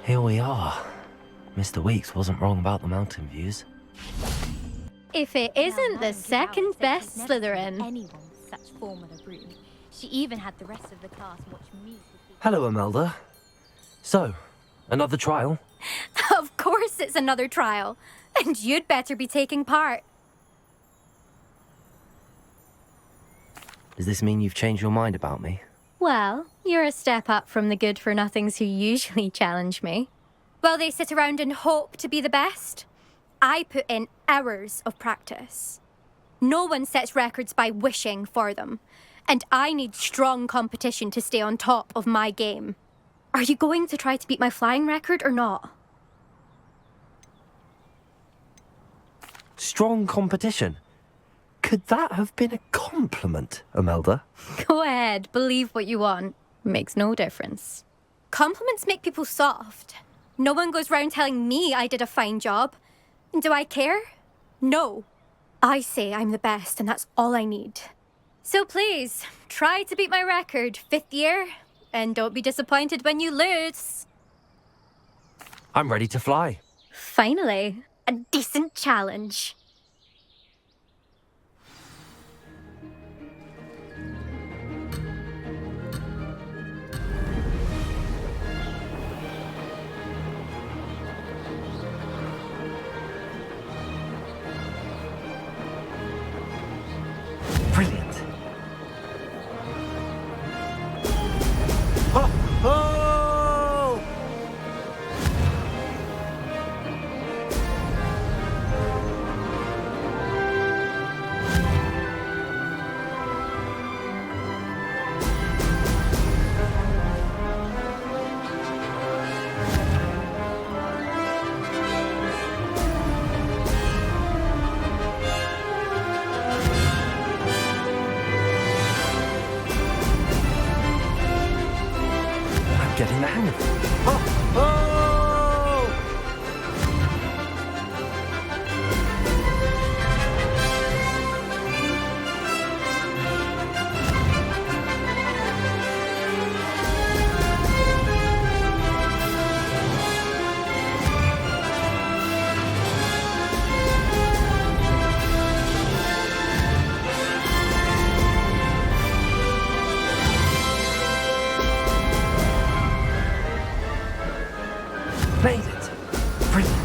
Here we are. Mr. Weeks wasn't wrong about the mountain views. If it isn't the second best Slytherin. Anyone with such form on a broom. She even had the rest of the class watch me. Hello, Imelda. So, another trial? Of course it's another trial. And you'd better be taking part. Does this mean you've changed your mind about me? Well, you're a step up from the good-for-nothings who usually challenge me. While they sit around and hope to be the best, I put in hours of practice. No one sets records by wishing for them, and I need strong competition to stay on top of my game. Are you going to try to beat my flying record or not? Strong competition? Could that have been a compliment, Imelda? Go ahead, believe what you want. Makes no difference. Compliments make people soft. No one goes round telling me I did a fine job. Do I care? No. I say I'm the best, and that's all I need. So please, try to beat my record, 5th year, and don't be disappointed when you lose. I'm ready to fly. Finally, a decent challenge. Brilliant. Oh! Oh! Getting the hang of it. Oh! Oh! Made it! Brilliant!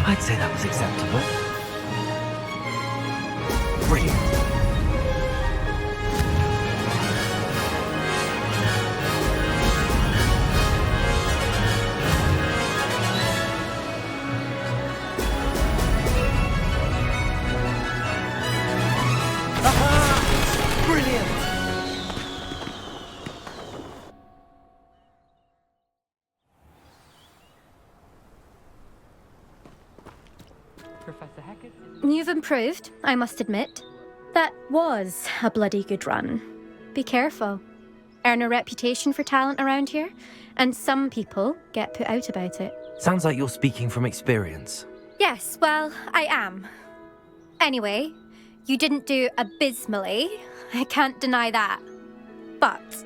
I'd say that was acceptable. Brilliant. You've improved, I must admit. That was a bloody good run. Be careful. Earn a reputation for talent around here, and some people get put out about it. Sounds like you're speaking from experience. Yes, well, I am. Anyway, you didn't do abysmally. I can't deny that. But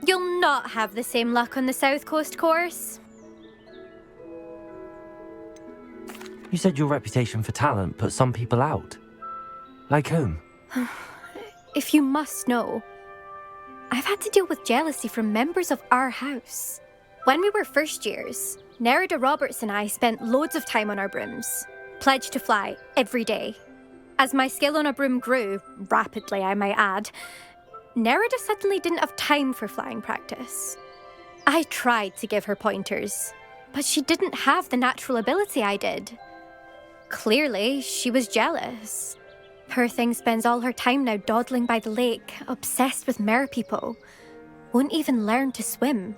you'll not have the same luck on the South Coast course. You said your reputation for talent put some people out. Like whom? If you must know, I've had to deal with jealousy from members of our house. When we were first years, Nerida Roberts and I spent loads of time on our brooms, pledged to fly every day. As my skill on a broom grew, rapidly I might add, Nerida suddenly didn't have time for flying practice. I tried to give her pointers, but she didn't have the natural ability I did. Clearly, she was jealous. Poor thing spends all her time now dawdling by the lake, obsessed with merpeople. Won't even learn to swim.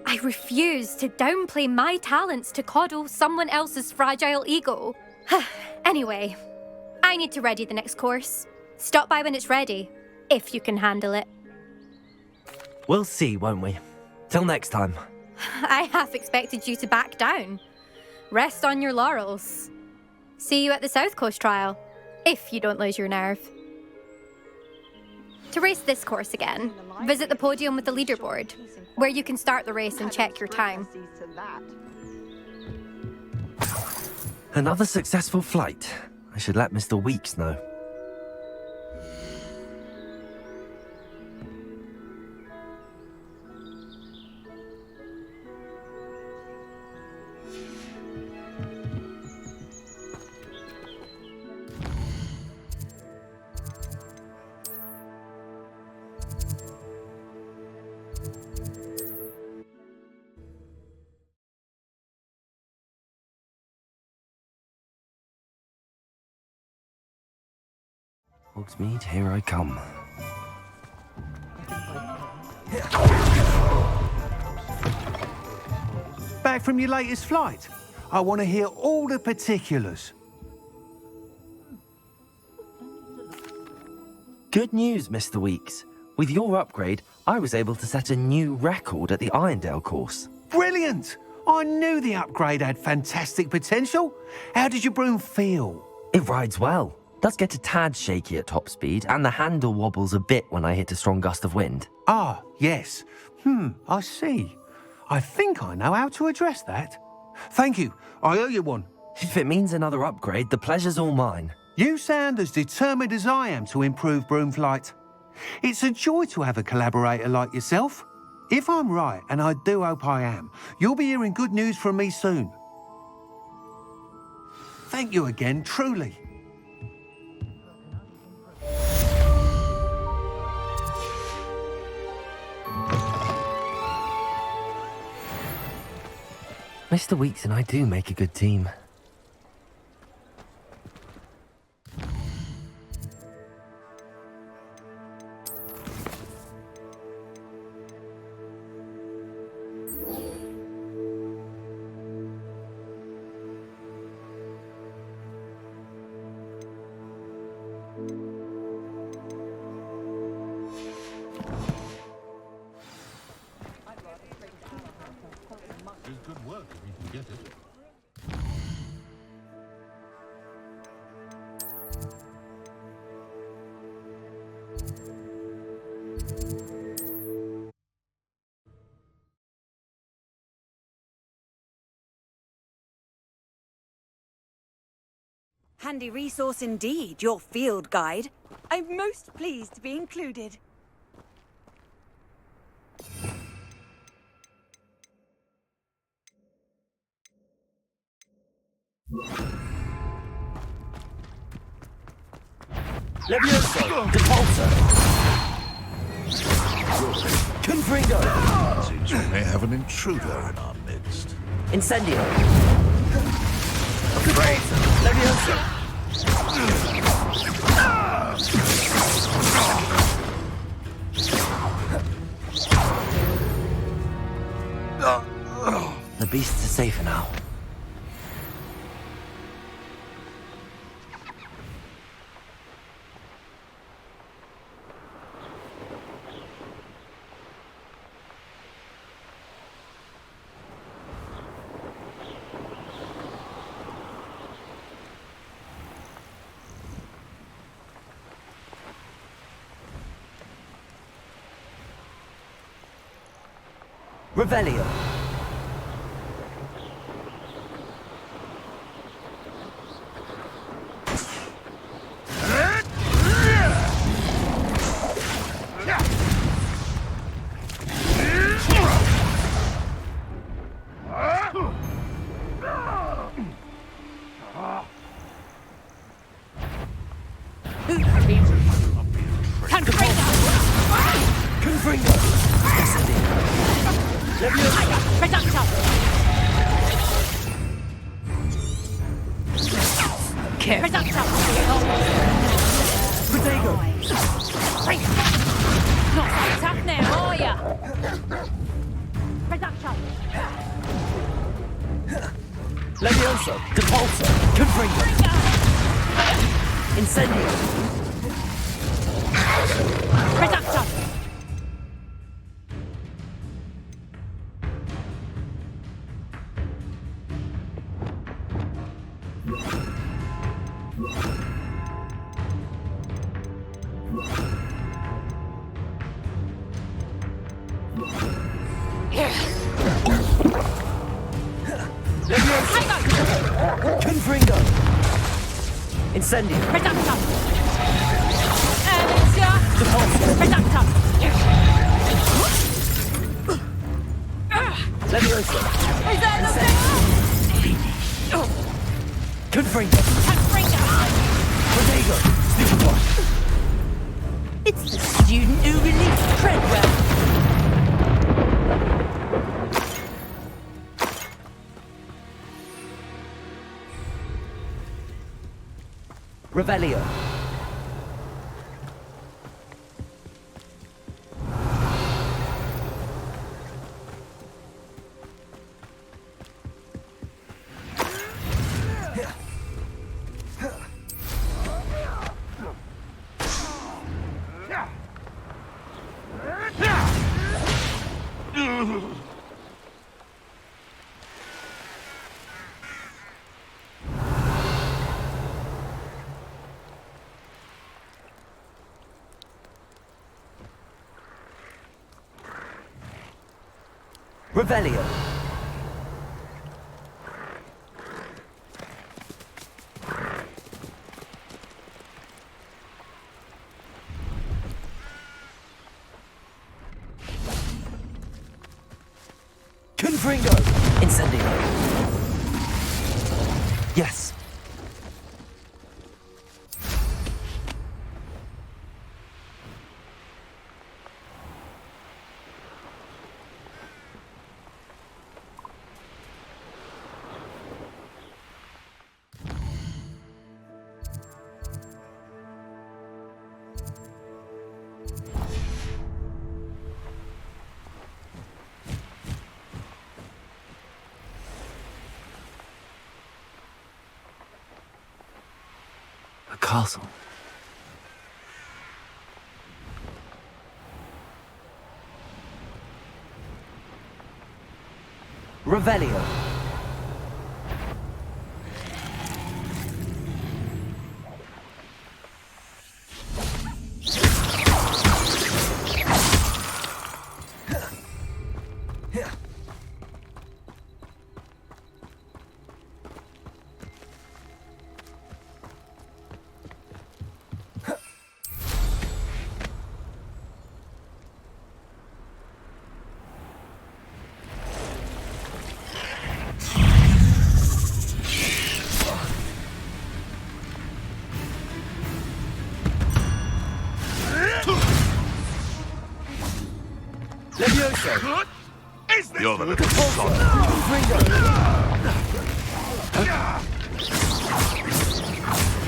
I refuse to downplay my talents to coddle someone else's fragile ego. Anyway, I need to ready the next course. Stop by when it's ready, if you can handle it. We'll see, won't we? Till next time. I half expected you to back down. Rest on your laurels. See you at the South Coast trial, if you don't lose your nerve. To race this course again, visit the podium with the leaderboard, where you can start the race and check your time. Another successful flight. I should let Mr. Weeks know. Hogsmeade, here I come. Back from your latest flight? I want to hear all the particulars. Good news, Mr. Weeks. With your upgrade, I was able to set a new record at the Irondale course. Brilliant! I knew the upgrade had fantastic potential. How did your broom feel? It rides well. Does get a tad shaky at top speed, and the handle wobbles a bit when I hit a strong gust of wind. Ah, yes. I see. I think I know how to address that. Thank you. I owe you one. If it means another upgrade, the pleasure's all mine. You sound as determined as I am to improve broom flight. It's a joy to have a collaborator like yourself. If I'm right, and I do hope I am, you'll be hearing good news from me soon. Thank you again, truly. Mr. Weeks and I do make a good team. Good work if we can get it. Handy resource indeed, your field guide. I'm most pleased to be included. Levioso! Depulso! Confringo! Seems we may have an intruder in our midst. Incendio! Great! Levioso! The beasts are safer now. Revelio. Levioso, Depulso, Confringo. Incendio. Reductor. Confringo. Incendio. Reductor. Reductor. Levioso. Is that Confringo. Protego. Stupefy. It's the student who released Treadwell. Revelio. Revelio. Confringo. Incendio. Yes. A castle. Revelio. Levioso. You're the little son.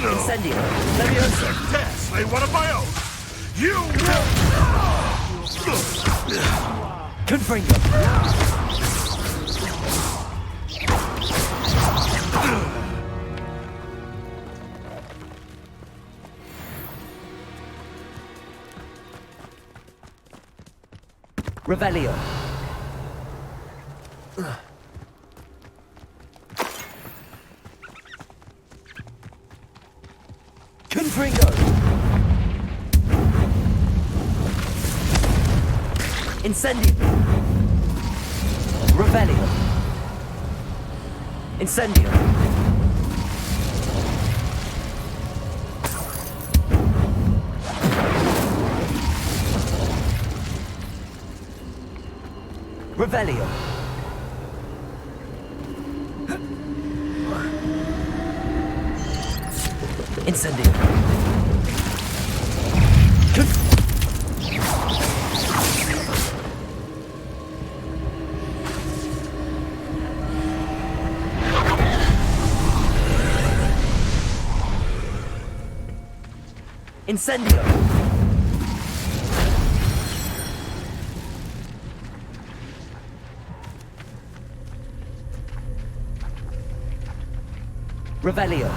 Incendio. Levioso. Yes, they want my own. You will. Confringo. Revelio. Confringo. Incendio. Revelio. Incendio. Revelio. Incendio. Incendio. Revelio.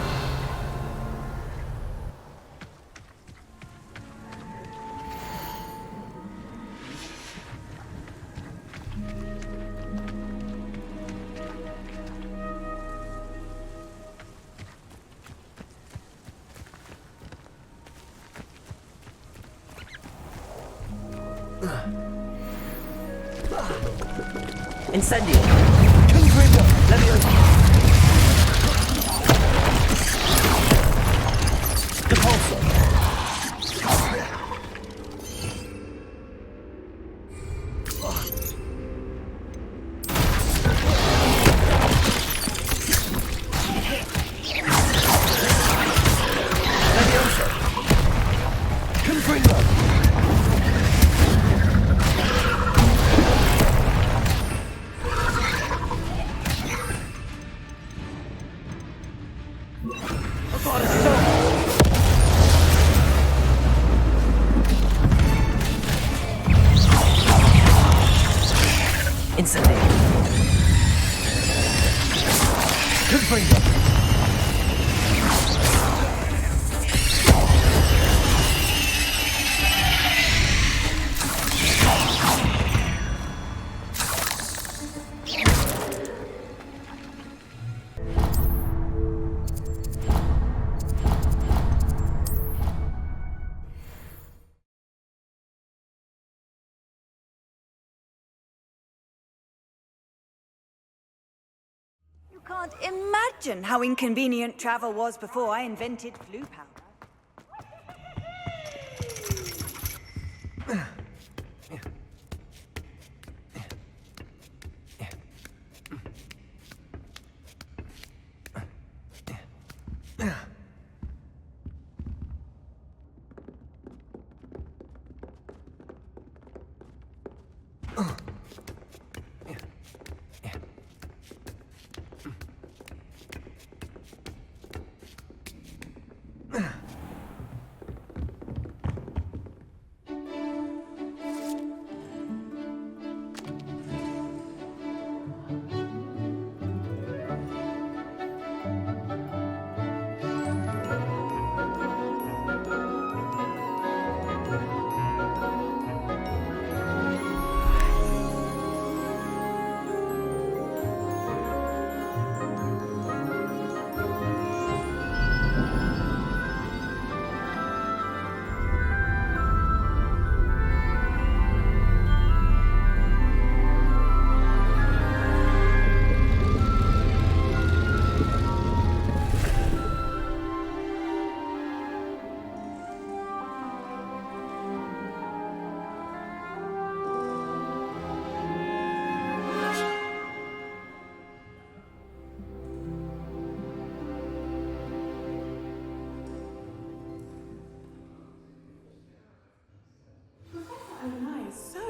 Incendio. Confringo. Leviosa. Depulso. Leviosa. Confringo. Incendio. Confringo. Can't imagine how inconvenient travel was before I invented flu powder.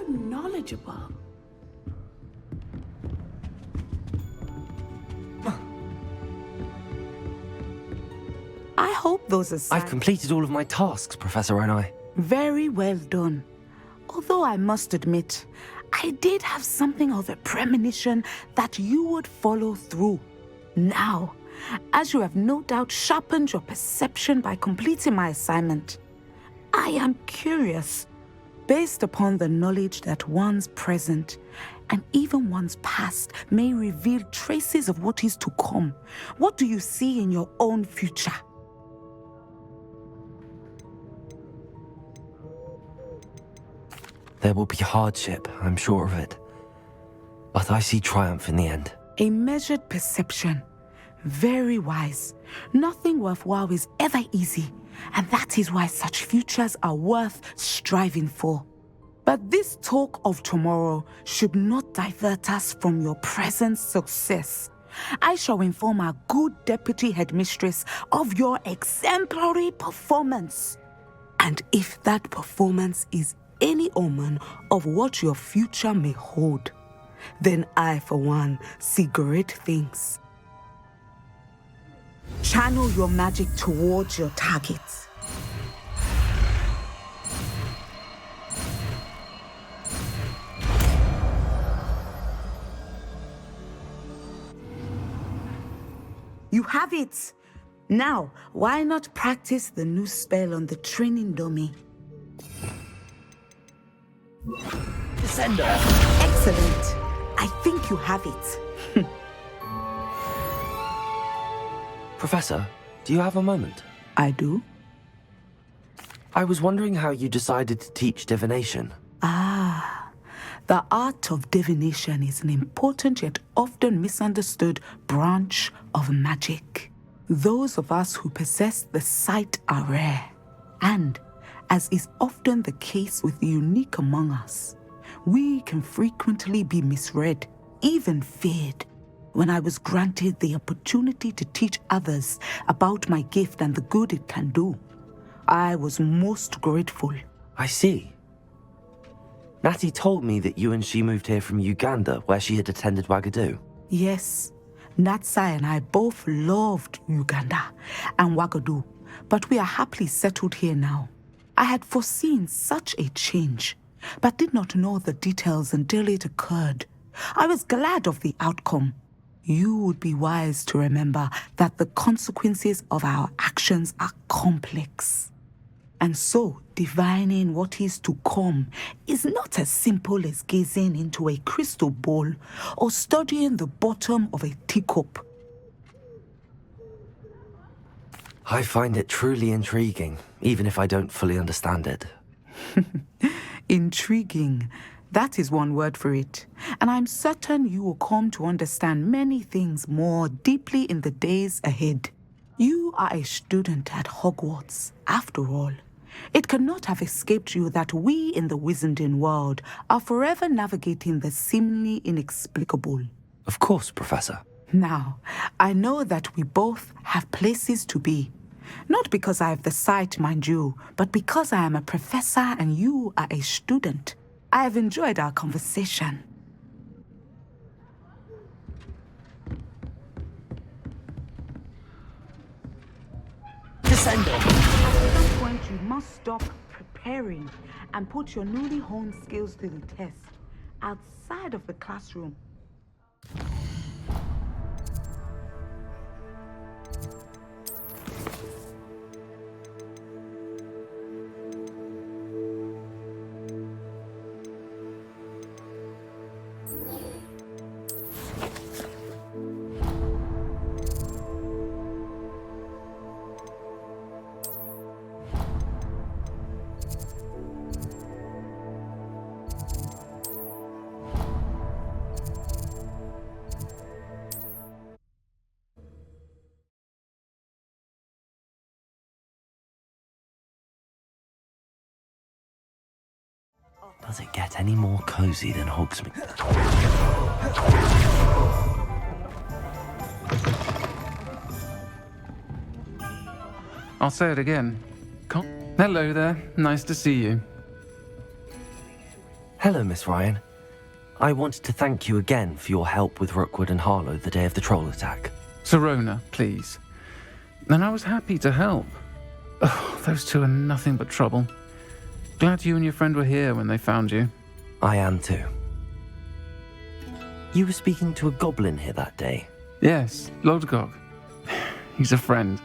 Knowledgeable. I hope those are I've completed all of my tasks, Professor Onai. very well done. Although I must admit, I did have something of a premonition that you would follow through. Now, as you have no doubt sharpened your perception by completing my assignment, I am curious. Based upon the knowledge that one's present and even one's past may reveal traces of what is to come, what do you see in your own future? There will be hardship, I'm sure of it. But I see triumph in the end. A measured perception. Very wise. Nothing worthwhile is ever easy, and that is why such futures are worth striving for. But this talk of tomorrow should not divert us from your present success. I shall inform our good deputy headmistress of your exemplary performance. And if that performance is any omen of what your future may hold, then I, for one, see great things. Channel your magic towards your targets. You have it! Now, why not practice the new spell on the training dummy? Descender! Excellent! I think you have it. Professor, do you have a moment? I do. I was wondering how you decided to teach divination. The art of divination is an important yet often misunderstood branch of magic. Those of us who possess the sight are rare, and, as is often the case with the unique among us, we can frequently be misread, even feared. When I was granted the opportunity to teach others about my gift and the good it can do, I was most grateful. I see. Natty told me that you and she moved here from Uganda, where she had attended Wagadu. Yes, Natsai and I both loved Uganda and Wagadu, but we are happily settled here now. I had foreseen such a change, but did not know the details until it occurred. I was glad of the outcome. You would be wise to remember that the consequences of our actions are complex. And so, divining what is to come is not as simple as gazing into a crystal ball or studying the bottom of a teacup. I find it truly intriguing, even if I don't fully understand it. Intriguing. That is one word for it. And I'm certain you will come to understand many things more deeply in the days ahead. You are a student at Hogwarts, after all. It cannot have escaped you that we in the wizarding world are forever navigating the seemingly inexplicable. Of course, Professor. Now, I know that we both have places to be. Not because I have the sight, mind you, but because I am a professor and you are a student. I have enjoyed our conversation. Descender! At some point, you must stop preparing and put your newly honed skills to the test outside of the classroom. Does it get any more cozy than Hogsmeade? I'll say it again. Hello there. Nice to see you. Hello, Miss Ryan. I wanted to thank you again for your help with Rookwood and Harlow the day of the troll attack. Serona, please. And I was happy to help. Oh, those two are nothing but trouble. Glad you and your friend were here when they found you. I am too. You were speaking to a goblin here that day. Yes, Lodgok. He's a friend.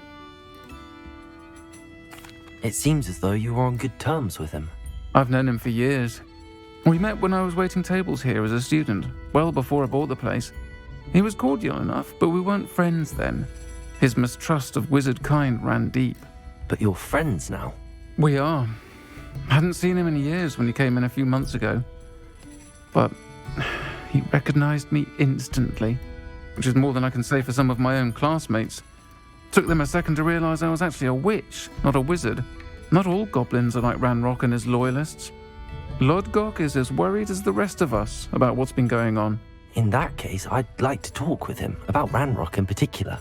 It seems as though you were on good terms with him. I've known him for years. We met when I was waiting tables here as a student, well before I bought the place. He was cordial enough, but we weren't friends then. His mistrust of wizard kind ran deep. But you're friends now? We are. Hadn't seen him in years when he came in a few months ago. But He recognized me instantly, which is more than I can say for some of my own classmates. Took them a second to realize I was actually a witch, not a wizard. Not all goblins are like Ranrock and his loyalists. Lodgok is as worried as the rest of us about what's been going on. In that case, I'd like to talk with him, about Ranrock in particular.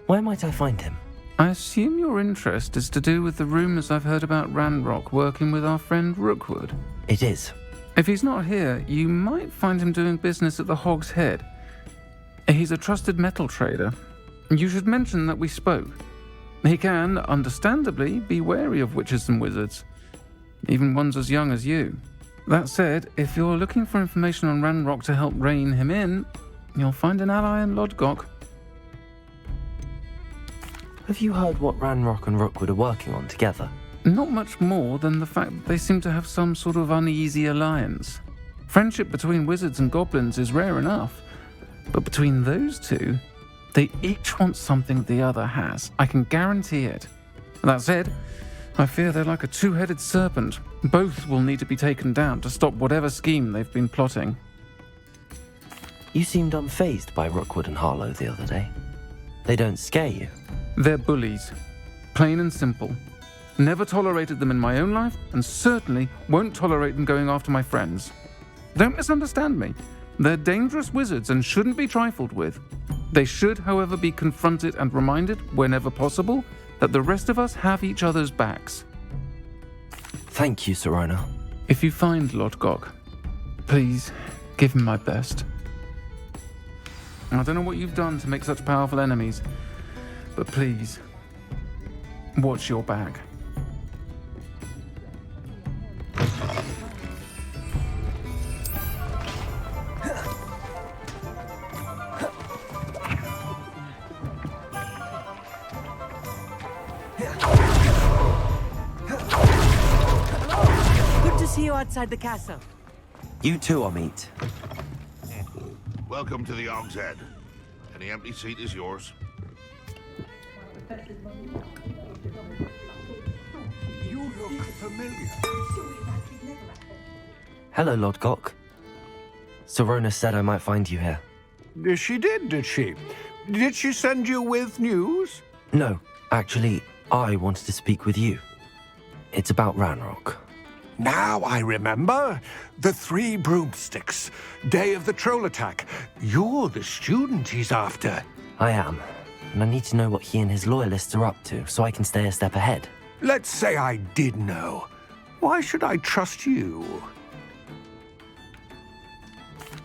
Where might I find him? I assume your interest is to do with the rumors I've heard about Ranrock working with our friend Rookwood. It is. If he's not here, you might find him doing business at the Hog's Head. He's a trusted metal trader. You should mention that we spoke. He can, understandably, be wary of witches and wizards, even ones as young as you. That said, if you're looking for information on Ranrock to help rein him in, you'll find an ally in Lodgok. Have you heard what Ranrock and Rookwood are working on together? Not much more than the fact that they seem to have some sort of uneasy alliance. Friendship between wizards and goblins is rare enough, but between those two, they each want something the other has. I can guarantee it. That said, I fear they're like a two-headed serpent. Both will need to be taken down to stop whatever scheme they've been plotting. You seemed unfazed by Rookwood and Harlow the other day. They don't scare you? They're bullies. Plain and simple. Never tolerated them in my own life, and certainly won't tolerate them going after my friends. Don't misunderstand me. They're dangerous wizards and shouldn't be trifled with. They should, however, be confronted and reminded, whenever possible, that the rest of us have each other's backs. Thank you, Sirona. If you find Lodgok, please give him my best. I don't know what you've done to make such powerful enemies, but please, watch your back. Good to see you outside the castle. You too, Amit. Welcome to the Hog's Head. Any empty seat is yours. You look familiar. Hello, Lodgok. Sirona said I might find you here. She did she? Did she send you with news? No, actually, I wanted to speak with you. It's about Ranrock. Now I remember. The 3 broomsticks. Day of the troll attack. You're the student he's after. I am, and I need to know what he and his loyalists are up to so I can stay a step ahead. Let's say I did know. Why should I trust you?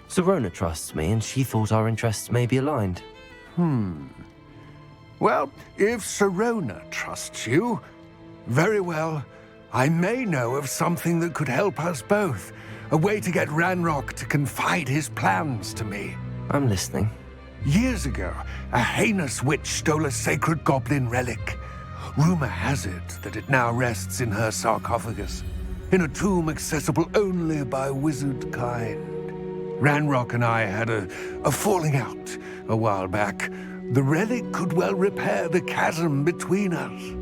Sirona trusts me, and she thought our interests may be aligned. Well, if Sirona trusts you, very well. I may know of something that could help us both. A way to get Ranrock to confide his plans to me. I'm listening. Years ago, a heinous witch stole a sacred goblin relic. Rumor has it that it now rests in her sarcophagus, in a tomb accessible only by wizard kind. Ranrock and I had a falling out a while back. The relic could well repair the chasm between us.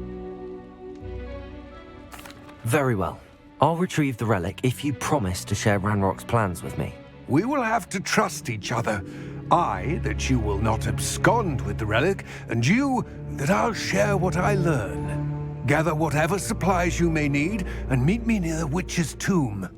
Very well. I'll retrieve the relic if you promise to share Ranrock's plans with me. We will have to trust each other. I, that you will not abscond with the relic, and you, that I'll share what I learn. Gather whatever supplies you may need, and meet me near the witch's tomb.